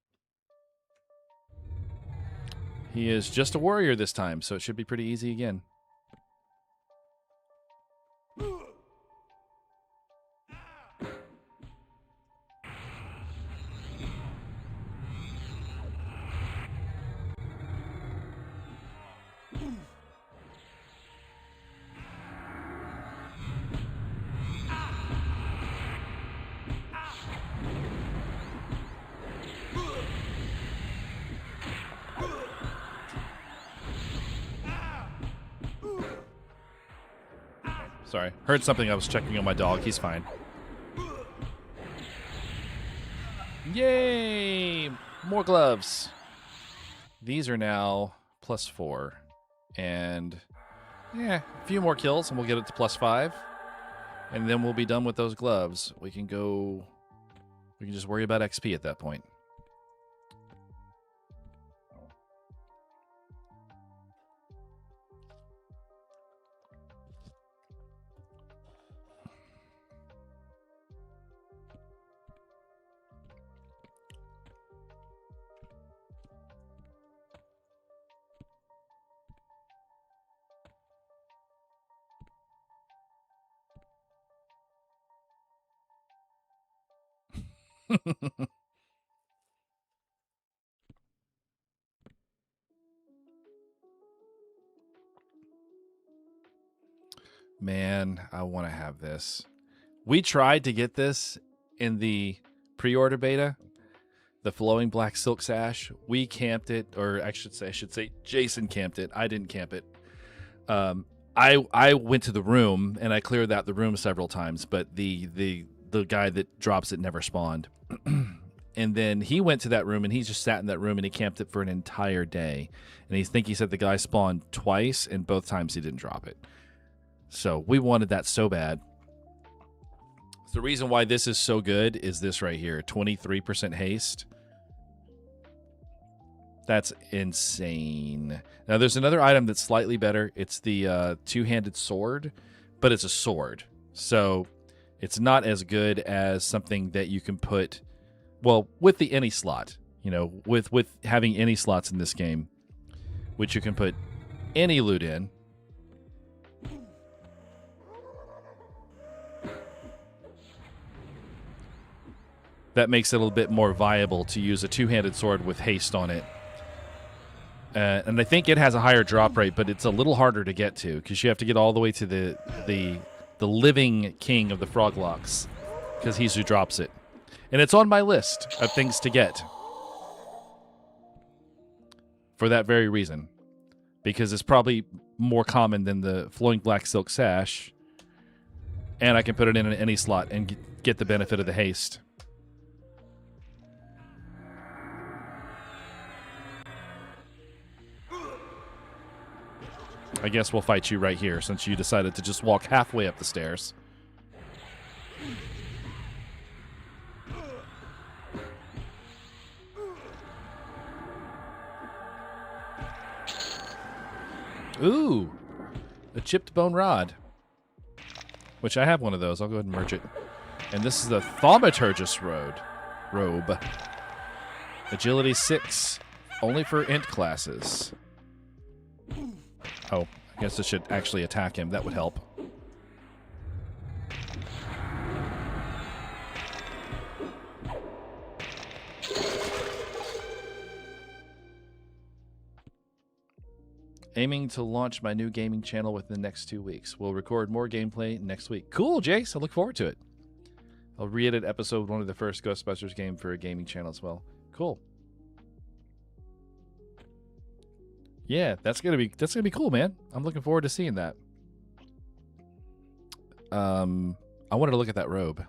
He is just a warrior this time, so it should be pretty easy again. Sorry. Heard something. I was checking on my dog. He's fine. Yay! More gloves. These are now +4. And, yeah, a few more kills and we'll get it to +5. And then we'll be done with those gloves. We can go... We can just worry about XP at that point. Man, I want to have this. We tried to get this in the pre-order beta, the flowing black silk sash. We camped it, or I should say Jason camped it. I didn't camp it. I went to the room and I cleared out the room several times, but the guy that drops it never spawned. And then he went to that room and he just sat in that room and he camped it for an entire day. And he said the guy spawned twice and both times he didn't drop it. So we wanted that so bad. The reason why this is so good is this right here, 23% haste. That's insane. Now there's another item that's slightly better. It's the two-handed sword, but it's a sword. So it's not as good as something that you can put, well, with the any slot, you know, with having any slots in this game, which you can put any loot in. That makes it a little bit more viable to use a two-handed sword with haste on it. And I think it has a higher drop rate, but it's a little harder to get to because you have to get all the way to the living king of the Froglocks because he's who drops it. And it's on my list of things to get for that very reason, because it's probably more common than the flowing black silk sash, and I can put it in any slot and get the benefit of the haste. I guess we'll fight you right here since you decided to just walk halfway up the stairs. Ooh, a chipped bone rod, which I have one of those. I'll go ahead and merge it. And this is the Thaumaturgus robe. Agility 6, only for int classes. Oh, I guess I should actually attack him. That would help. Aiming to launch my new gaming channel within the next 2 weeks. We'll record more gameplay next week. Cool, Jace. I look forward to it. I'll re-edit episode 1 of the first Ghostbusters game for a gaming channel as well. Cool. Yeah, that's gonna be cool, man. I'm looking forward to seeing that. I wanted to look at that robe.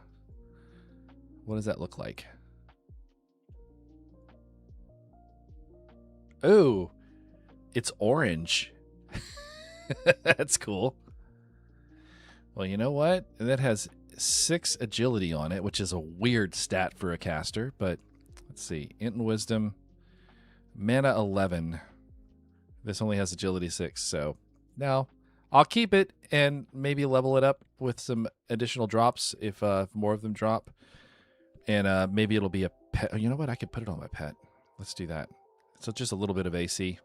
What does that look like? Oh, it's orange. That's cool. Well, you know what? That has 6 agility on it, which is a weird stat for a caster, but Let's see. Int and Wisdom. Mana 11. This only has Agility 6, so no. I'll keep it and maybe level it up with some additional drops if more of them drop. And maybe it'll be a pet. You know what? I could put it on my pet. Let's do that. So just a little bit of AC.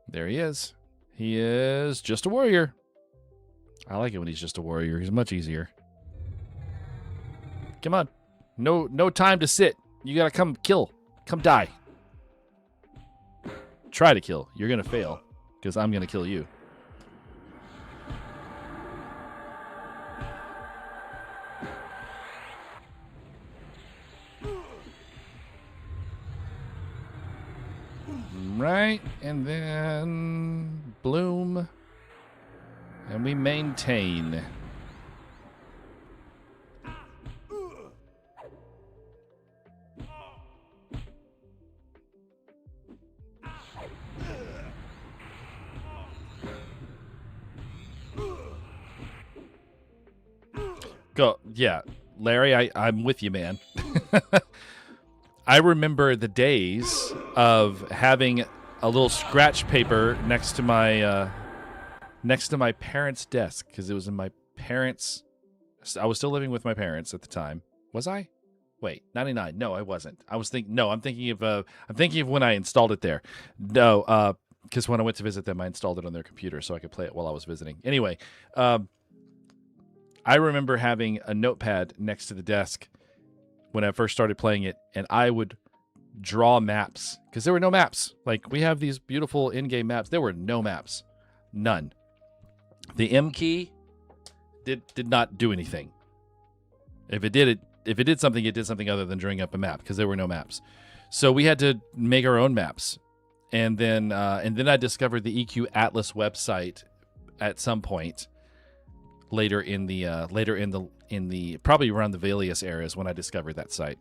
There he is. He is just a warrior. I like it when he's just a warrior. He's much easier. Come on. No time to sit. You gotta come kill. Come die. Try to kill. You're gonna fail. Because I'm gonna kill you. Right, and then bloom. And we maintain. Go, yeah, Larry, I'm with you, man. I remember the days of having a little scratch paper next to my parents' desk because it was in my parents'. I was still living with my parents at the time. Was I? Wait, 99. No, I wasn't. I was thinking. No, I'm thinking of when I installed it there. No, because when I went to visit them, I installed it on their computer so I could play it while I was visiting. Anyway, I remember having a notepad next to the desk when I first started playing it, and I would draw maps because there were no maps. Like, we have these beautiful in-game maps. There were no maps. None. The M key did not do anything. If it did something, it did something other than drawing up a map because there were no maps. So we had to make our own maps. And then I discovered the EQ Atlas website at some point later in the probably around the Valius eras when I discovered that site.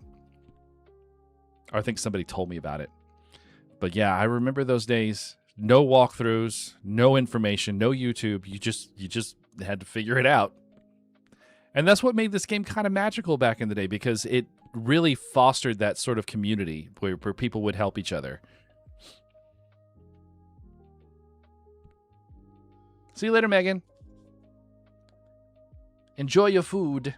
Or I think somebody told me about it. But yeah, I remember those days. No walkthroughs, no information, no YouTube. You just had to figure it out. And that's what made this game kind of magical back in the day, because it really fostered that sort of community where people would help each other. See you later, Megan. Enjoy your food.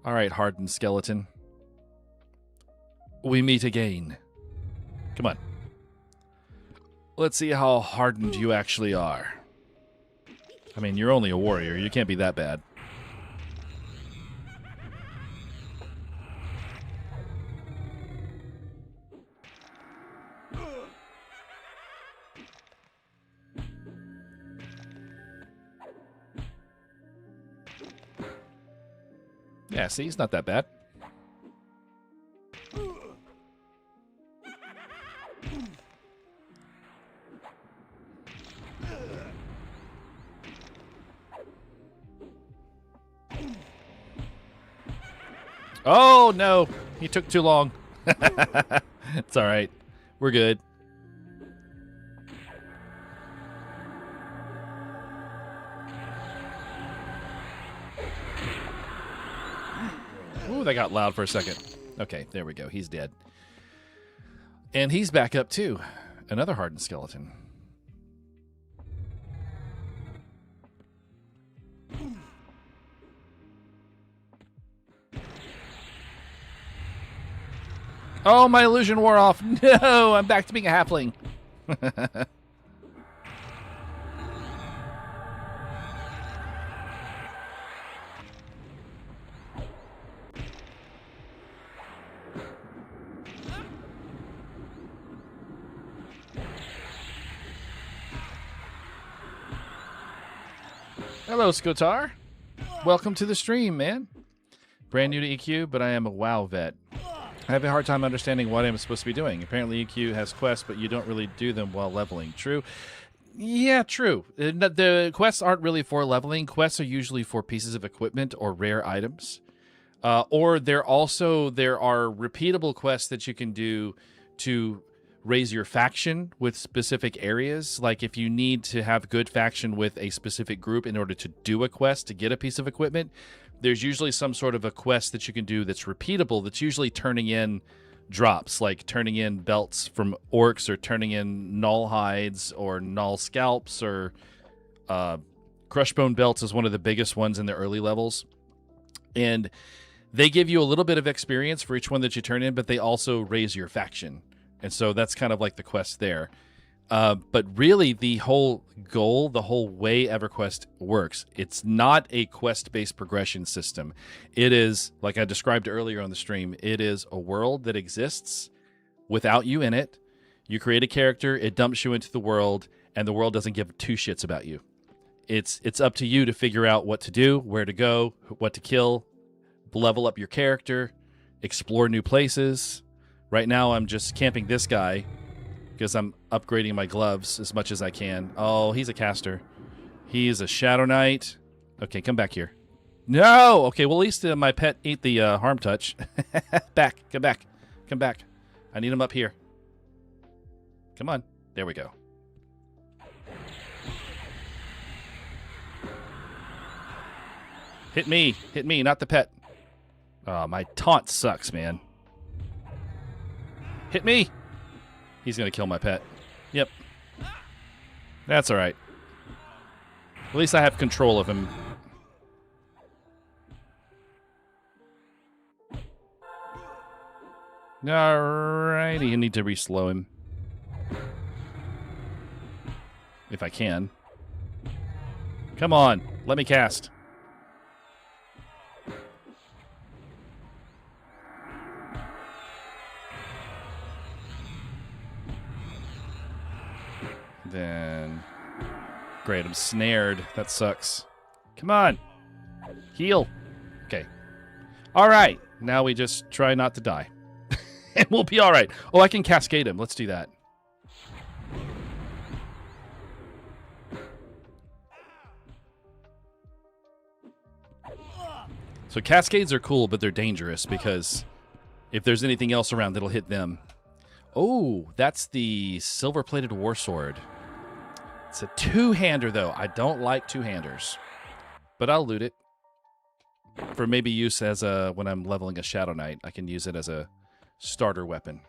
All right, hardened skeleton. We meet again. Come on. Let's see how hardened you actually are. I mean, you're only a warrior. You can't be that bad. Yeah, see, he's not that bad. Oh, no. He took too long. It's all right. We're good. Ooh, that got loud for a second. Okay, there we go. He's dead. And he's back up, too. Another hardened skeleton. Oh, my illusion wore off. No, I'm back to being a halfling. Hello, Skotar. Welcome to the stream, man. Brand new to EQ, but I am a WoW vet. I have a hard time understanding what I'm supposed to be doing. Apparently EQ has quests, but you don't really do them while leveling. True? Yeah, true. The quests aren't really for leveling. Quests are usually for pieces of equipment or rare items. Or there are repeatable quests that you can do to raise your faction with specific areas. Like if you need to have good faction with a specific group in order to do a quest to get a piece of equipment, there's usually some sort of a quest that you can do that's repeatable, that's usually turning in drops, like turning in belts from orcs or turning in null hides or null scalps, or crushbone belts is one of the biggest ones in the early levels. And they give you a little bit of experience for each one that you turn in, but they also raise your faction. And so that's kind of like the quest there. But really, the whole goal, the whole way EverQuest works, it's not a quest-based progression system. It is, like I described earlier on the stream, it is a world that exists without you in it. You create a character, it dumps you into the world, and the world doesn't give two shits about you. It's up to you to figure out what to do, where to go, what to kill, level up your character, explore new places. Right now, I'm just camping this guy because I'm upgrading my gloves as much as I can. Oh, he's a caster. He's a Shadow Knight. Okay, come back here. No! Okay, well, at least my pet ate the harm touch. Back. Come back. Come back. I need him up here. Come on. There we go. Hit me. Hit me, not the pet. Oh, my taunt sucks, man. Hit me! He's going to kill my pet. Yep. That's all right. At least I have control of him. Alrighty, you need to re-slow him. If I can. Come on, let me cast. Then, great, I'm snared. That sucks. Come on. Heal. Okay. All right. Now we just try not to die. And we'll be all right. Oh, I can cascade him. Let's do that. So cascades are cool, but they're dangerous because if there's anything else around, it'll hit them. Oh, that's the silver-plated warsword. It's a two-hander, though. I don't like two-handers. But I'll loot it. For maybe use as a... when I'm leveling a Shadow Knight, I can use it as a starter weapon.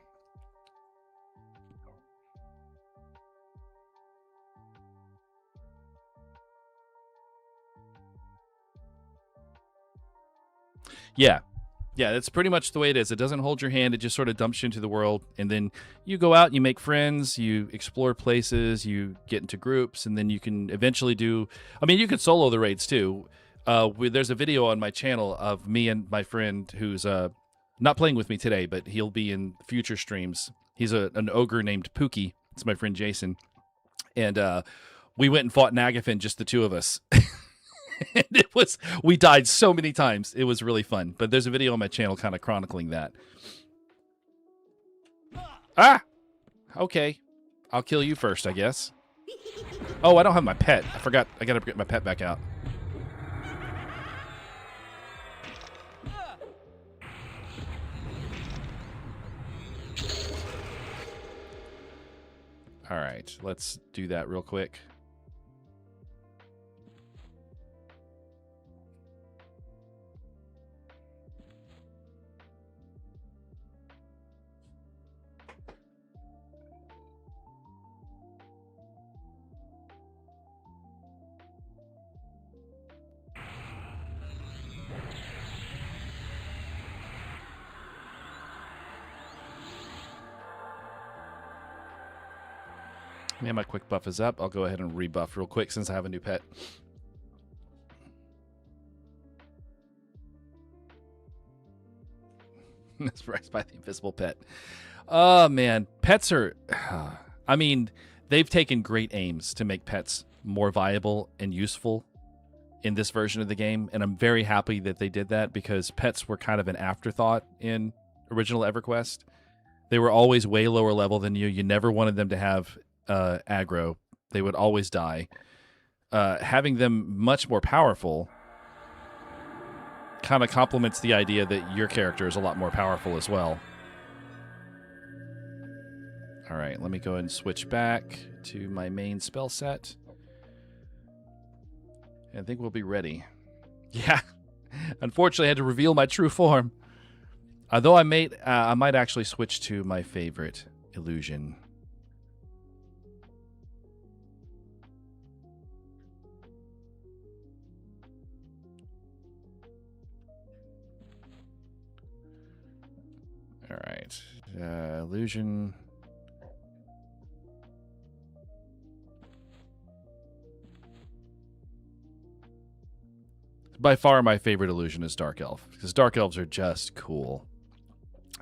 Yeah. Yeah, that's pretty much the way it is. It doesn't hold your hand. It just sort of dumps you into the world. And then you go out, you make friends, you explore places, you get into groups, and then you can eventually do... I mean, you can solo the raids, too. There's a video on my channel of me and my friend who's not playing with me today, but he'll be in future streams. He's an ogre named Pookie. It's my friend Jason. And we went and fought Nagafin, just the two of us. And we died so many times. It was really fun. But there's a video on my channel kind of chronicling that. Ah! Okay. I'll kill you first, I guess. Oh, I don't have my pet. I forgot. I gotta get my pet back out. All right. Let's do that real quick. Yeah, my quick buff is up. I'll go ahead and rebuff real quick since I have a new pet. Surprised by the invisible pet. Oh, man. Pets are... I mean, they've taken great aims to make pets more viable and useful in this version of the game, and I'm very happy that they did that because pets were kind of an afterthought in original EverQuest. They were always way lower level than you. You never wanted them to have... aggro. They would always die. Having them much more powerful kind of complements the idea that your character is a lot more powerful as well. All right, let me go ahead and switch back to my main spell set. I think we'll be ready. Yeah. Unfortunately, I had to reveal my true form. Although I might actually switch to my favorite illusion. All right. Illusion. By far my favorite illusion is Dark Elf, because Dark Elves are just cool.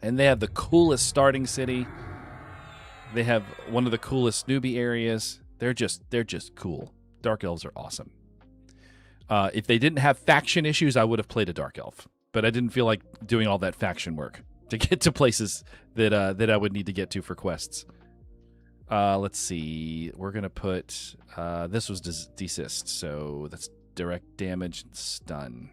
And they have the coolest starting city. They have one of the coolest newbie areas. They're just cool. Dark Elves are awesome. If they didn't have faction issues, I would have played a Dark Elf. But I didn't feel like doing all that faction work to get to places that I would need to get to for quests. Let's see. We're going to put... this was desist, so that's direct damage and stun.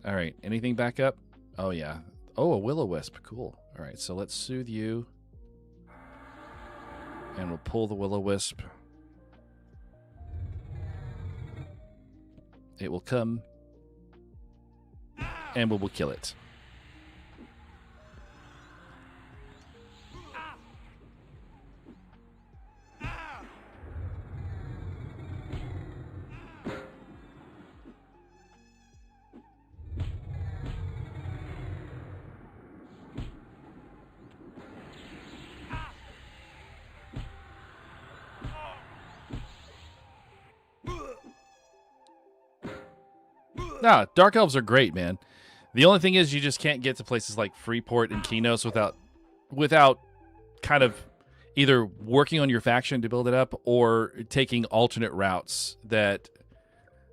All right. Anything back up? Oh, yeah. Oh, a will-o-wisp. Cool. All right. So let's soothe you. And we'll pull the will-o-wisp. It will come. And we will kill it. Nah, Dark Elves are great, man. The only thing is you just can't get to places like Freeport and Kinos without kind of either working on your faction to build it up or taking alternate routes that...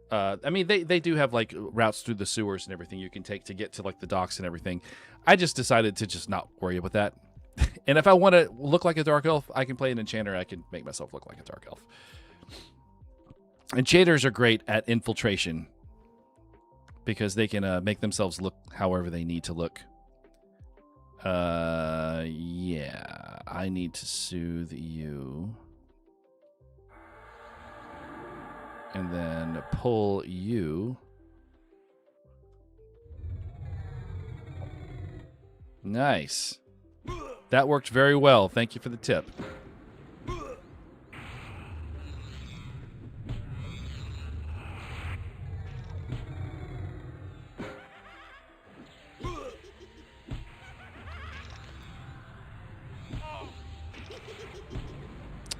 I mean, they do have, like, routes through the sewers and everything you can take to get to, like, the docks and everything. I just decided to just not worry about that. And if I want to look like a Dark Elf, I can play an Enchanter. I can make myself look like a Dark Elf. Enchanters are great at infiltration, because they can make themselves look however they need to look. Yeah. I need to soothe you. And then pull you. Nice. That worked very well. Thank you for the tip.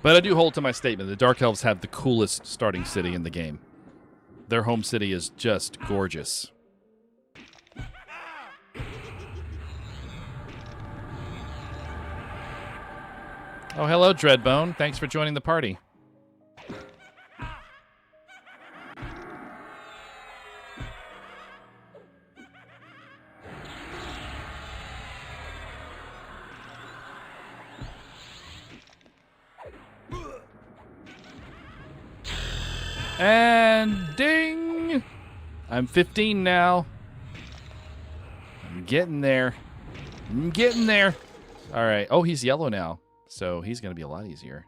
But I do hold to my statement. The Dark Elves have the coolest starting city in the game. Their home city is just gorgeous. Oh, hello, Dreadbone. Thanks for joining the party. And ding! I'm 15 now. I'm getting there. I'm getting there. All right. Oh, he's yellow now. So he's going to be a lot easier.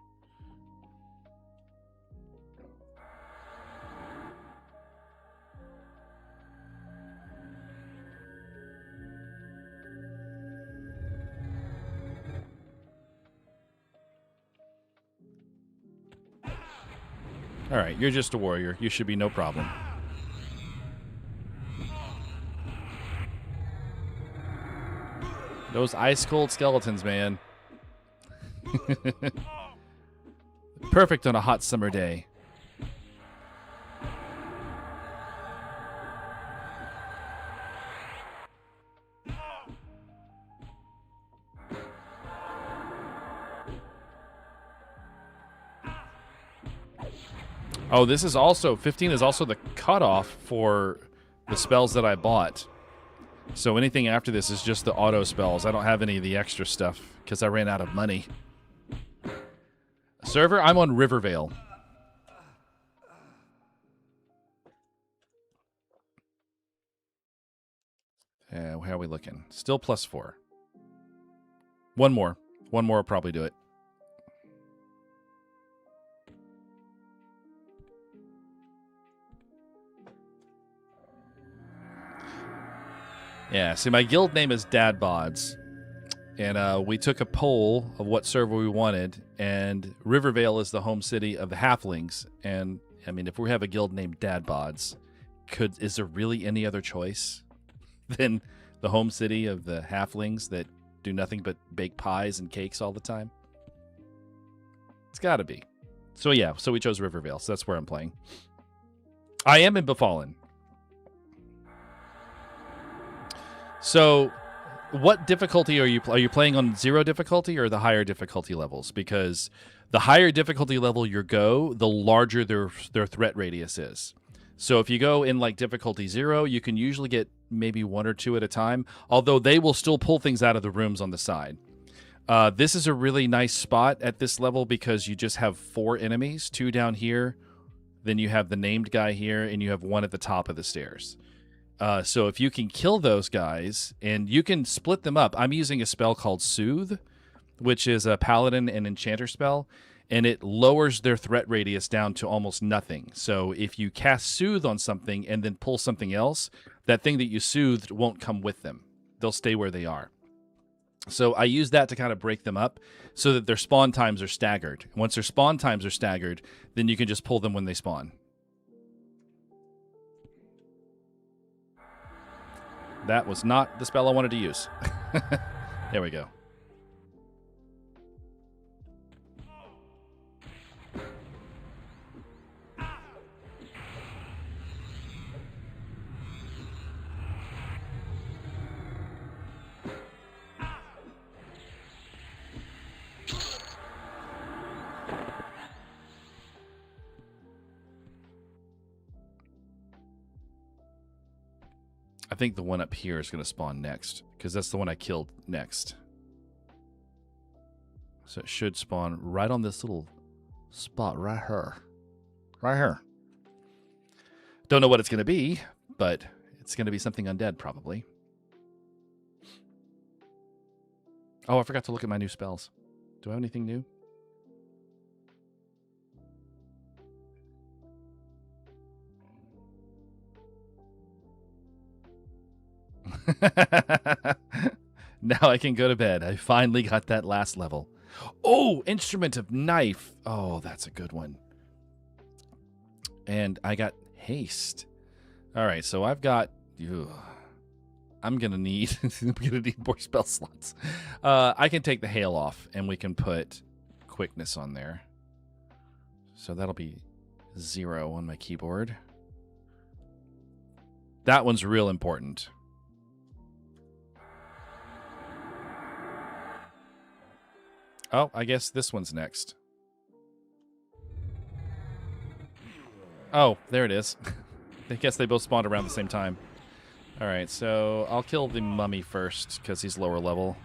All right, you're just a warrior. You should be no problem. Those ice-cold skeletons, man. Perfect on a hot summer day. Oh, this is also, 15 is also the cutoff for the spells that I bought. So anything after this is just the auto spells. I don't have any of the extra stuff because I ran out of money. Server, I'm on Rivervale. How are we looking? Still +4. One more. One more will probably do it. Yeah, see, my guild name is Dadbods. And we took a poll of what server we wanted, and Rivervale is the home city of the Halflings. And, I mean, if we have a guild named Dadbods, is there really any other choice than the home city of the Halflings that do nothing but bake pies and cakes all the time? It's got to be. So, yeah, so we chose Rivervale, so that's where I'm playing. I am in Befallen. So, what difficulty are you playing on 0 difficulty or the higher difficulty levels? Because the higher difficulty level you go, the larger their threat radius is. So if you go in like difficulty 0, you can usually get maybe 1 or 2 at a time, although they will still pull things out of the rooms on the side. This is a really nice spot at this level because you just have 4 enemies, 2 down here, then you have the named guy here, and you have 1 at the top of the stairs. So if you can kill those guys, and you can split them up. I'm using a spell called Soothe, which is a paladin and enchanter spell, and it lowers their threat radius down to almost nothing. So if you cast Soothe on something and then pull something else, that thing that you soothed won't come with them. They'll stay where they are. So I use that to kind of break them up so that their spawn times are staggered. Once their spawn times are staggered, then you can just pull them when they spawn. That was not the spell I wanted to use. There we go. I think the one up here is going to spawn next, because that's the one I killed next. So it should spawn right on this little spot right here. Right here. Don't know what it's going to be, but it's going to be something undead, probably. Oh, I forgot to look at my new spells. Do I have anything new? Now I can go to bed. I finally got that last level. Oh, Instrument of Knife. Oh, that's a good one. And I got Haste. All right, so I've got... I'm going to need more spell slots. I can take the Hail off, and we can put Quickness on there. So that'll be 0 on my keyboard. That one's real important. Oh, I guess this one's next. Oh, there it is. I guess they both spawned around the same time. All right, so I'll kill the mummy first because he's lower level.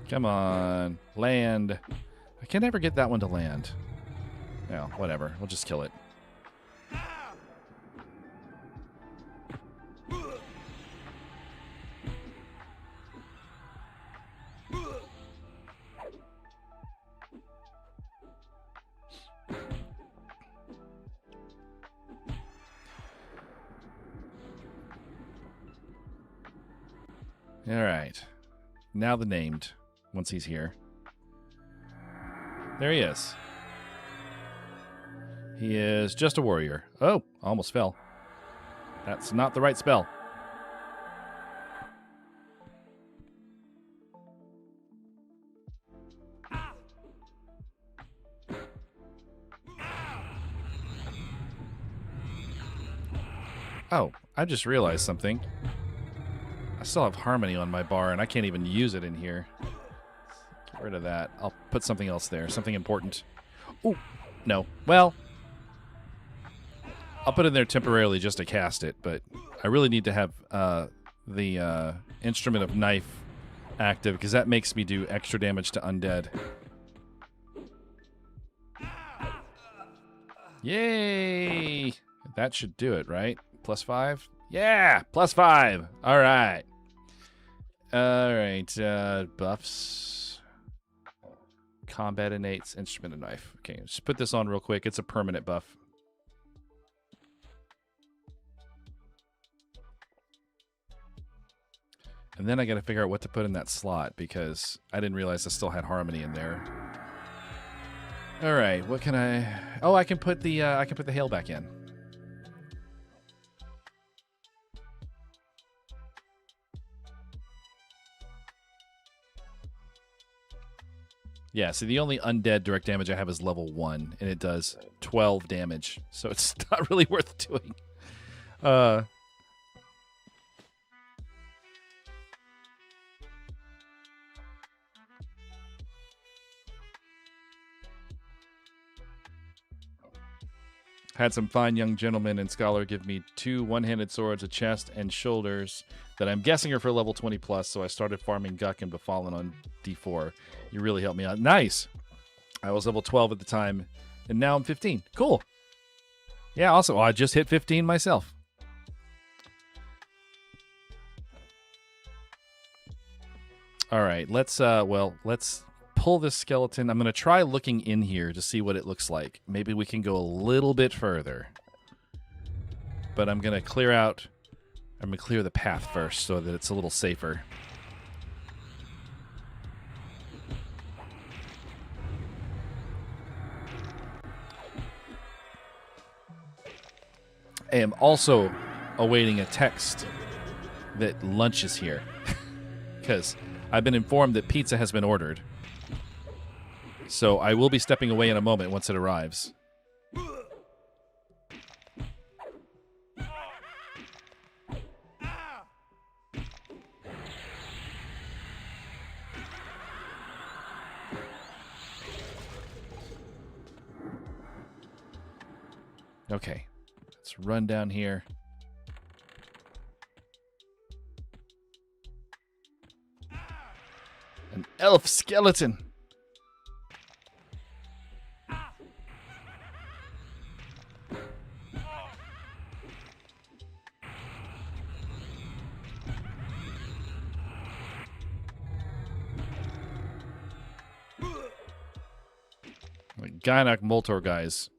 Come on, land. I can never get that one to land. No, whatever. We'll just kill it. All right. Now the named. Once he's here. There he is. He is just a warrior. Oh, almost fell. That's not the right spell. Oh, I just realized something. I still have Harmony on my bar, and I can't even use it in here. Get rid of that. I'll put something else there. Something important. Ooh, no. Well, I'll put it in there temporarily just to cast it, but I really need to have the Instrument of Knife active because that makes me do extra damage to undead. Yay! That should do it, right? +5? Yeah! +5! Alright. Alright, buffs. Combat innates, Instrument of Knife. Okay, just put this on real quick. It's a permanent buff. And then I gotta figure out what to put in that slot because I didn't realize I still had Harmony in there. All right, what can I? Oh, I can put the hail back in. Yeah, so the only undead direct damage I have is level 1, and it does 12 damage, so it's not really worth doing. Had some fine young gentlemen and scholar give me 2 one-handed swords, a chest, and shoulders that I'm guessing are for level 20 plus, so I started farming Guck and Befallen on D4. You really helped me out. Nice! I was level 12 at the time, and now I'm 15. Cool! Yeah, also, I just hit 15 myself. All right, let's pull this skeleton. I'm going to try looking in here to see what it looks like. Maybe we can go a little bit further. But I'm going to clear out... I'm going to clear the path first so that it's a little safer. I am also awaiting a text that lunch is here. Because I've been informed that pizza has been ordered. So I will be stepping away in a moment once it arrives. Okay, let's run down here. An elf skeleton. Gynok Moltor guys.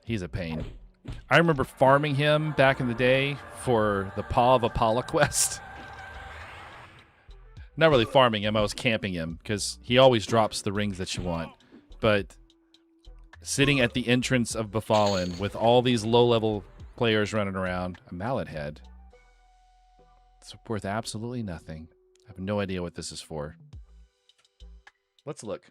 He's a pain. I remember farming him back in the day for the Paw of Apollo quest. Not really farming him, I was camping him because he always drops the rings that you want. But sitting at the entrance of Befallen with all these low-level players running around, a mallet head. It's worth absolutely nothing. I have no idea what this is for. Let's look.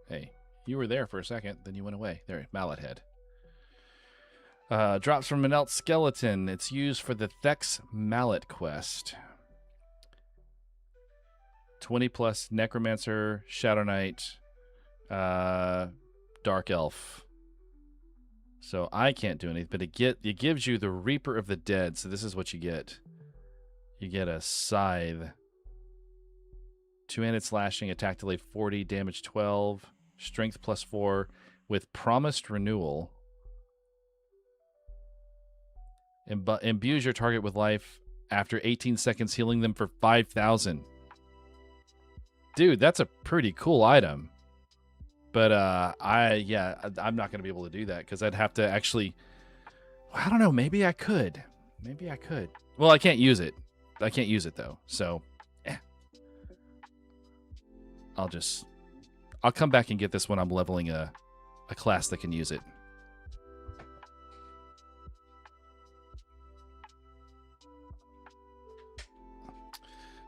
Hey, you were there for a second, then you went away. There, mallet head. Drops from an elk skeleton. It's used for the Thex Mallet quest. 20 plus Necromancer, Shadow Knight, Dark Elf. So I can't do anything, but it gives you the Reaper of the Dead. So this is what you get. You get a Scythe. 2-handed slashing, attack delay 40, damage 12. Strength +4 with promised renewal. Imbues your target with life after 18 seconds, healing them for 5,000. Dude, that's a pretty cool item. But I'm not going to be able to do that because I'd have to actually... I don't know, maybe I could. Maybe I could. Well, I can't use it. I can't use it though. So, I'll come back and get this when I'm leveling a class that can use it.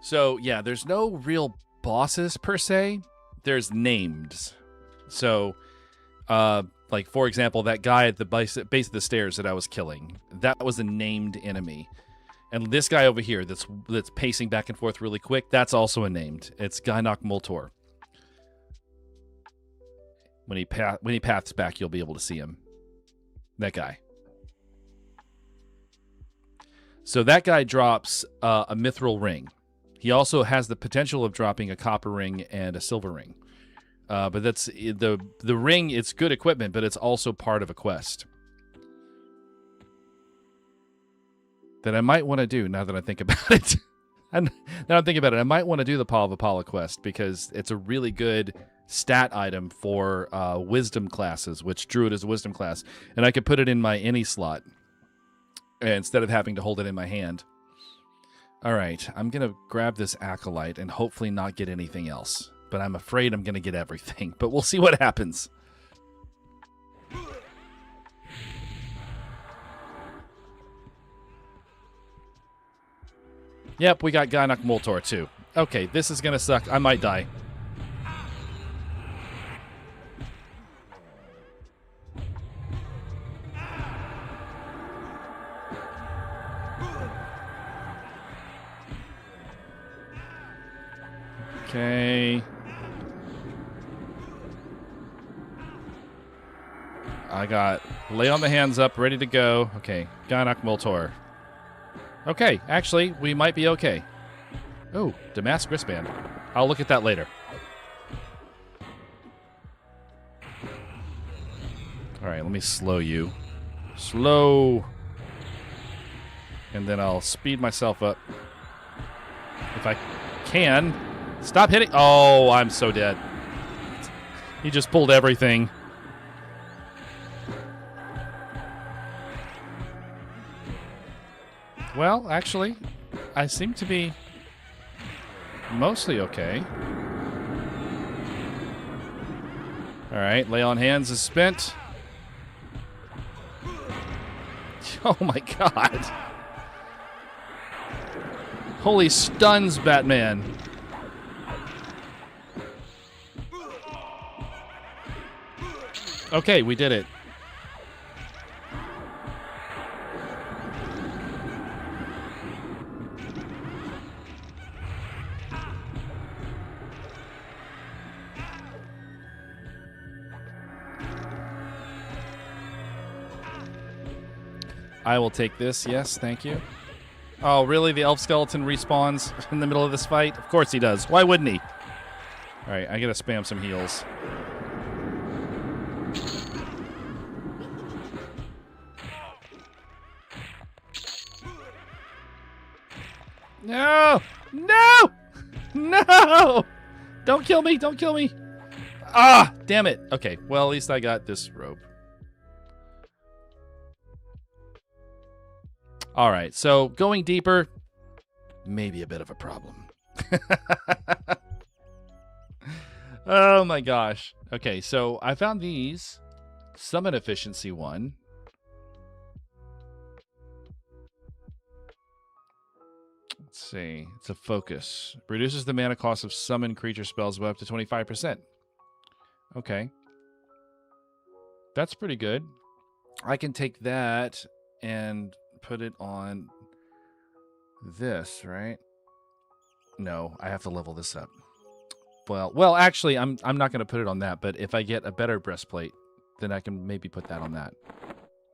So, yeah, there's no real bosses per se. There's names. So, Like, for example, that guy at the base of the stairs that I was killing, that was a named enemy. And this guy over here that's pacing back and forth really quick, that's also a named. It's Gainok Moltor. When he paths back, you'll be able to see him. That guy. So that guy drops a mithril ring. He also has the potential of dropping a copper ring and a silver ring. But that's the ring. It's good equipment, but it's also part of a quest that I might want to do now that I think about it. And now I'm thinking about it, I might want to do the Paw of Apollo quest because it's a really good stat item for wisdom classes, which Druid is a wisdom class, and I could put it in my any slot instead of having to hold it in my hand. All right, I'm gonna grab this acolyte and hopefully not get anything else. But I'm afraid I'm going to get everything. But we'll see what happens. Yep, we got Gainok Moltor too. Okay, this is going to suck. I might die. Okay. I got lay on the hands up, ready to go. Okay, Gainok Moltor. Okay, actually, we might be okay. Oh, Damask wristband. I'll look at that later. All right, let me slow you. Slow. And then I'll speed myself up. If I can. Stop hitting. Oh, I'm so dead. He just pulled everything. Well, actually, I seem to be mostly okay. All right, lay on hands is spent. Oh my god. Holy stuns, Batman. Okay, we did it. I will take this. Yes, thank you. Oh, really? The elf skeleton respawns in the middle of this fight? Of course he does. Why wouldn't he? All right, I gotta spam some heals. No! No! No! Don't kill me! Don't kill me! Ah! Damn it. Okay, well, at least I got this robe. All right, so going deeper, maybe a bit of a problem. Oh my gosh. Okay, so I found these. Summon efficiency 1. Let's see. It's a focus. Reduces the mana cost of summon creature spells by up to 25%. Okay. That's pretty good. I can take that and put it on this, right? No, I have to level this up. Well, actually, I'm not going to put it on that, but if I get a better breastplate, then I can maybe put that on that.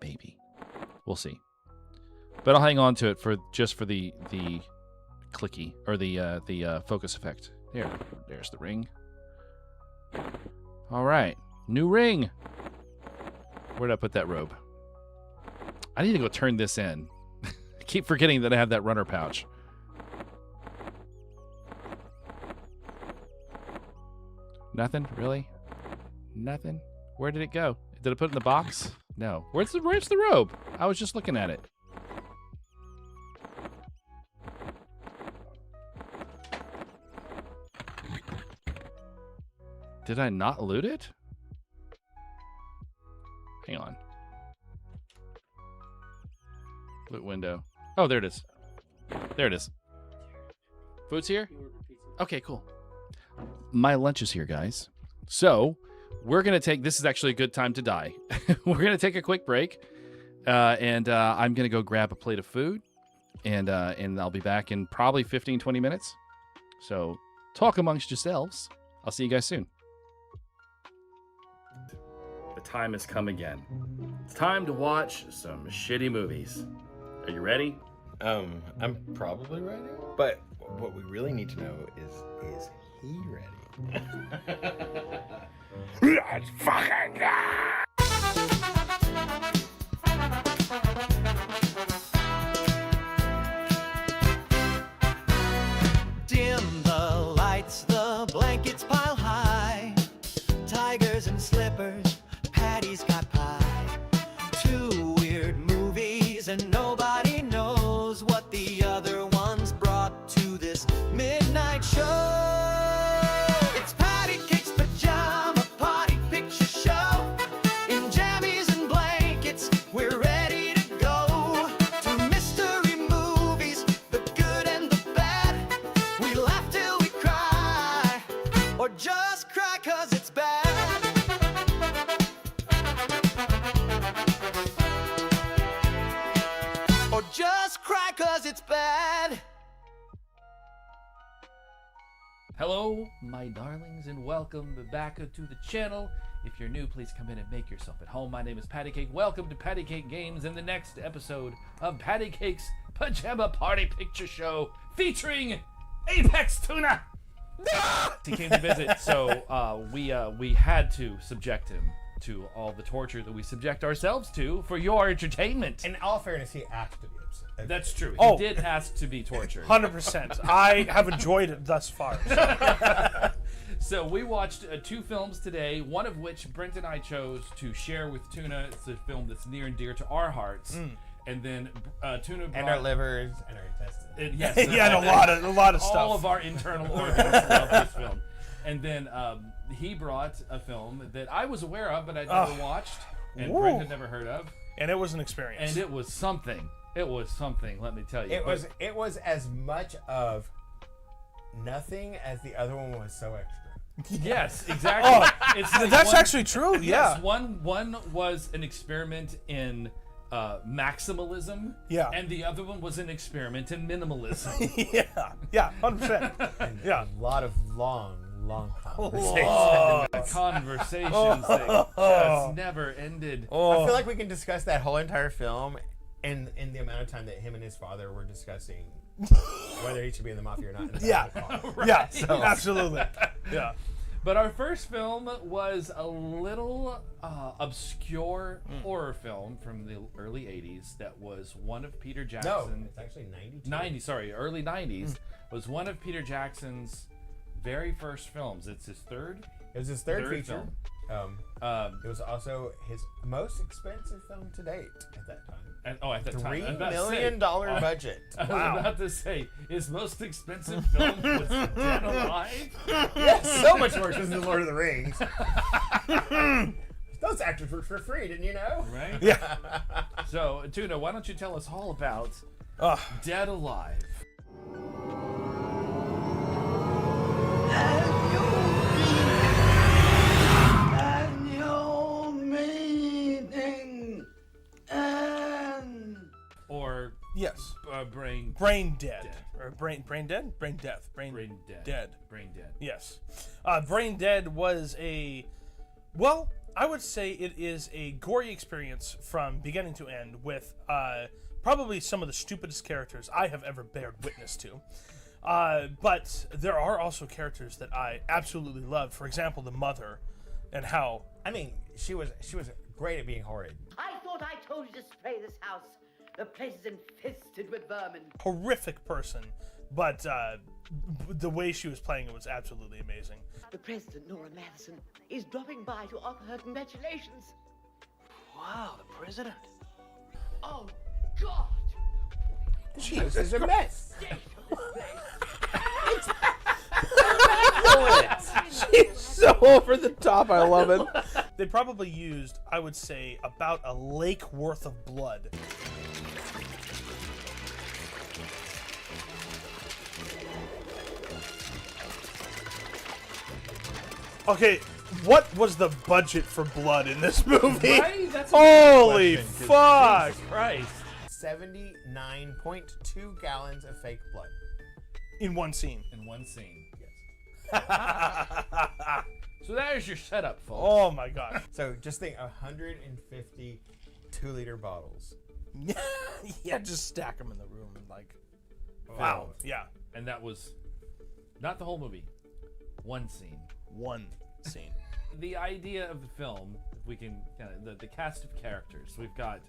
Maybe. We'll see. But I'll hang on to it for just for the clicky or the focus effect. There's the ring. All right, new ring. Where did I put that robe? I need to go turn this in. I keep forgetting that I have that runner pouch. Nothing? Really? Nothing? Where did it go? Did I put it in the box? No. Where's the robe? I was just looking at it. Did I not loot it? Hang on. Loot window. Oh, there it is. There it is. Food's here? Okay, cool. My lunch is here, guys. So, we're going to take, this is actually a good time to die. We're going to take a quick break, and I'm going to go grab a plate of food, and I'll be back in probably 15, 20 minutes. So talk amongst yourselves. I'll see you guys soon. The time has come again. It's time to watch some shitty movies. Are you ready? I'm probably ready, but what we really need to know is he ready? Let's fucking go! Dim the lights, the blankets pile high. Tigers and slippers, Patty's got pie. Two weird movies and nobody knows what the other ones brought to this midnight show. It's Patty Cake's pajama party picture show. In jammies and blankets, we're ready to go to mystery movies, the good and the bad. We laugh till we cry, or just cry 'cause it's bad. Or just cry 'cause it's bad. Hello, my darlings, and welcome back to the channel. If you're new, please come in and make yourself at home. My name is Patty Cake. Welcome to Patty Cake Games and the next episode of Patty Cake's Pajama Party Picture Show featuring Apex Tuna. He came to visit, so we had to subject him to all the torture that we subject ourselves to for your entertainment. In all fairness, he asked to be upset. That's true. He Oh. did ask to be tortured. 100%. I have enjoyed it thus far. So we watched two films today, one of which Brent and I chose to share with Tuna. It's a film that's near and dear to our hearts. And then Tuna brought... And our livers and our intestines. Yes, Yeah, and a lot of stuff. all of our internal organs love this film. And then he brought a film that I was aware of, but I'd never watched, and Woo. Brent had never heard of. And it was an experience. And it was something. It was something, let me tell you. It was as much of nothing as the other one was so extra. Yes, exactly. It's like That's one- actually true, yeah. Yes, one was an experiment in maximalism. Yeah. And the other one was an experiment in minimalism. yeah, 100%. Yeah. A lot of long conversations. Conversations that just never ended. I feel like we can discuss that whole entire film in the amount of time that him and his father were discussing whether he should be in the mafia or not. In the Yeah. car. Yeah, absolutely. Yeah. But our first film was a little obscure horror film from the early 80s that was one of Peter No, Jackson's... it's actually 92. Early 90s was one of Peter Jackson's very first films. It's his third. It was his third Third feature. film. It was also his most expensive film to date at that time. At that time. $3 I'm about to say- million budget. I was about to say, his most expensive film was Dead Alive. Yes, so much more than the Lord of the Rings. Those actors were for free, didn't you know? Right? Yeah. So, Tuna, why don't you tell us all about Dead Alive? Or Yes. brain Dead. Dead. Or brain dead? Brain death. Brain dead. dead. Brain dead. Yes. Brain Dead was I would say it is a gory experience from beginning to end with probably some of the stupidest characters I have ever bared witness to. But there are also characters that I absolutely loved. For example, the mother, and how... I mean, she was great at being horrid. I thought I told you to spray this house. The place is infested with vermin. horrific person, but the way she was playing it was absolutely amazing. The President, Nora Madison, is dropping by to offer her congratulations. Wow, the president. Oh, God! She is a mess. She's so over the top. I love it. They probably used, I would say, about a lake worth of blood. Okay, What was the budget for blood in this movie? Right? That's a Holy good question, 'cause fuck! Jesus Christ. 79.2 gallons of fake blood. In one scene. In one scene. So there's your setup, folks. Oh my god. So just think, 150 2-liter bottles. Yeah, just stack them in the room and like. Wow. Yeah. And that was not the whole movie. One scene. One scene. The idea of the film, if we can kind of the cast of characters. We've got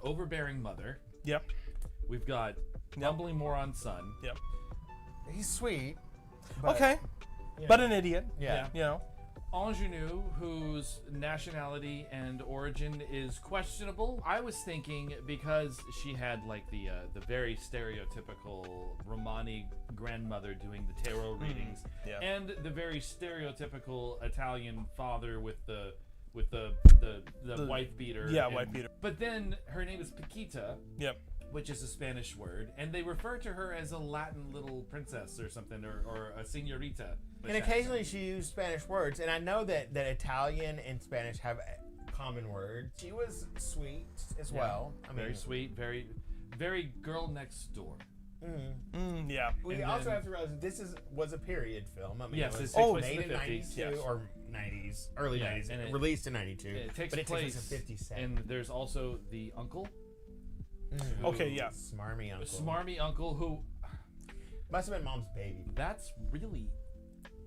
overbearing mother. Yep. We've got bumbling moron son. Yep. He's sweet. But, Okay. you But know, an idiot. yeah. You know. Ingenue, whose nationality and origin is questionable. I was thinking because she had like the very stereotypical Romani grandmother doing the tarot readings, yeah. and the very stereotypical Italian father with the wife beater. Yeah, and- wife beater. But then her name is Paquita, Yep. which is a Spanish word, and they refer to her as a Latin little princess or something, or a señorita. And occasionally she used Spanish words, and I know that Italian and Spanish have common words. She was sweet as well. I mean, Very sweet, very, very girl next door. Yeah. we And also then- have to realize that this was a period film. I mean, Yes, it it was takes place made in in the 50s, 92 yes. or 90s, early Yeah, 90s, and it- released in 92. It takes but it place takes place in 57. and there's also the uncle, who- Okay, yeah. Smarmy uncle. smarmy uncle, who Must have been mom's baby. that's really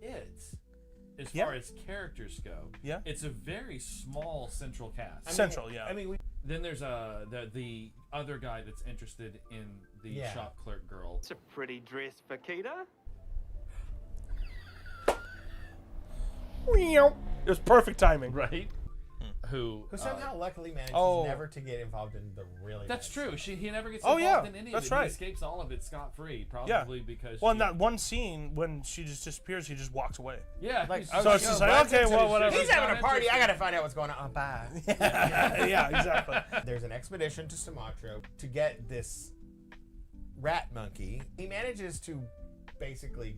it. As Yeah. far as characters go, Yeah. it's a very small central cast. Central, yeah. I mean, Then there's the other guy that's interested in the Yeah. shop clerk girl. It's a pretty dress, Paquita. It was perfect timing. Right? Who somehow luckily manages oh. never to get involved in the really that's bad true. stuff. He never gets Oh, involved yeah, in any that's of it. right. He escapes all of it scot-free, Yeah. probably because Well, in she- that one scene when she just disappears, he just walks away. yeah, Like, he's oh, So just- it's just go, like, but okay, it's- well, whatever. He's having a not party. I interested. gotta find out what's going on. Oh, bye. Yeah, exactly. There's an expedition to Sumatra to get this rat monkey. He manages to basically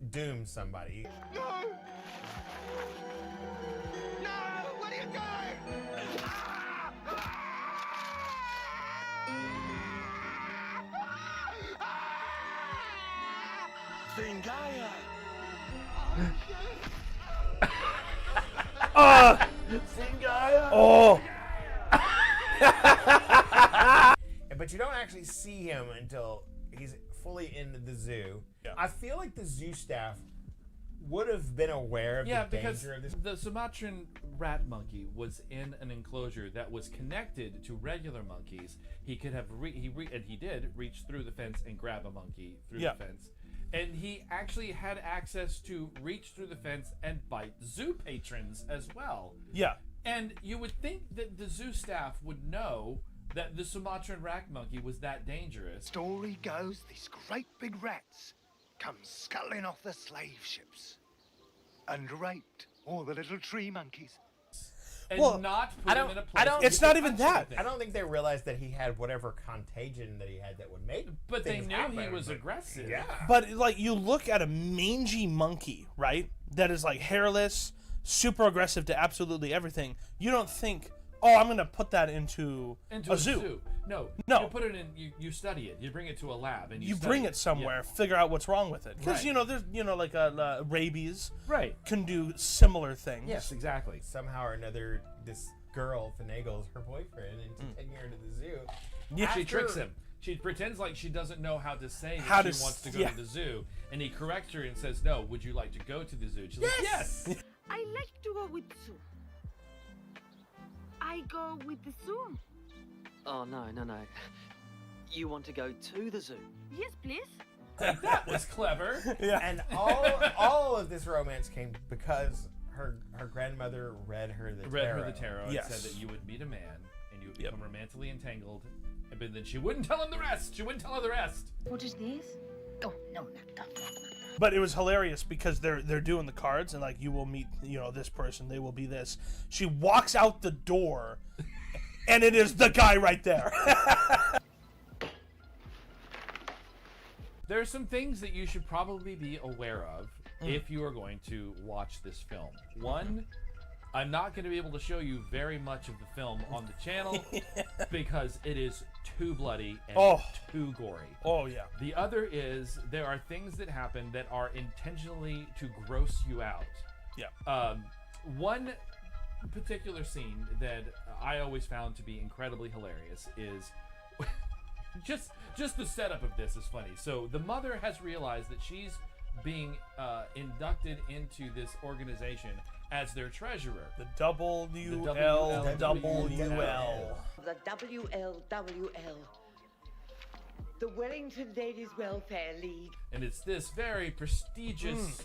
doom somebody. No! What are you doing? Zingaya! Zingaya! Oh, But you don't actually see him until he's fully in the zoo. Yeah. I feel like the zoo staff would have been aware of Yeah, the because danger of this. the Sumatran rat monkey was in an enclosure that was connected to regular monkeys. He could have and he did reach through the fence and grab a monkey through Yeah. the fence, and he actually had access to reach through the fence and bite zoo patrons as well. yeah. And you would think that the zoo staff would know that the Sumatran rat monkey was that dangerous. Story goes these great big rats come scuttling off the slave ships and raped all the little tree monkeys. And Well, not put I him don't- in a I place. don't- where It's you not could even touch that. anything. I don't think they realized that he had whatever contagion that he had that would make. But they things knew happen, he was but- aggressive. Yeah. But like you look at a mangy monkey, right? That is like hairless, super aggressive to absolutely everything. You don't think, oh, I'm gonna put that into a zoo. No. No. You put it in. You study it. You bring it to a lab and You study bring it somewhere, figure out what's wrong with it. Because Right. there's like rabies Right. can do similar things. Yes, exactly. Somehow or another, this girl finagles her boyfriend into taking her to the zoo. Yeah. She After- tricks him. She pretends like she doesn't know how to say How that to she wants to s- go yeah. to the zoo, and he corrects her and says, "No. Would you like to go to the zoo?" She's like, "Yes." I like to go with zoo. I go with the zoo. Oh, no. You want to go to the zoo? Yes, please. That was clever. And all of this romance came because her grandmother read her the Read tarot. her the tarot Yes. and said that you would meet a man and you would Yep. become romantically entangled, but then she wouldn't tell him the rest. She wouldn't tell her the rest. What is this? Oh, no, not that. But it was hilarious because they're doing the cards and like you will meet this person, they will be this. She walks out the door, and it is the guy right there. There are some things that you should probably be aware of if you are going to watch this film. One, I'm not going to be able to show you very much of the film on the channel because it is too bloody and too gory. Oh, yeah. The other is there are things that happen that are intentionally to gross you out. Yeah. One particular scene that I always found to be incredibly hilarious is just the setup of this is funny. So the mother has realized that she's being inducted into this organization as their treasurer. The WLWL. The WLWL. The Wellington Ladies Welfare League. And it's this very prestigious,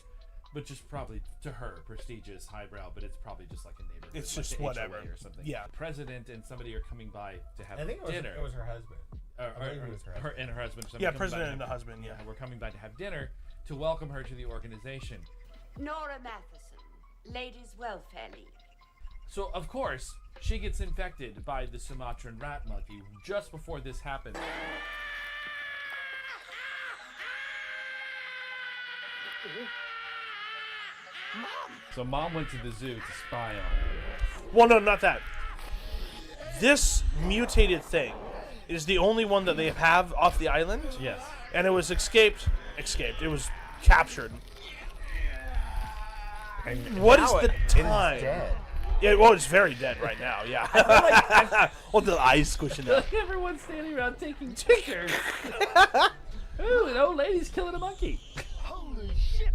but just probably to her, prestigious, highbrow, but it's probably just like a neighborhood. It's like just the whatever. HOA or something. Yeah. The president and somebody are coming by to have I think dinner. it was her husband. Her and her husband. Yeah, president and the husband, yeah. We're coming by to have dinner to welcome her to the organization. Nora Matheson, Ladies Welfare League. So, of course, she gets infected by the Sumatran rat monkey just before this happens. So Mom went to the zoo to spy on her. Well, no, not that. This mutated thing is the only one that they have off the island. Yes. And it was escaped. It was captured. And What is now the it is time? dead. Yeah, well, it's very dead right now. Yeah. Well, the eyes squishing up. Everyone's standing around taking pictures. Ooh, an old lady's killing a monkey. Holy shit!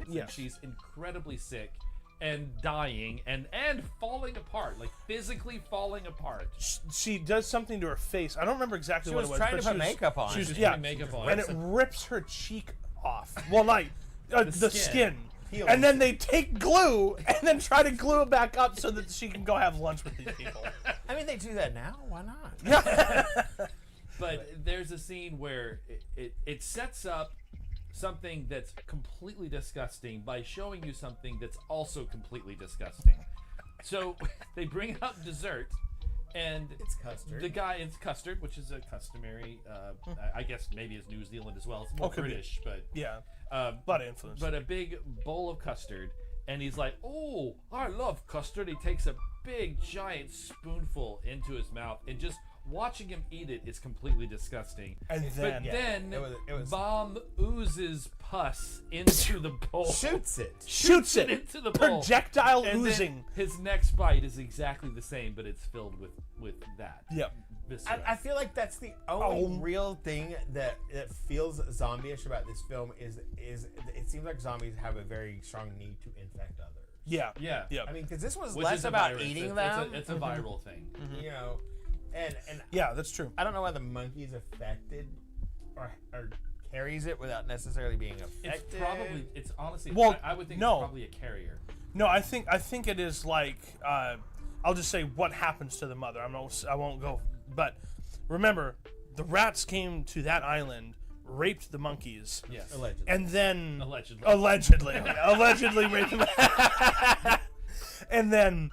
Yeah. And she's incredibly sick and dying and falling apart, like physically falling apart. She does something to her face. I don't remember exactly She what was it was. trying but to she put was- makeup on. She was, She's yeah, putting makeup on. and it rips her cheek off. Well, like the skin. Peels And then it. they take glue and then try to glue it back up so that she can go have lunch with these people. I mean, they do that now. Why not? But there's a scene where it sets up something that's completely disgusting by showing you something that's also completely disgusting. So they bring out dessert, and It's custard. The guy, it's custard, which is a customary. I guess maybe it's New Zealand as well. It's more could be. British, but Yeah. A lot of influence. but a big bowl of custard, and he's like, "Oh, I love custard." He takes a big giant spoonful into his mouth, and just watching him eat it is completely disgusting. And But then, then it was- Mom oozes pus into the bowl. Shoots it. shoots it into the bowl. projectile And then oozing. his next bite is exactly the same, but it's filled with that. Yep. Viscera. I feel like that's the only real thing that feels zombie-ish about this film is it seems like zombies have a very strong need to infect others. Yeah. Yeah. Yeah. I mean, because this was Which less is a about virus. eating It's- them. It's a viral thing. You know, and Yeah, that's true. I don't know why the monkey's affected or carries it without necessarily being affected. It's honestly, Well, I would think no. it's probably a carrier. No, I think it is like I'll just say what happens to the mother. I won't go. But remember, the rats came to that island, raped the monkeys, Yes. Allegedly. and then Allegedly. allegedly raped them. And then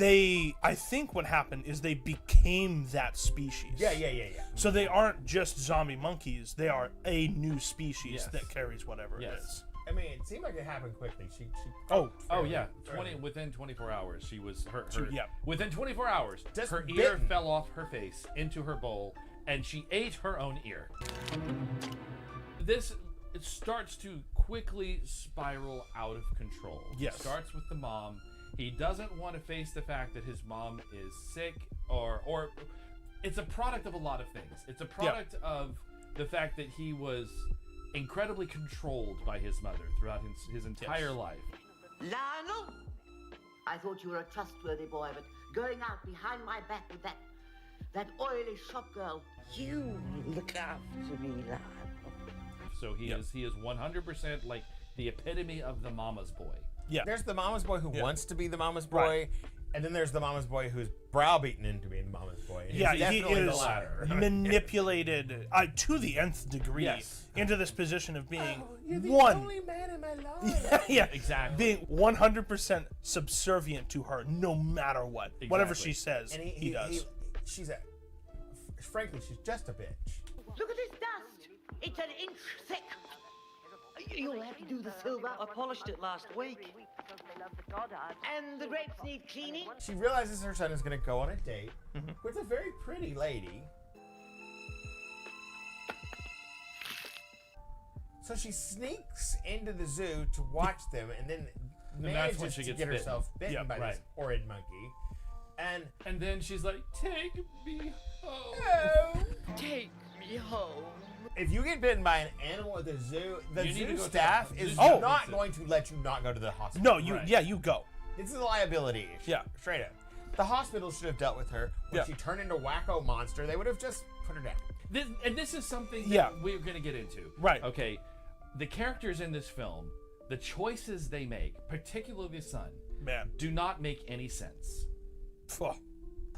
I think what happened is they became that species. Yeah. So they aren't just zombie monkeys; they are a new species Yes. that carries whatever it Yes. is. I mean, it seemed like it happened quickly. She Oh, Oh yeah, fairly. within 24 hours, she was her yeah. Within 24 hours, Just her ear bitten. fell off her face into her bowl, and she ate her own ear. It starts to quickly spiral out of control. Yes. It starts with the mom. He doesn't want to face the fact that his mom is sick, or it's a product of a lot of things. It's a product of the fact that he was incredibly controlled by his mother throughout his entire life. Lionel, I thought you were a trustworthy boy, but going out behind my back with that oily shop girl, you look after me, Lionel. So he is 100% like the epitome of the mama's boy. Yeah. There's the mama's boy who wants to be the mama's boy, Right. and then there's the mama's boy who's browbeaten into being the mama's boy. And Yeah, he's he definitely the is latter. manipulated to the nth degree Yes. into this position of being You're the one. only man in my life. Yeah, Exactly. being 100% subservient to her, no matter what. Whatever Exactly. she says, And he does. frankly, she's just a bitch. Look at this dust. It's an inch thick. You'll have to do the silver. I polished it last week. And the grapes need cleaning. She realizes her son is going to go on a date with a very pretty lady. So she sneaks into the zoo to watch them, and then that's when manages she to gets get bitten. herself bitten Yeah, by right. this horrid monkey. And then she's like, "Take me home." Oh. Take me home. If you get bitten by an animal at the zoo, the You need to zoo go to staff the is zoo not staff. going to let you not go to the hospital. No, you Right. you go. This is a liability issue. Yeah. Straight up. The hospital should have dealt with her. When Yeah. she turned into wacko monster, they would have just put her down. This is something that Yeah. we're going to get into. Right. Okay. The characters in this film, the choices they make, particularly the son, Man. do not make any sense. Phew.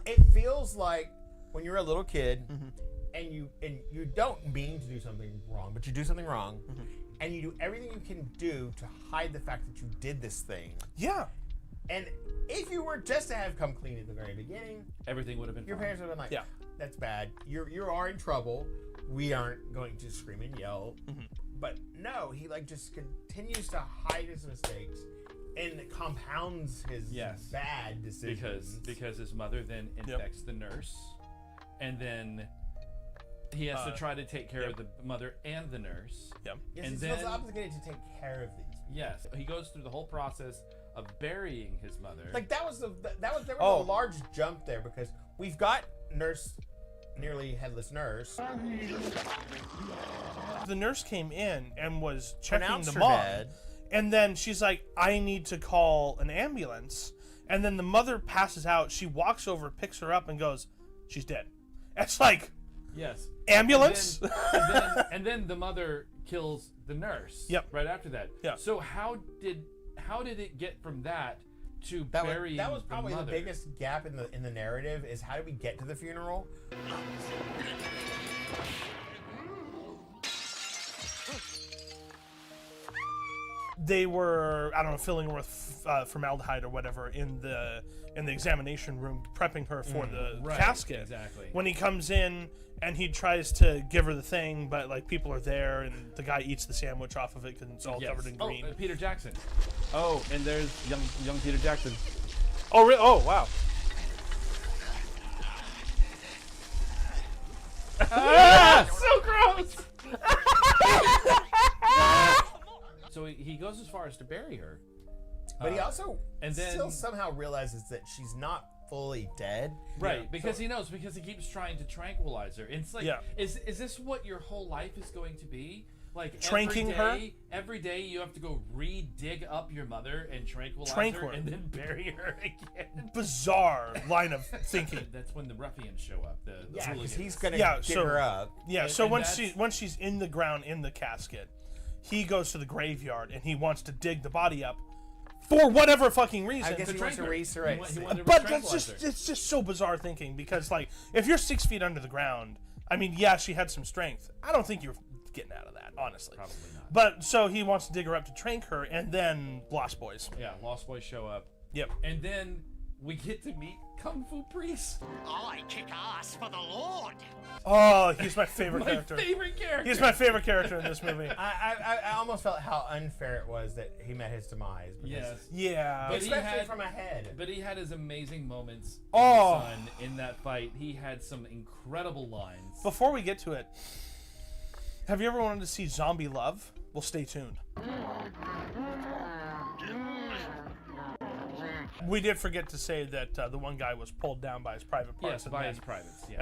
It feels like when you're a little kid and you don't mean to do something wrong, but you do something wrong, and you do everything you can do to hide the fact that you did this thing. Yeah. And if you were just to have come clean at the very beginning, Everything would have been your fine. parents would have been like, Yeah. that's bad. You are in trouble. We aren't going to scream and yell. But no, he like just continues to hide his mistakes and compounds his Yes. bad decisions. Because his mother then infects the nurse, and then he has to try to take care of the mother and the nurse. Yep. Yes, and he feels then- obligated to take care of these. Yes, he goes through the whole process of burying his mother. Like there was a Oh. large jump there because we've got nearly headless nurse. The nurse came in and was checking Pronounced the her mom. dead. And then she's like, I need to call an ambulance. And then the mother passes out. She walks over, picks her up, and goes, she's dead. It's like, yes. ambulance? And then the mother kills the nurse. Yep. Right after that. Yeah. So how did it get from that to That burying was probably the the mother? biggest gap in the narrative is how did we get to the funeral? They were, I don't know, filling her with formaldehyde or whatever in the examination room, prepping her for the right, casket. exactly. When he comes in and he tries to give her the thing, but like people are there, and the guy eats the sandwich off of it because it's all Yes. covered in green. Oh, Peter Jackson. Oh, and there's young Peter Jackson. Oh, really? Oh, wow. So gross. So he goes as far as to bury her. But he also and then- still somehow realizes that she's not fully dead. Right, because he knows, because he keeps trying to tranquilize her. And it's like, Yeah. is this what your whole life is going to be? Like Tranking her? Every day you have to go dig up your mother and tranquilize Trank her her. and then bury her again. Bizarre line of thinking. That's when the ruffians show up. The Yeah, because hooligans. he's gonna Yeah, get so- her up. Yeah, And- so and once she's in the ground in the casket, he goes to the graveyard and he wants to dig the body up for whatever fucking reason. I guess he wants to trank her. resurrect. He wanted to But tranquilize that's her. it's just so bizarre thinking because like if you're 6 feet under the ground, I mean, yeah, she had some strength. I don't think you're getting out of that, honestly. Probably not. But so he wants to dig her up to trank her, and then Lost Boys. Yeah, Lost Boys show up. Yep. And then we get to meet Kung Fu Priest. I kick ass for the Lord. Oh, he's my favorite My character. favorite character. He's my favorite character in this movie. I almost felt how unfair it was that he met his demise. Because, Yes. Yeah. But he especially had- from ahead. But he had his amazing moments Oh. with his son in that fight. He had some incredible lines. Before we get to it, have you ever wanted to see Zombie Love? Well, stay tuned. We did forget to say that the one guy was pulled down by his private parts. Yes, and by then- his privates. Yeah.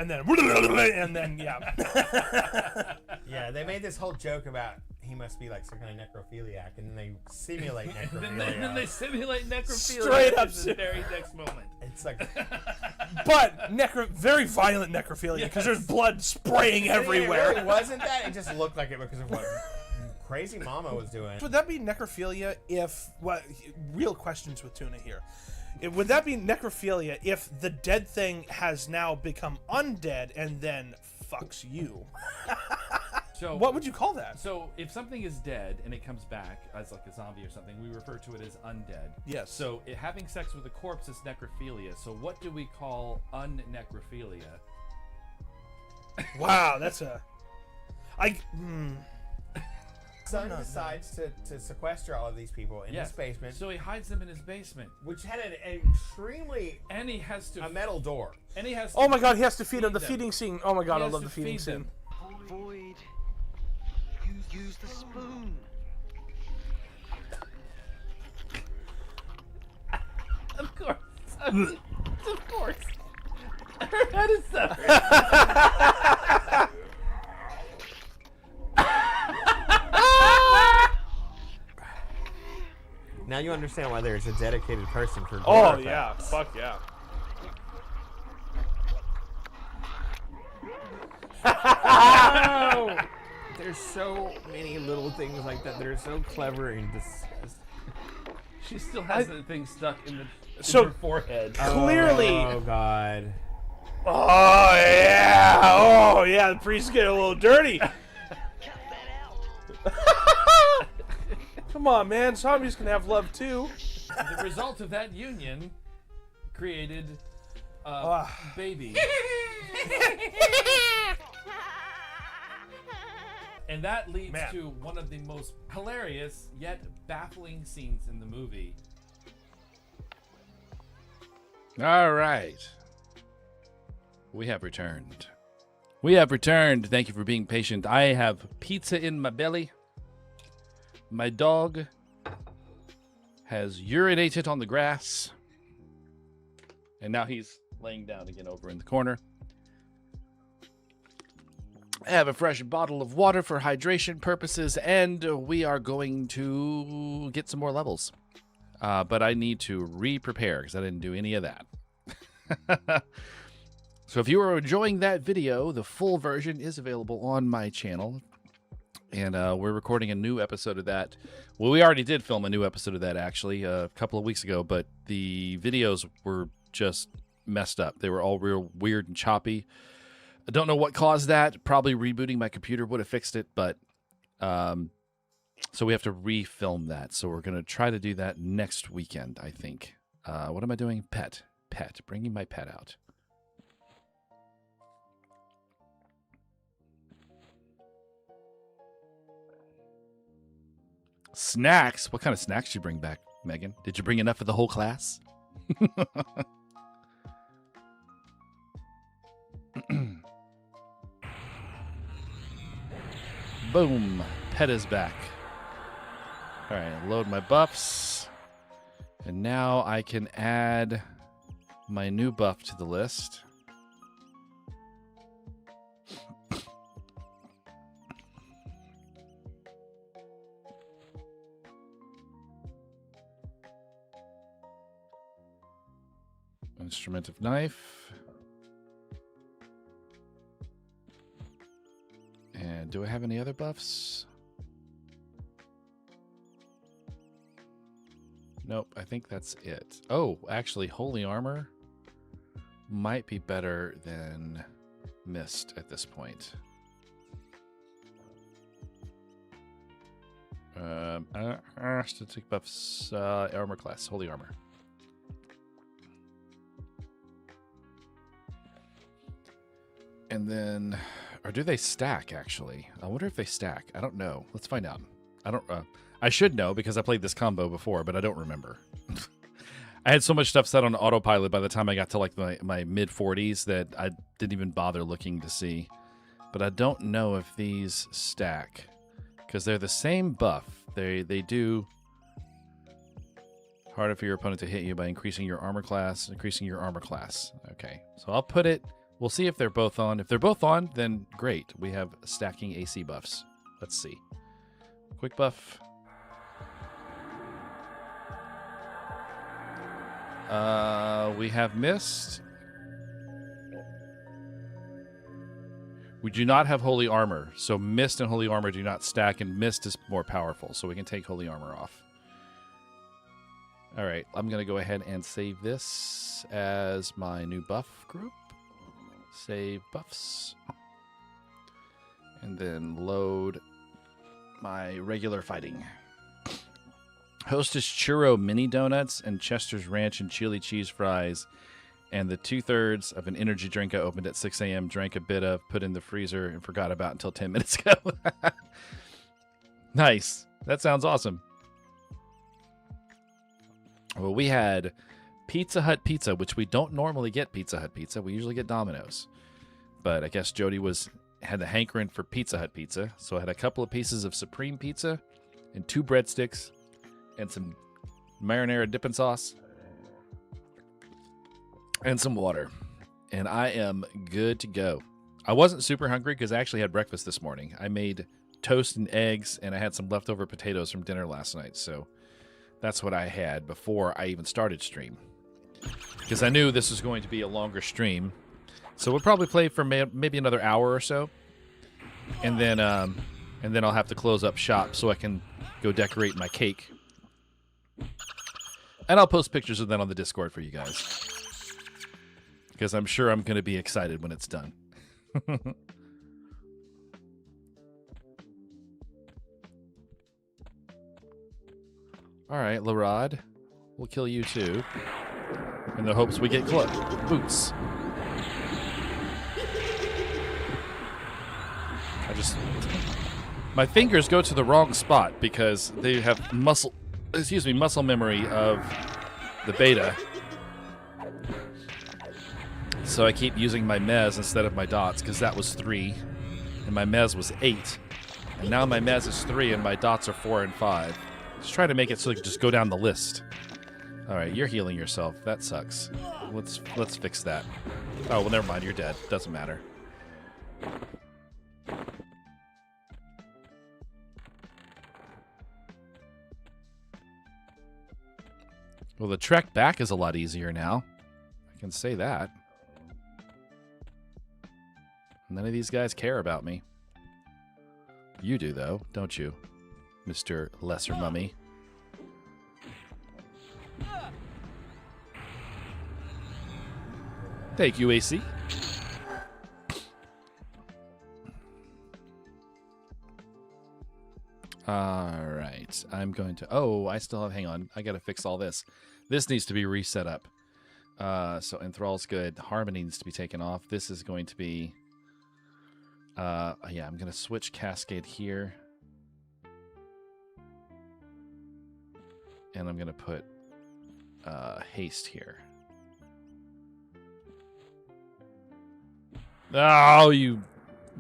And then, yeah. Yeah, they made this whole joke about he must be like some kind of necrophiliac, and then they simulate necrophilia. then they simulate necrophilia Straight up in the very next moment. It's like But very violent necrophilia because there's blood spraying It everywhere. really wasn't that. It just looked like it because of what crazy mama was doing. Would that be necrophilia if real questions with Tuna here? Would that be necrophilia if the dead thing has now become undead and then fucks you? So What would you call that? So if something is dead and it comes back as like a zombie or something, we refer to it as undead. Yes. So having sex with a corpse is necrophilia. So what do we call unnecrophilia? Wow, that's a. son decides to sequester all of these people in his basement, So he hides them in his basement. which had an extremely And he has to... a metal door. And he has to... Oh my god, he has to feed him. The them. feeding scene. Oh my god, He I has love to the feeding feed scene. them. Void. Use the spoon. Of course. Of course. Her head is severed. Now you understand why there's a dedicated person for. Oh gore yeah, effects. fuck yeah. Oh! There's so many little things like that that are so clever and just. She still has that thing stuck in her forehead. Clearly. Oh god. Oh yeah. Oh yeah. The priest get a little dirty. Come on, man. Zombies can have love too. The result of that union created a baby. And that leads to one of the most hilarious yet baffling scenes in the movie. All right. We have returned. We have returned. Thank you for being patient. I have pizza in my belly. My dog has urinated on the grass. And now he's laying down again over in the corner. I have a fresh bottle of water for hydration purposes, and we are going to get some more levels. But I need to re-prepare because I didn't do any of that. So if you are enjoying that video, the full version is available on my channel. And we're recording a new episode of that. Well, we already did film a new episode of that, actually, a couple of weeks ago. But the videos were just messed up. They were all real weird and choppy. I don't know what caused that. Probably rebooting my computer would have fixed it. But so we have to refilm that. So we're going to try to do that next weekend, I think. What am I doing? Pet. Bringing my pet out. Snacks? What kind of snacks did you bring back, Megan? Did you bring enough for the whole class? Boom. Pet is back. All right, load my buffs. And now I can add my new buff to the list. Instrument of knife. And do I have any other buffs? Nope, I think that's it. Oh, actually, holy armor might be better than mist at this point. Statistic buffs, armor class, holy armor. And then, or do they stack, actually? I wonder if they stack. I don't know. Let's find out. I should know because I played this combo before, but I don't remember. I had so much stuff set on autopilot by the time I got to like my mid-40s that I didn't even bother looking to see. But I don't know if these stack because they're the same buff. They do harder for your opponent to hit you by increasing your armor class. Okay, so I'll put it. We'll see if they're both on. If they're both on, then great. We have stacking AC buffs. Let's see. Quick buff. We have mist. We do not have holy armor. So mist and holy armor do not stack, and mist is more powerful. So we can take holy armor off. All right. I'm going to go ahead and save this as my new buff group. Save buffs. And then load my regular fighting. Hostess Churro mini donuts and Chester's Ranch and chili cheese fries. And the 2/3 of an energy drink I opened at 6 a.m., drank a bit of, put in the freezer, and forgot about until 10 minutes ago. Nice. That sounds awesome. Well, we had Pizza Hut pizza, which we don't normally get Pizza Hut pizza. We usually get Domino's. But I guess Jody had the hankering for Pizza Hut pizza. So I had a couple of pieces of Supreme pizza and 2 breadsticks and some marinara dipping sauce and some water. And I am good to go. I wasn't super hungry because I actually had breakfast this morning. I made toast and eggs, and I had some leftover potatoes from dinner last night. So that's what I had before I even started stream. Because I knew this was going to be a longer stream. So we'll probably play for maybe another hour or so. And then I'll have to close up shop so I can go decorate my cake. And I'll post pictures of that on the Discord for you guys. Because I'm sure I'm going to be excited when it's done. All right, Larod. We'll kill you too. In the hopes we get boots. My fingers go to the wrong spot because they have muscle memory of the beta. So I keep using my mez instead of my dots because that was 3 and my mez was 8. And now my mez is 3 and my dots are 4 and 5. Just try to make it so you can just go down the list. All right, you're healing yourself. That sucks. Let's fix that. Oh, well, never mind. You're dead. Doesn't matter. Well, the trek back is a lot easier now. I can say that. None of these guys care about me. You do, though, don't you, Mr. Lesser Mummy? Thank you, AC. All right. I'm going to... Oh, I still have... Hang on. I got to fix all this. This needs to be reset up. So Enthrall's good. Harmony needs to be taken off. This is going to be... yeah, I'm going to switch Cascade here. And I'm going to put Haste here. Oh, you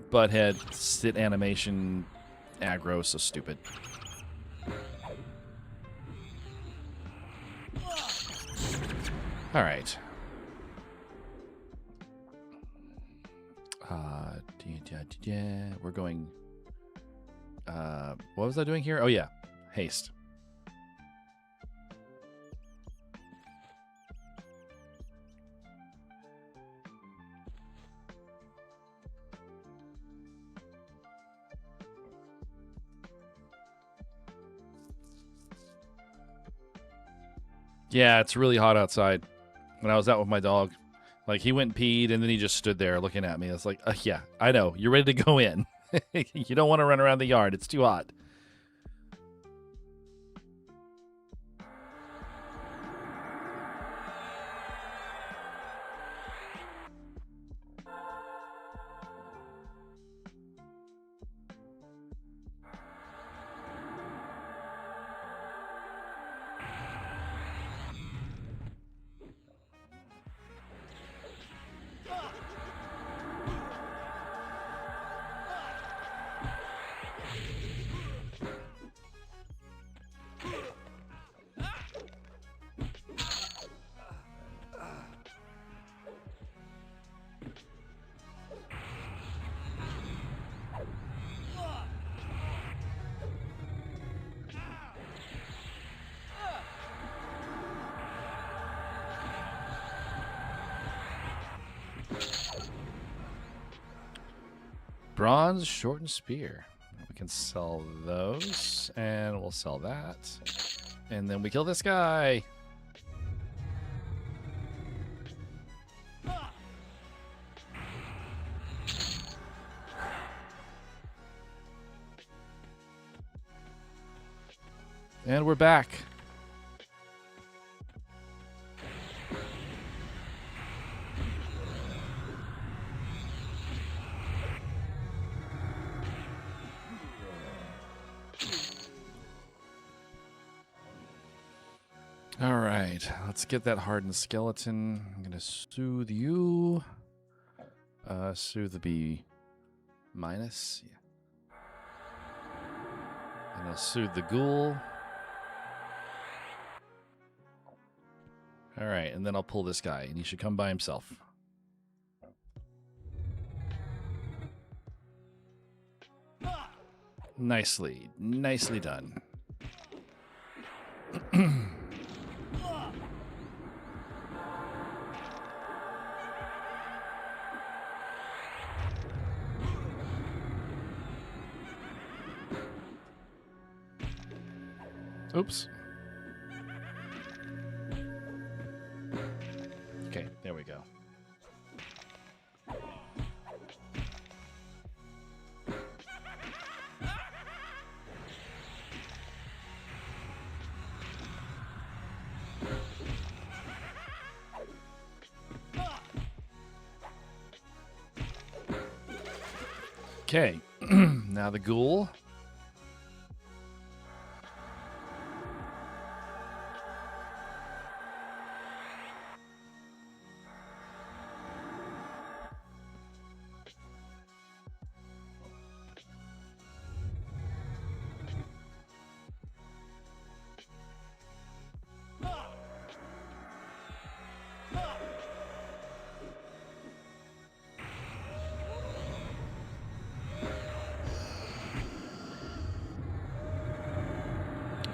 butthead. Sit animation aggro, so stupid. All right. We're going... what was I doing here? Oh, yeah. Haste. Yeah, it's really hot outside. When I was out with my dog, like, he went and peed, and then he just stood there looking at me. It's like, yeah, I know. You're ready to go in. You don't want to run around the yard. It's too hot. Bronze shortened spear. We can sell those, and we'll sell that. And then we kill this guy. And we're back. All right, let's get that hardened skeleton. I'm gonna soothe you. Soothe B minus. Yeah. And I'll soothe the ghoul. All right, and then I'll pull this guy, and he should come by himself. Nicely done. Oops. Okay, there we go. Okay, now the ghoul.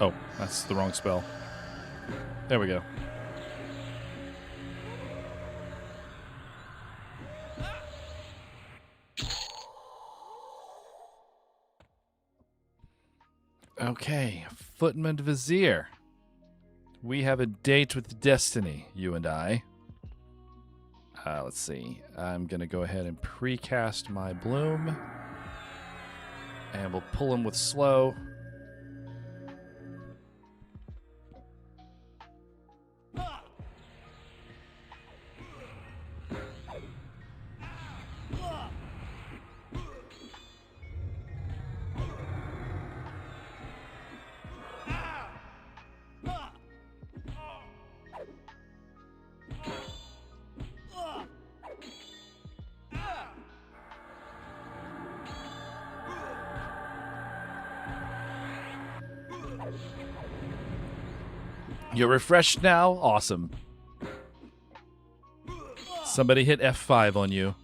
Oh, that's the wrong spell. There we go. Okay, Footman Vizier. We have a date with destiny, you and I. Let's see. I'm going to go ahead and precast my bloom. And we'll pull him with slow. You're refreshed now? Awesome. Somebody hit F5 on you.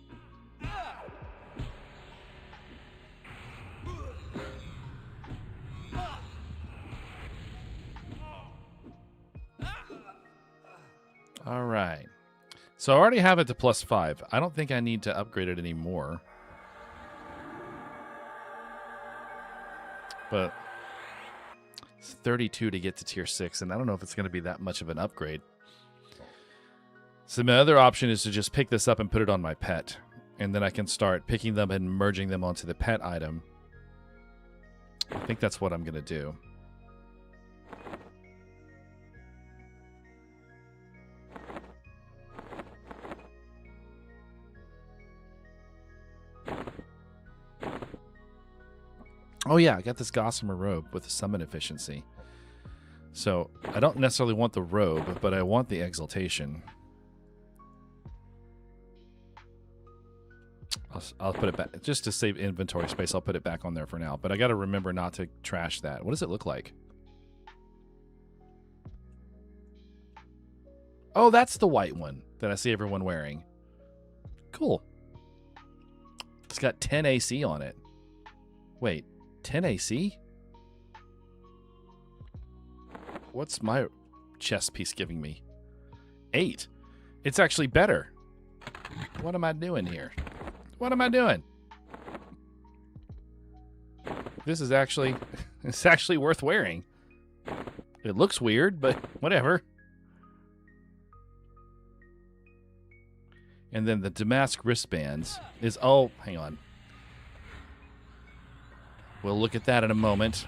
All right. So I already have it to +5. I don't think I need to upgrade it anymore. But it's 32 to get to tier 6, and I don't know if it's going to be that much of an upgrade. So my other option is to just pick this up and put it on my pet. And then I can start picking them and merging them onto the pet item. I think that's what I'm going to do. Oh yeah, I got this gossamer robe with the summon efficiency. So I don't necessarily want the robe, but I want the exaltation. I'll put it back. Just to save inventory space, I'll put it back on there for now. But I got to remember not to trash that. What does it look like? Oh, that's the white one that I see everyone wearing. Cool. It's got 10 AC on it. Wait, 10 AC? What's my chest piece giving me? 8. It's actually better. What am I doing here? What am I doing? This is actually, it's actually worth wearing. It looks weird, but whatever. And then the damask wristbands is, oh, hang on. We'll look at that in a moment.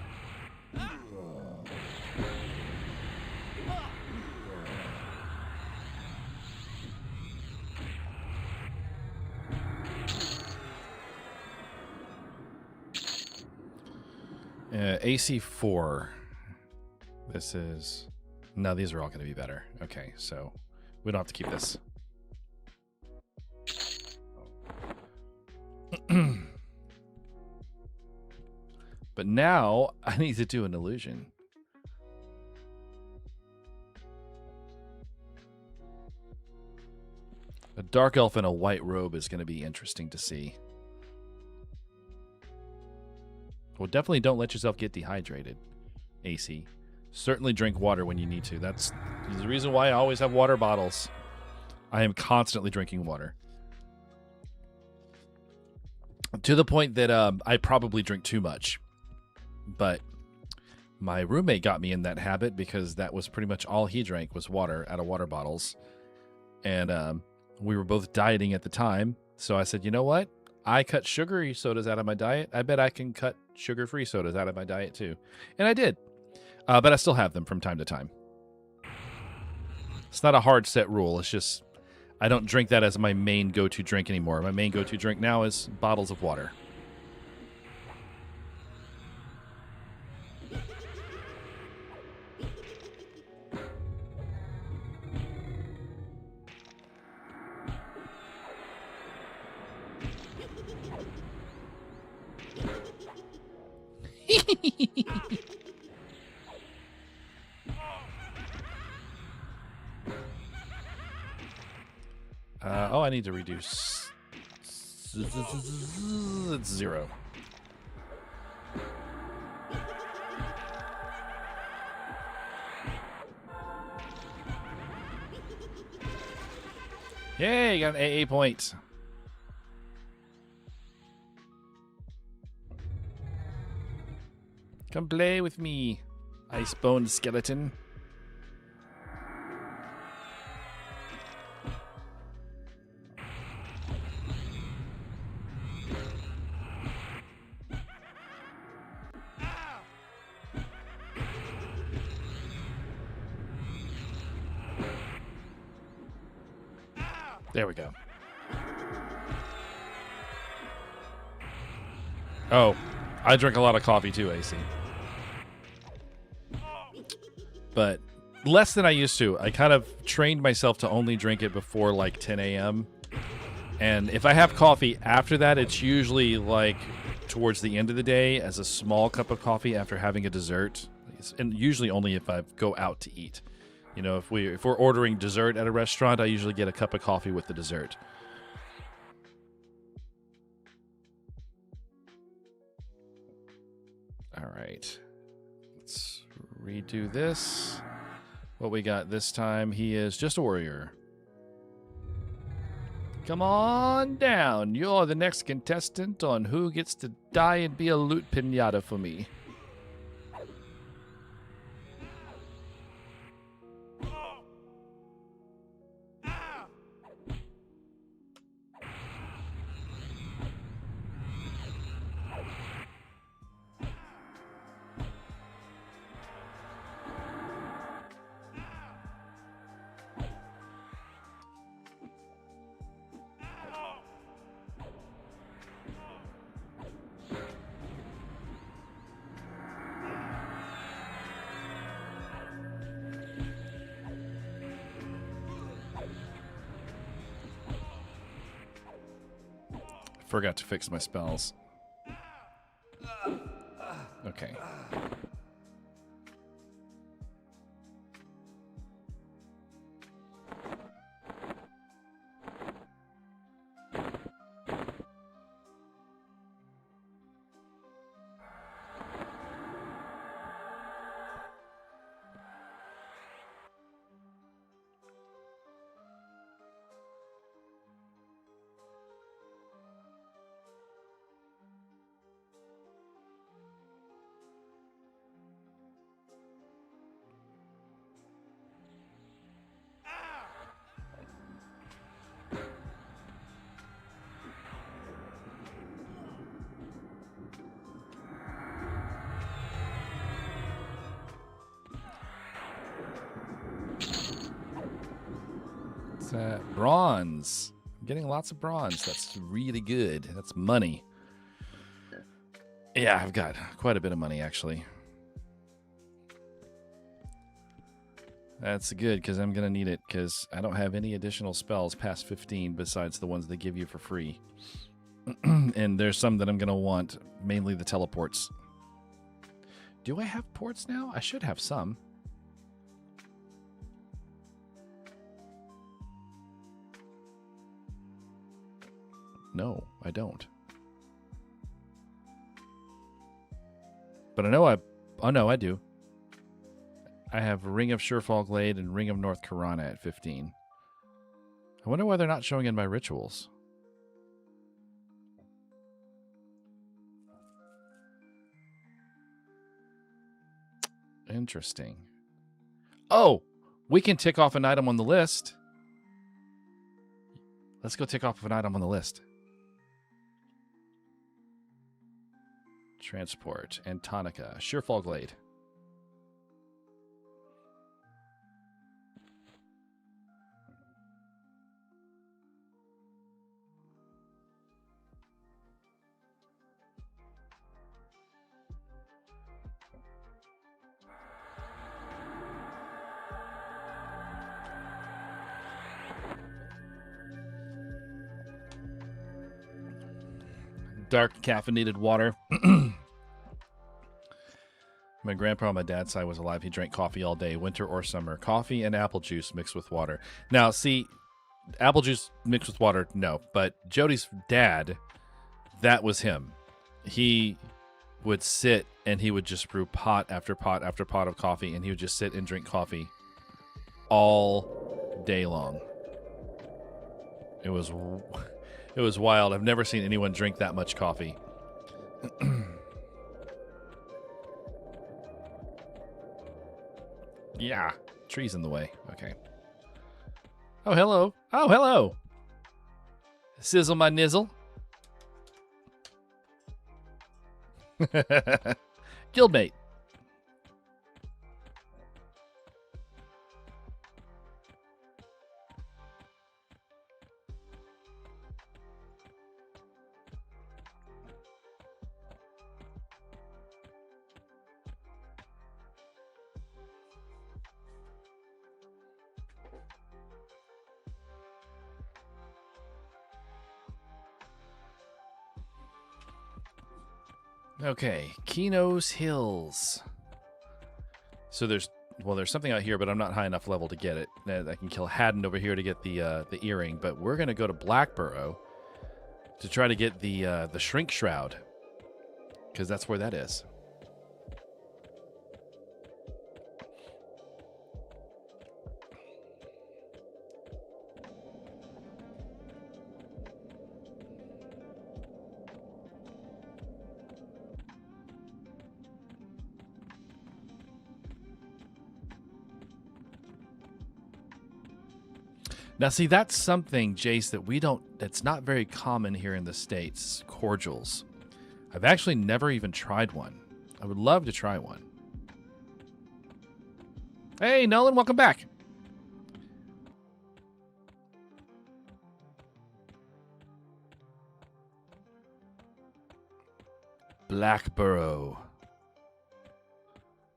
AC 4. This is No, these are all going to be better. Okay, so we don't have to keep this. But now I need to do an illusion. A dark elf in a white robe is going to be interesting to see. Well, definitely don't let yourself get dehydrated, AC. Certainly drink water when you need to. That's the reason why I always have water bottles. I am constantly drinking water. To the point that I probably drink too much. But my roommate got me in that habit because that was pretty much all he drank was water out of water bottles. And we were both dieting at the time. So I said, you know what? I cut sugary sodas out of my diet. I bet I can cut sugar-free sodas out of my diet too. And I did. But I still have them from time to time. It's not a hard set rule. It's just I don't drink that as my main go-to drink anymore. My main go-to drink now is bottles of water. Oh, I need to reduce. It's 0. Yay, got an AA point. Come play with me, Icebone Skeleton. There we go. Oh, I drink a lot of coffee too, AC. But less than I used to. I kind of trained myself to only drink it before like 10 a.m. And if I have coffee after that, it's usually like towards the end of the day as a small cup of coffee after having a dessert. And usually only if I go out to eat. You know, if we're ordering dessert at a restaurant, I usually get a cup of coffee with the dessert. All right. Let's redo this. What we got this time, he is just a warrior. Come on down. You're the next contestant on Who Gets to Die and Be a Loot Pinata for Me. Forgot to fix my spells. Okay. Bronze. I'm getting lots of bronze. That's really good. That's money. Yeah, I've got quite a bit of money, actually. That's good, because I'm going to need it, because I don't have any additional spells past 15 besides the ones they give you for free. And there's some that I'm going to want, mainly the teleports. Do I have ports now? I should have some. No, I don't. But I know oh no, I do. I have Ring of Surefall Glade and Ring of North Karana at 15. I wonder why they're not showing in my rituals. Interesting. Oh, we can tick off an item on the list. Let's go tick off an item on the list. Transport, Antonica, Surefall Glade. Dark caffeinated water. My grandpa on my dad's side was alive. He drank coffee all day, winter or summer. Coffee and apple juice mixed with water. Now, see, apple juice mixed with water, no. But Jody's dad, that was him. He would sit and he would just brew pot after pot after pot of coffee, and he would just sit and drink coffee all day long. It was wild. I've never seen anyone drink that much coffee. Yeah, trees in the way. Okay. Oh, hello. Oh, hello. Sizzle my nizzle. Guildmate. Okay, Keno's Hills. So there's something out here, but I'm not high enough level to get it. I can kill Haddon over here to get the earring, but we're gonna go to Blackburrow to try to get the Shrink Shroud, because that's where that is. Now, see, that's something, Jace, that's not very common here in the States, cordials. I've actually never even tried one. I would love to try one. Hey, Nolan, welcome back. Blackburrow.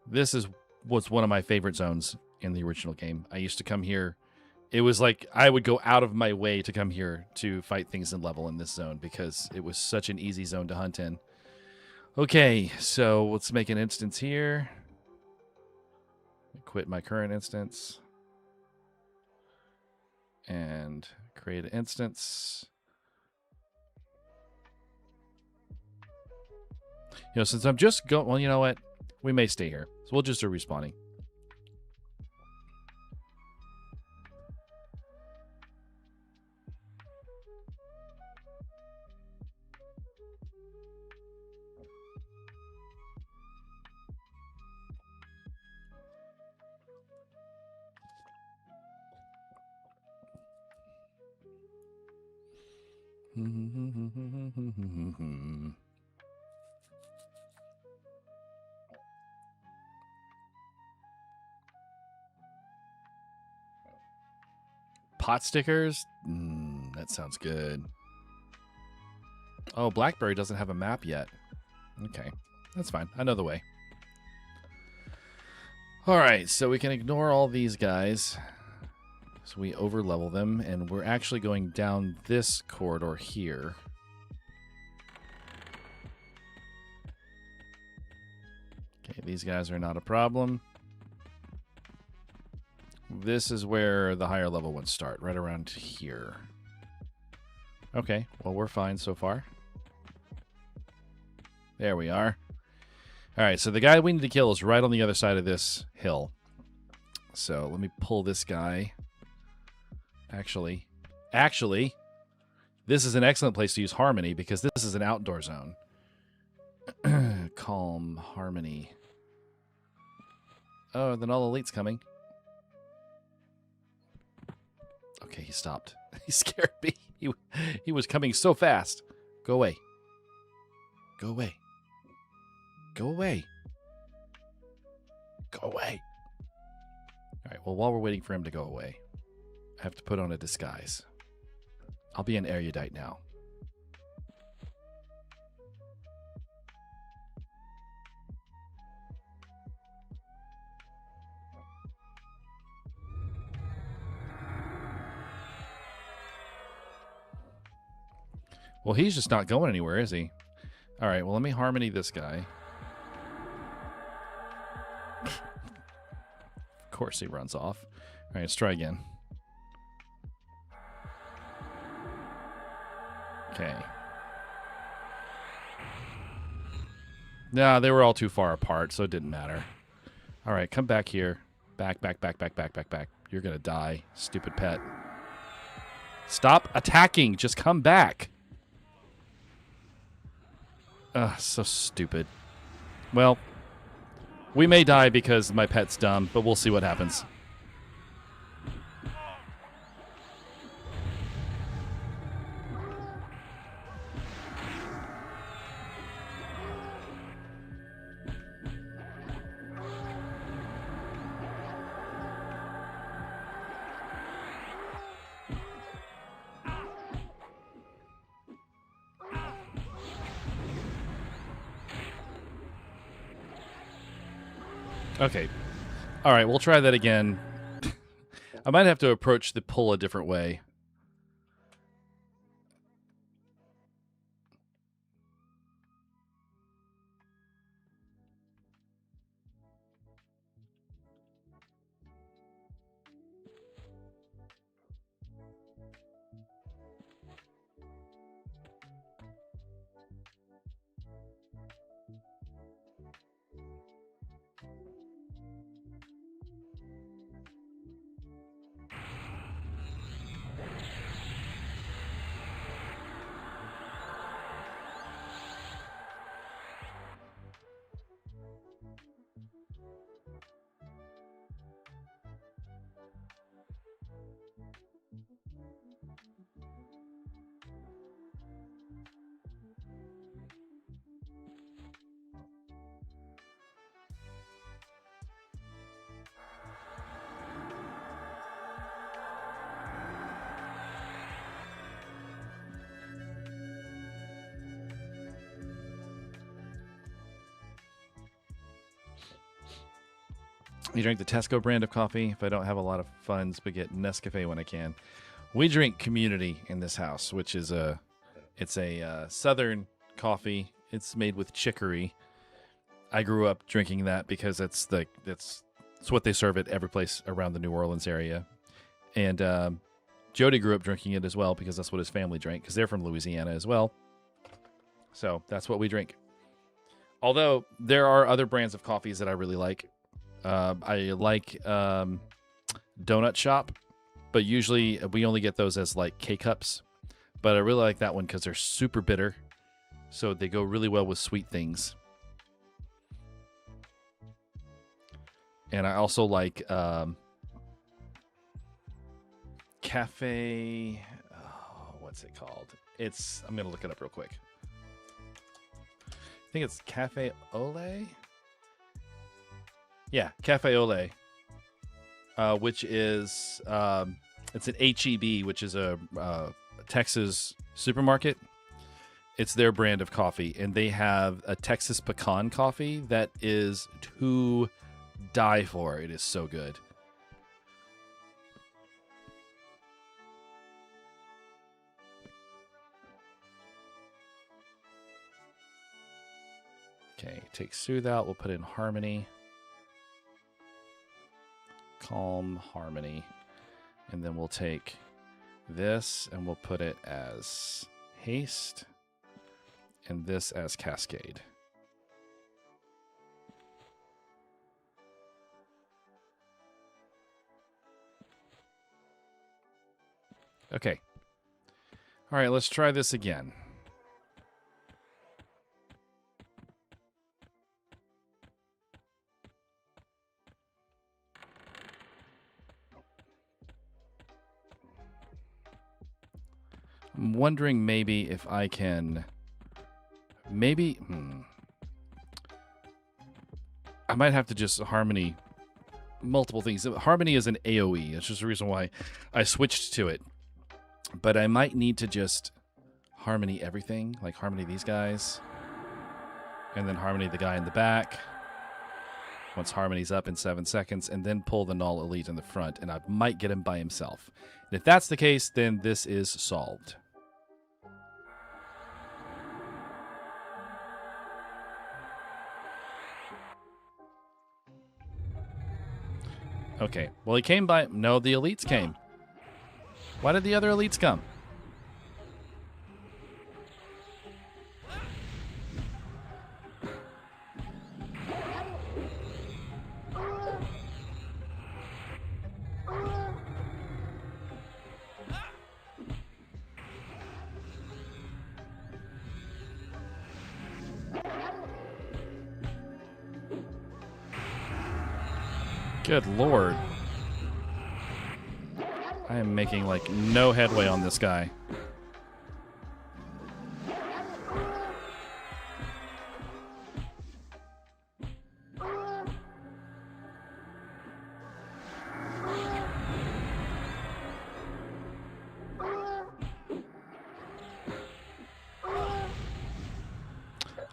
This was one of my favorite zones in the original game. I used to come here. It was like I would go out of my way to come here to fight things in level in this zone because it was such an easy zone to hunt in. Okay, so let's make an instance here. Quit my current instance. And create an instance. You know, since I'm just going, well, you know what? We may stay here. So we'll just do respawning. Pot stickers? That sounds good. Oh, Blackberry doesn't have a map yet. Okay, that's fine. I know the way. All right, so we can ignore all these guys. So we overlevel them, and we're actually going down this corridor here. Okay, these guys are not a problem. This is where the higher level ones start, right around here. Okay, well, we're fine so far. There we are. All right, so the guy we need to kill is right on the other side of this hill. So let me pull this guy. Actually, this is an excellent place to use Harmony because this is an outdoor zone. Calm, Harmony. Oh, then all elite's coming. Okay, he stopped. He scared me. He was coming so fast. Go away. Go away. Go away. Go away. All right, well, while we're waiting for him to go away, I have to put on a disguise. I'll be an erudite now. Well, he's just not going anywhere, is he? All right, well, let me Harmony this guy. Of course he runs off. All right, let's try again. Okay. Nah, they were all too far apart, so it didn't matter. All right, come back here. Back. You're going to die, stupid pet. Stop attacking. Just come back. Ugh, so stupid. Well, we may die because my pet's dumb, but we'll see what happens. Okay. All right, we'll try that again. I might have to approach the pull a different way. You drink the Tesco brand of coffee. If I don't have a lot of funds, but get Nescafe when I can. We drink Community in this house, which is a southern coffee. It's made with chicory. I grew up drinking that because it's what they serve at every place around the New Orleans area. And Jody grew up drinking it as well because that's what his family drank because they're from Louisiana as well. So that's what we drink. Although there are other brands of coffees that I really like. I like Donut Shop, but usually we only get those as like K-Cups. But I really like that one because they're super bitter. So they go really well with sweet things. And I also like Cafe... Oh, what's it called? I'm going to look it up real quick. I think it's Cafe Ole? Yeah, Cafe Ole, which is it's an HEB, which is a Texas supermarket. It's their brand of coffee, and they have a Texas pecan coffee that is to die for. It is so good. Okay, take Soothe out. We'll put in Harmony. Calm, Harmony. And then we'll take this and we'll put it as Haste. And this as Cascade. Okay. All right, let's try this again. I'm wondering maybe if I can... Maybe... I might have to just Harmony multiple things. Harmony is an AoE. That's just the reason why I switched to it. But I might need to just Harmony everything. Like Harmony these guys. And then Harmony the guy in the back. Once Harmony's up in 7 seconds. And then pull the Null Elite in the front. And I might get him by himself. And if that's the case, then this is solved. Okay. Well, he came by... No, the elites came. Why did the other elites come? Good lord. I am making, like, no headway on this guy.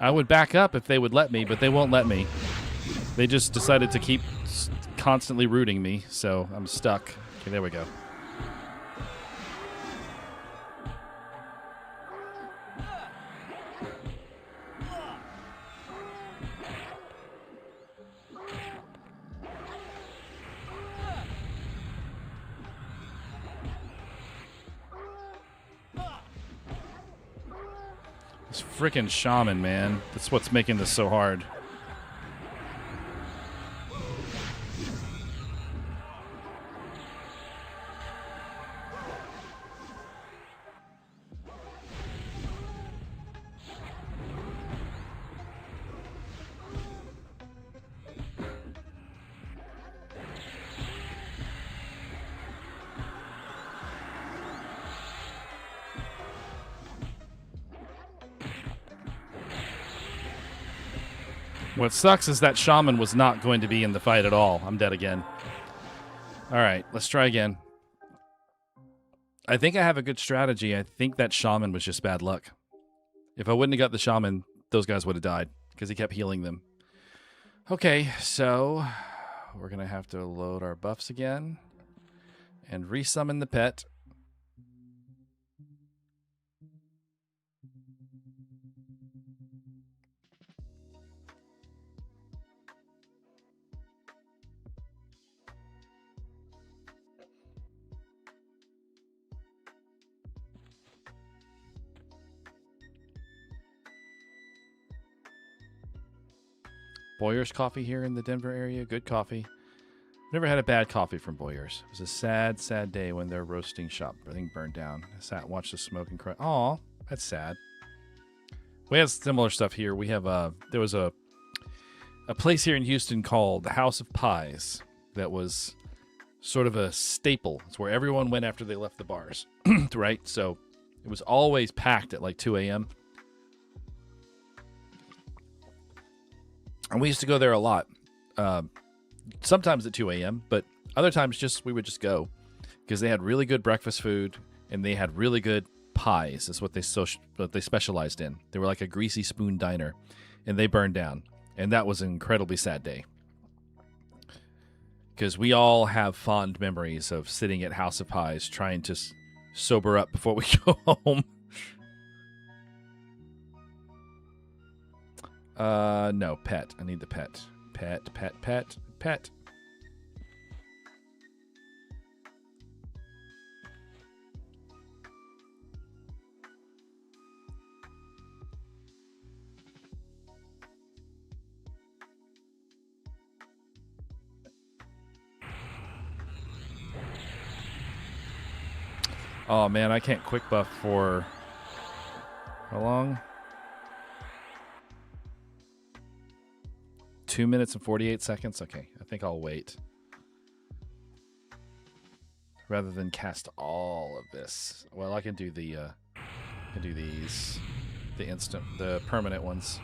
I would back up if they would let me, but they won't let me. They just decided to keep constantly rooting me, so I'm stuck. Okay, there we go. This frickin' shaman, man. That's what's making this so hard. What sucks is that shaman was not going to be in the fight at all. I'm dead again. All right, let's try again. I think I have a good strategy. I think that shaman was just bad luck. If I wouldn't have got the shaman, those guys would have died because he kept healing them. Okay, so we're going to have to load our buffs again and resummon the pet. Boyer's coffee here in the Denver area. Good coffee. Never had a bad coffee from Boyer's. It was a sad, sad day when their roasting shop everything burned down. I sat and watched the smoke and cried. Aw, that's sad. We have similar stuff here. We have there was a place here in Houston called the House of Pies that was sort of a staple. It's where everyone went after they left the bars, right? So it was always packed at like 2 a.m. And we used to go there a lot. Sometimes at 2 a.m., but other times we would just go because they had really good breakfast food and they had really good pies. That's what they specialized in. They were like a greasy spoon diner, and they burned down. And that was an incredibly sad day. because we all have fond memories of sitting at House of Pies trying to sober up before we go home. No, pet. I need the pet. Pet. Oh man, I can't quick buff for how long? 2 minutes and 48 seconds? Okay, I think I'll wait. Rather than cast all of this. Well, I can do the these. The permanent ones.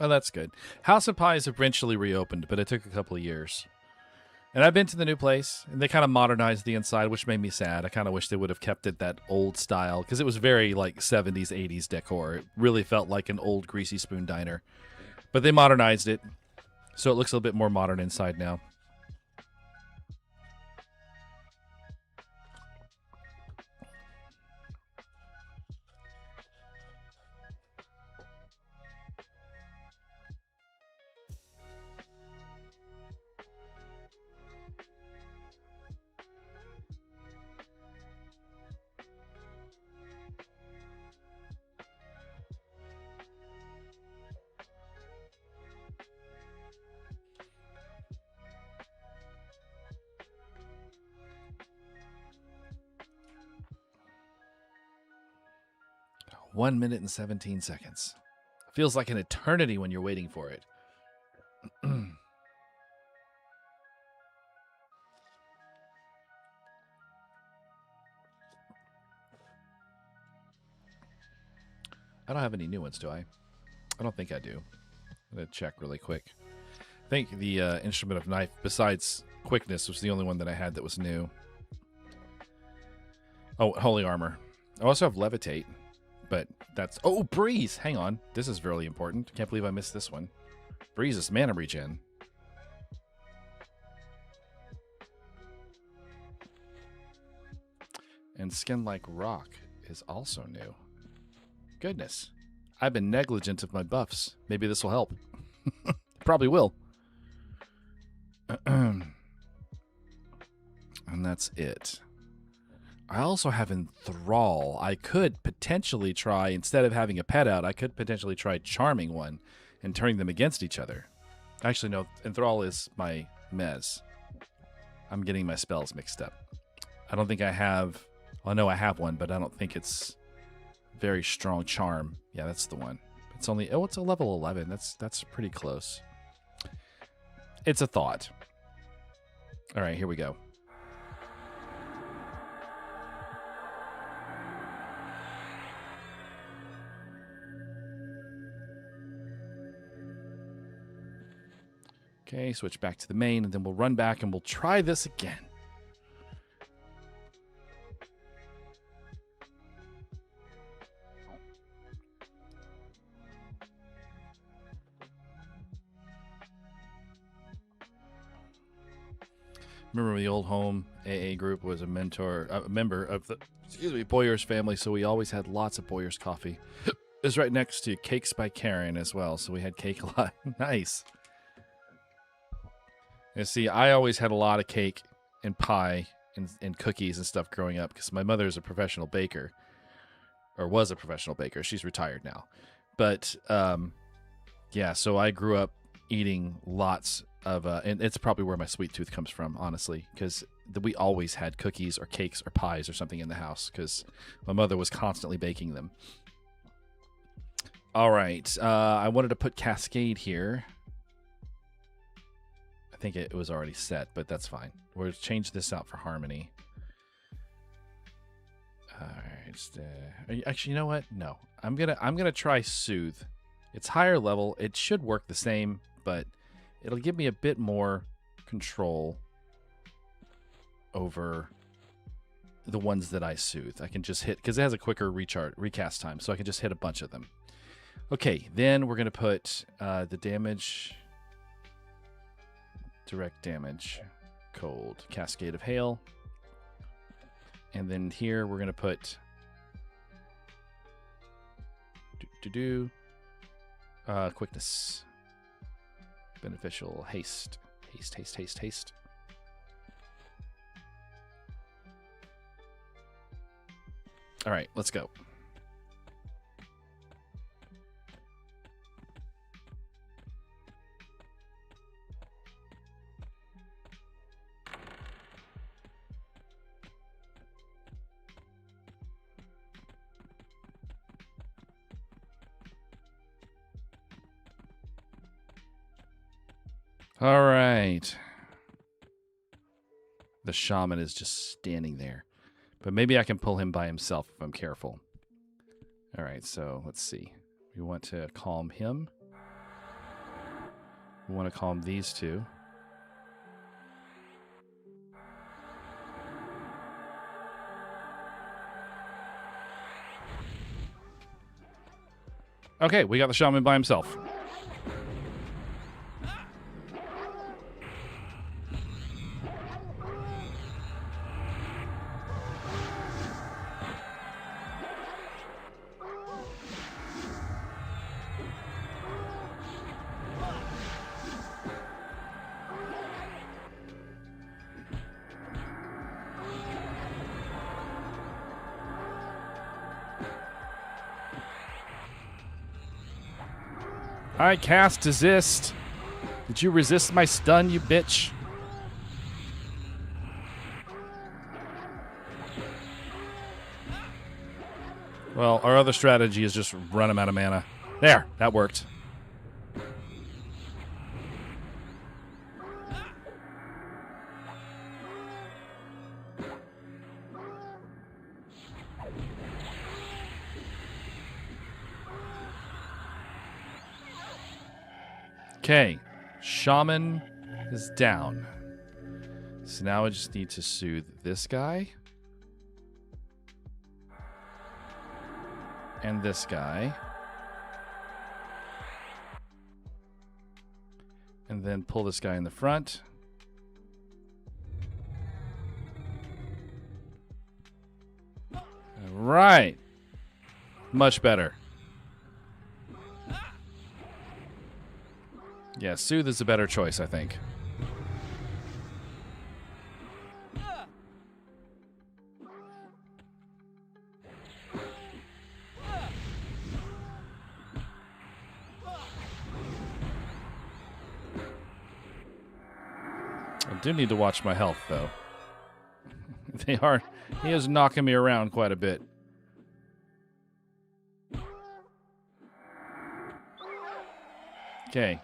Oh, that's good. House of Pies eventually reopened, but it took a couple of years. And I've been to the new place, and they kind of modernized the inside, which made me sad. I kind of wish they would have kept it that old style, because it was very, like, 70s, 80s decor. It really felt like an old Greasy Spoon diner. But they modernized it, so it looks a little bit more modern inside now. One minute and 17 seconds. Feels like an eternity when you're waiting for it. I don't have any new ones, do I? I don't think I do. I'm going to check really quick. I think the Instrument of Knife, besides Quickness, was the only one that I had that was new. Oh, Holy Armor. I also have Levitate. But that's... Oh, Breeze! Hang on. This is really important. Can't believe I missed this one. Breeze is mana regen. And Skin Like Rock is also new. Goodness. I've been negligent of my buffs. Maybe this will help. Probably will. And that's it. I also have Enthrall. I could potentially try, instead of having a pet out, I could potentially try charming one and turning them against each other. Actually, no, Enthrall is my mez. I'm getting my spells mixed up. I don't think I have... Well, I know I have one, but I don't think it's very strong charm. Yeah, that's the one. It's only... Oh, it's a level 11. That's pretty close. It's a thought. All right, here we go. Okay, switch back to the main, and then we'll run back and we'll try this again. Remember when the old home AA group was a member of the Boyer's family, so we always had lots of Boyer's coffee. It was right next to Cakes by Karen as well, so we had cake a lot. Nice. You see, I always had a lot of cake and pie and cookies and stuff growing up because my mother is a professional baker, or was a professional baker. She's retired now. But, yeah, so I grew up eating lots of, and it's probably where my sweet tooth comes from, honestly, because we always had cookies or cakes or pies or something in the house because my mother was constantly baking them. All right, I wanted to put Cascade here. I think it was already set, but that's fine. We'll change this out for Harmony. Alright. Actually, you know what? No. I'm gonna try Soothe. It's higher level. It should work the same, but it'll give me a bit more control over the ones that I soothe. I can just hit, because it has a quicker recast time, so I can just hit a bunch of them. Okay, then we're going to put the damage, direct damage, cold, cascade of hail. And then here we're going to put quickness, beneficial, haste. All right, let's go. All right. The shaman is just standing there. But maybe I can pull him by himself if I'm careful. All right, so let's see. We want to calm him. We want to calm these two. Okay, we got the shaman by himself. I cast desist. Did you resist my stun, you bitch? Well, our other strategy is just run him out of mana. There, that worked. Okay, shaman is down. So now I just need to soothe this guy. And this guy. And then pull this guy in the front. All right. Much better. Yeah, soothe is a better choice, I think. I do need to watch my health, though. He is knocking me around quite a bit. Okay.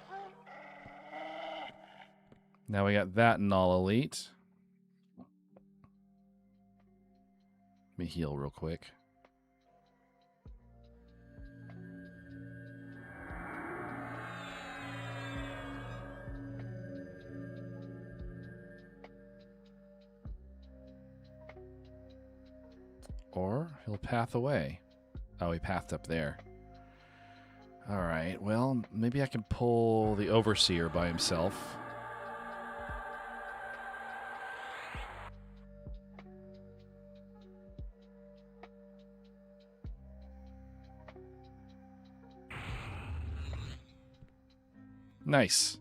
Now we got that null elite. Let me heal real quick. Or he'll path away. Oh, he pathed up there. All right, well, maybe I can pull the Overseer by himself. Nice.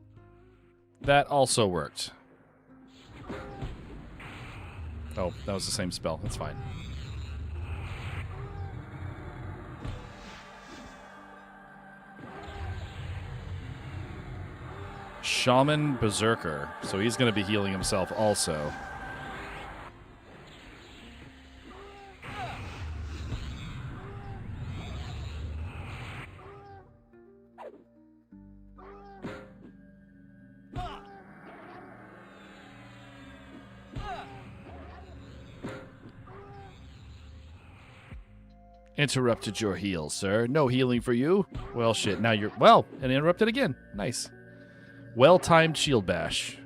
That also worked. Oh, that was the same spell. That's fine. Shaman Berserker. So he's going to be healing himself also. Interrupted your heal, sir. No healing for you. Well, shit. Now you're... Well, and interrupted again. Nice. Well-timed shield bash.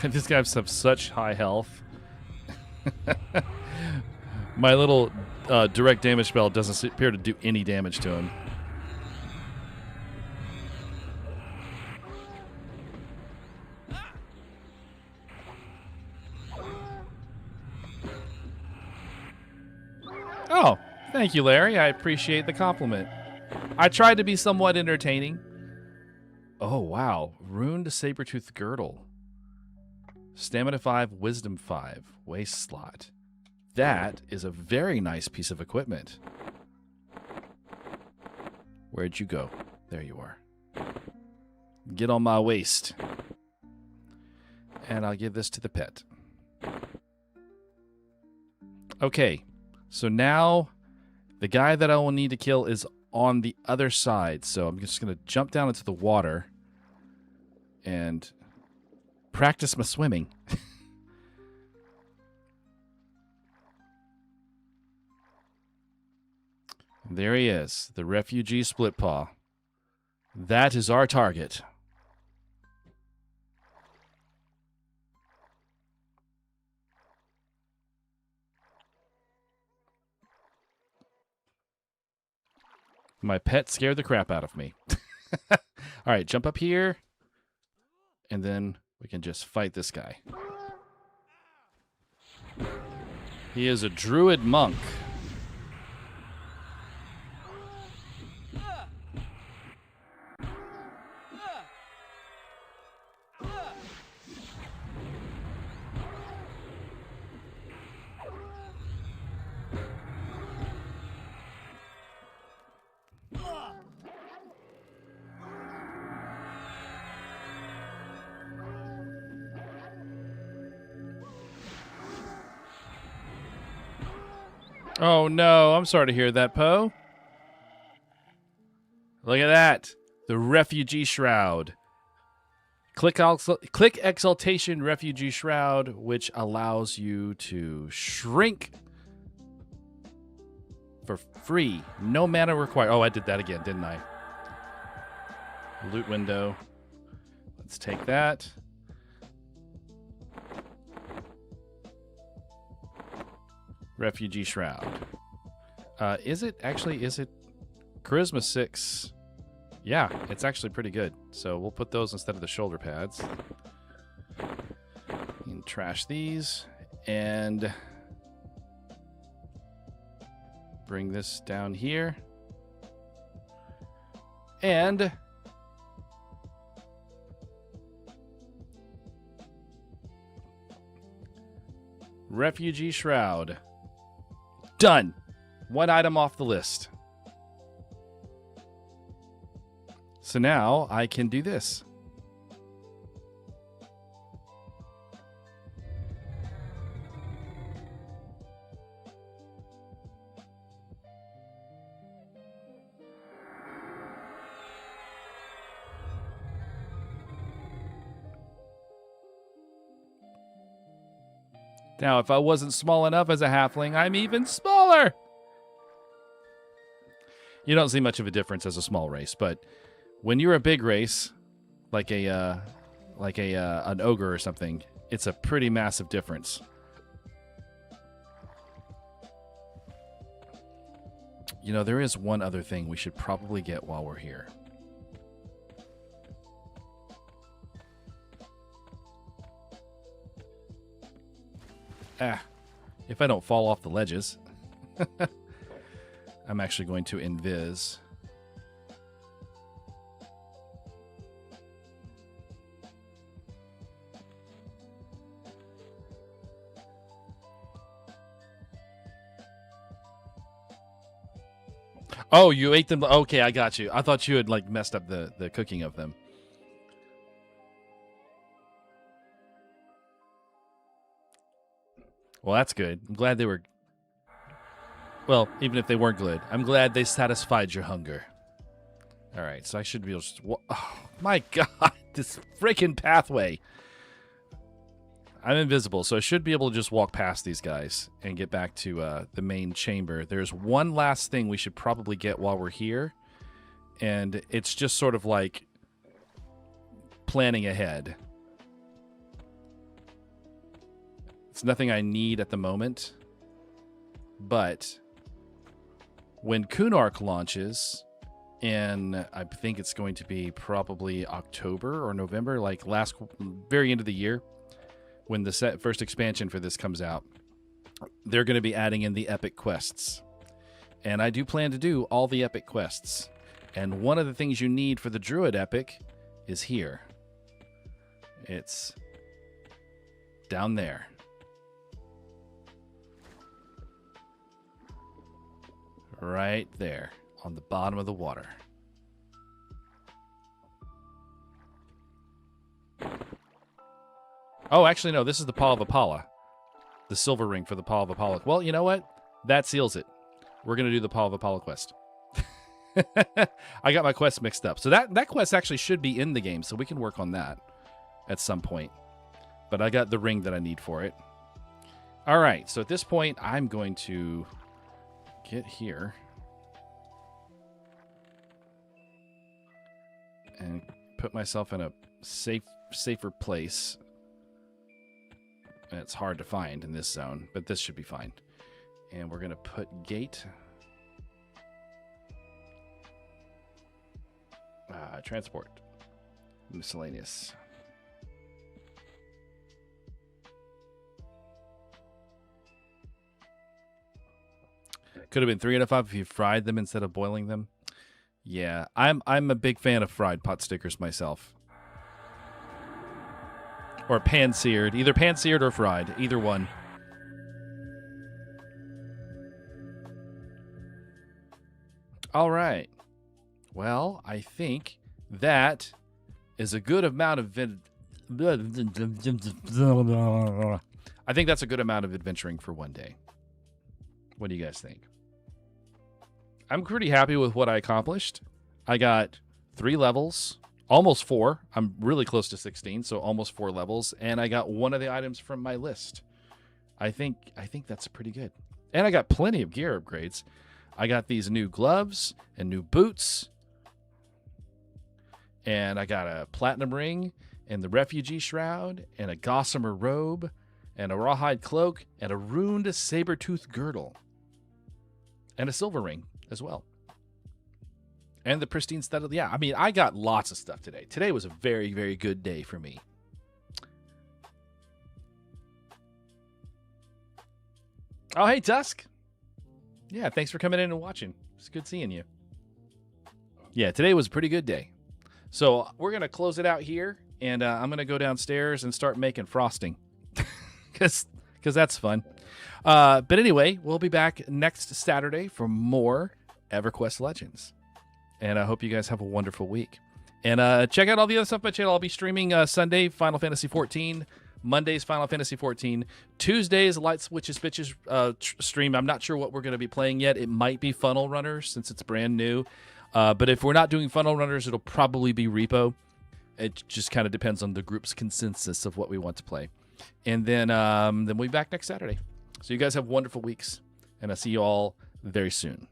This guy has such high health. My little direct damage spell doesn't appear to do any damage to him. Oh, thank you, Larry. I appreciate the compliment. I tried to be somewhat entertaining. Oh, wow. Runed saber-tooth girdle. Stamina 5, Wisdom 5, waist slot. That is a very nice piece of equipment. Where'd you go? There you are. Get on my waist. And I'll give this to the pet. Okay, so now the guy that I will need to kill is on the other side. So I'm just going to jump down into the water and practice my swimming. There he is, the refugee split paw. That is our target. My pet scared the crap out of me. All right, jump up here, and then we can just fight this guy. He is a druid monk. Oh no, I'm sorry to hear that, Poe. Look at that. The Refugee Shroud. Click Exaltation Refugee Shroud, which allows you to shrink for free. No mana required. Oh, I did that again, didn't I? Loot window. Let's take that. Refugee Shroud. Is it Charisma 6? Yeah, it's actually pretty good. So we'll put those instead of the shoulder pads. And trash these. And bring this down here. And Refugee Shroud. Done. One item off the list. So now I can do this. Now, if I wasn't small enough as a halfling, I'm even smaller. You don't see much of a difference as a small race, but when you're a big race, like an ogre or something, it's a pretty massive difference. You know, there is one other thing we should probably get while we're here. If I don't fall off the ledges. I'm actually going to invis. Oh, you ate them? Okay, I got you. I thought you had like messed up the cooking of them. Well, that's good. I'm glad they were... Well, even if they weren't good, I'm glad they satisfied your hunger. All right, so I should be able to just oh, my God, this freaking pathway. I'm invisible, so I should be able to just walk past these guys and get back to the main chamber. There's one last thing we should probably get while we're here, and it's just sort of like planning ahead. It's nothing I need at the moment, but when Kunark launches, and I think it's going to be probably October or November, like very end of the year, when the first expansion for this comes out, they're going to be adding in the epic quests. And I do plan to do all the epic quests. And one of the things you need for the Druid epic is here. It's down there. Right there on the bottom of the water. Oh, actually, no, this is the Paw of Apollo. The silver ring for the Paw of Apollo. Well, you know what? That seals it. We're going to do the Paw of Apollo quest. I got my quest mixed up. So that quest actually should be in the game, so we can work on that at some point. But I got the ring that I need for it. All right, so at this point, I'm going to get here and put myself in a safer place. And it's hard to find in this zone, but this should be fine. And we're going to put gate. Transport. Miscellaneous. Could have been 3 out of 5 if you fried them instead of boiling them. Yeah, I'm a big fan of fried pot stickers myself. Or pan-seared. Either pan-seared or fried. Either one. All right. Well, I think that is a good amount of... I think that's a good amount of adventuring for one day. What do you guys think? I'm pretty happy with what I accomplished. I got 3 levels. Almost 4. I'm really close to 16, so almost 4 levels. And I got one of the items from my list. I think that's pretty good. And I got plenty of gear upgrades. I got these new gloves and new boots. And I got a platinum ring and the refugee shroud and a gossamer robe and a rawhide cloak and a runed saber-tooth girdle. And a silver ring as well. And the pristine studded. Yeah, I mean, I got lots of stuff today. Today was a very, very good day for me. Oh, hey, Tusk. Yeah, thanks for coming in and watching. It's good seeing you. Yeah, today was a pretty good day. So we're going to close it out here. And I'm going to go downstairs and start making frosting. Because that's fun. But anyway, we'll be back next Saturday for more EverQuest Legends. And I hope you guys have a wonderful week. And check out all the other stuff on my channel. I'll be streaming Sunday, Final Fantasy XIV. Mondays, Final Fantasy XIV. Tuesdays, Light Switches Bitches stream. I'm not sure what we're going to be playing yet. It might be Funnel Runners since it's brand new. But if we're not doing Funnel Runners, it'll probably be Repo. It just kind of depends on the group's consensus of what we want to play. And then we'll be back next Saturday. So you guys have wonderful weeks. And I'll see you all very soon.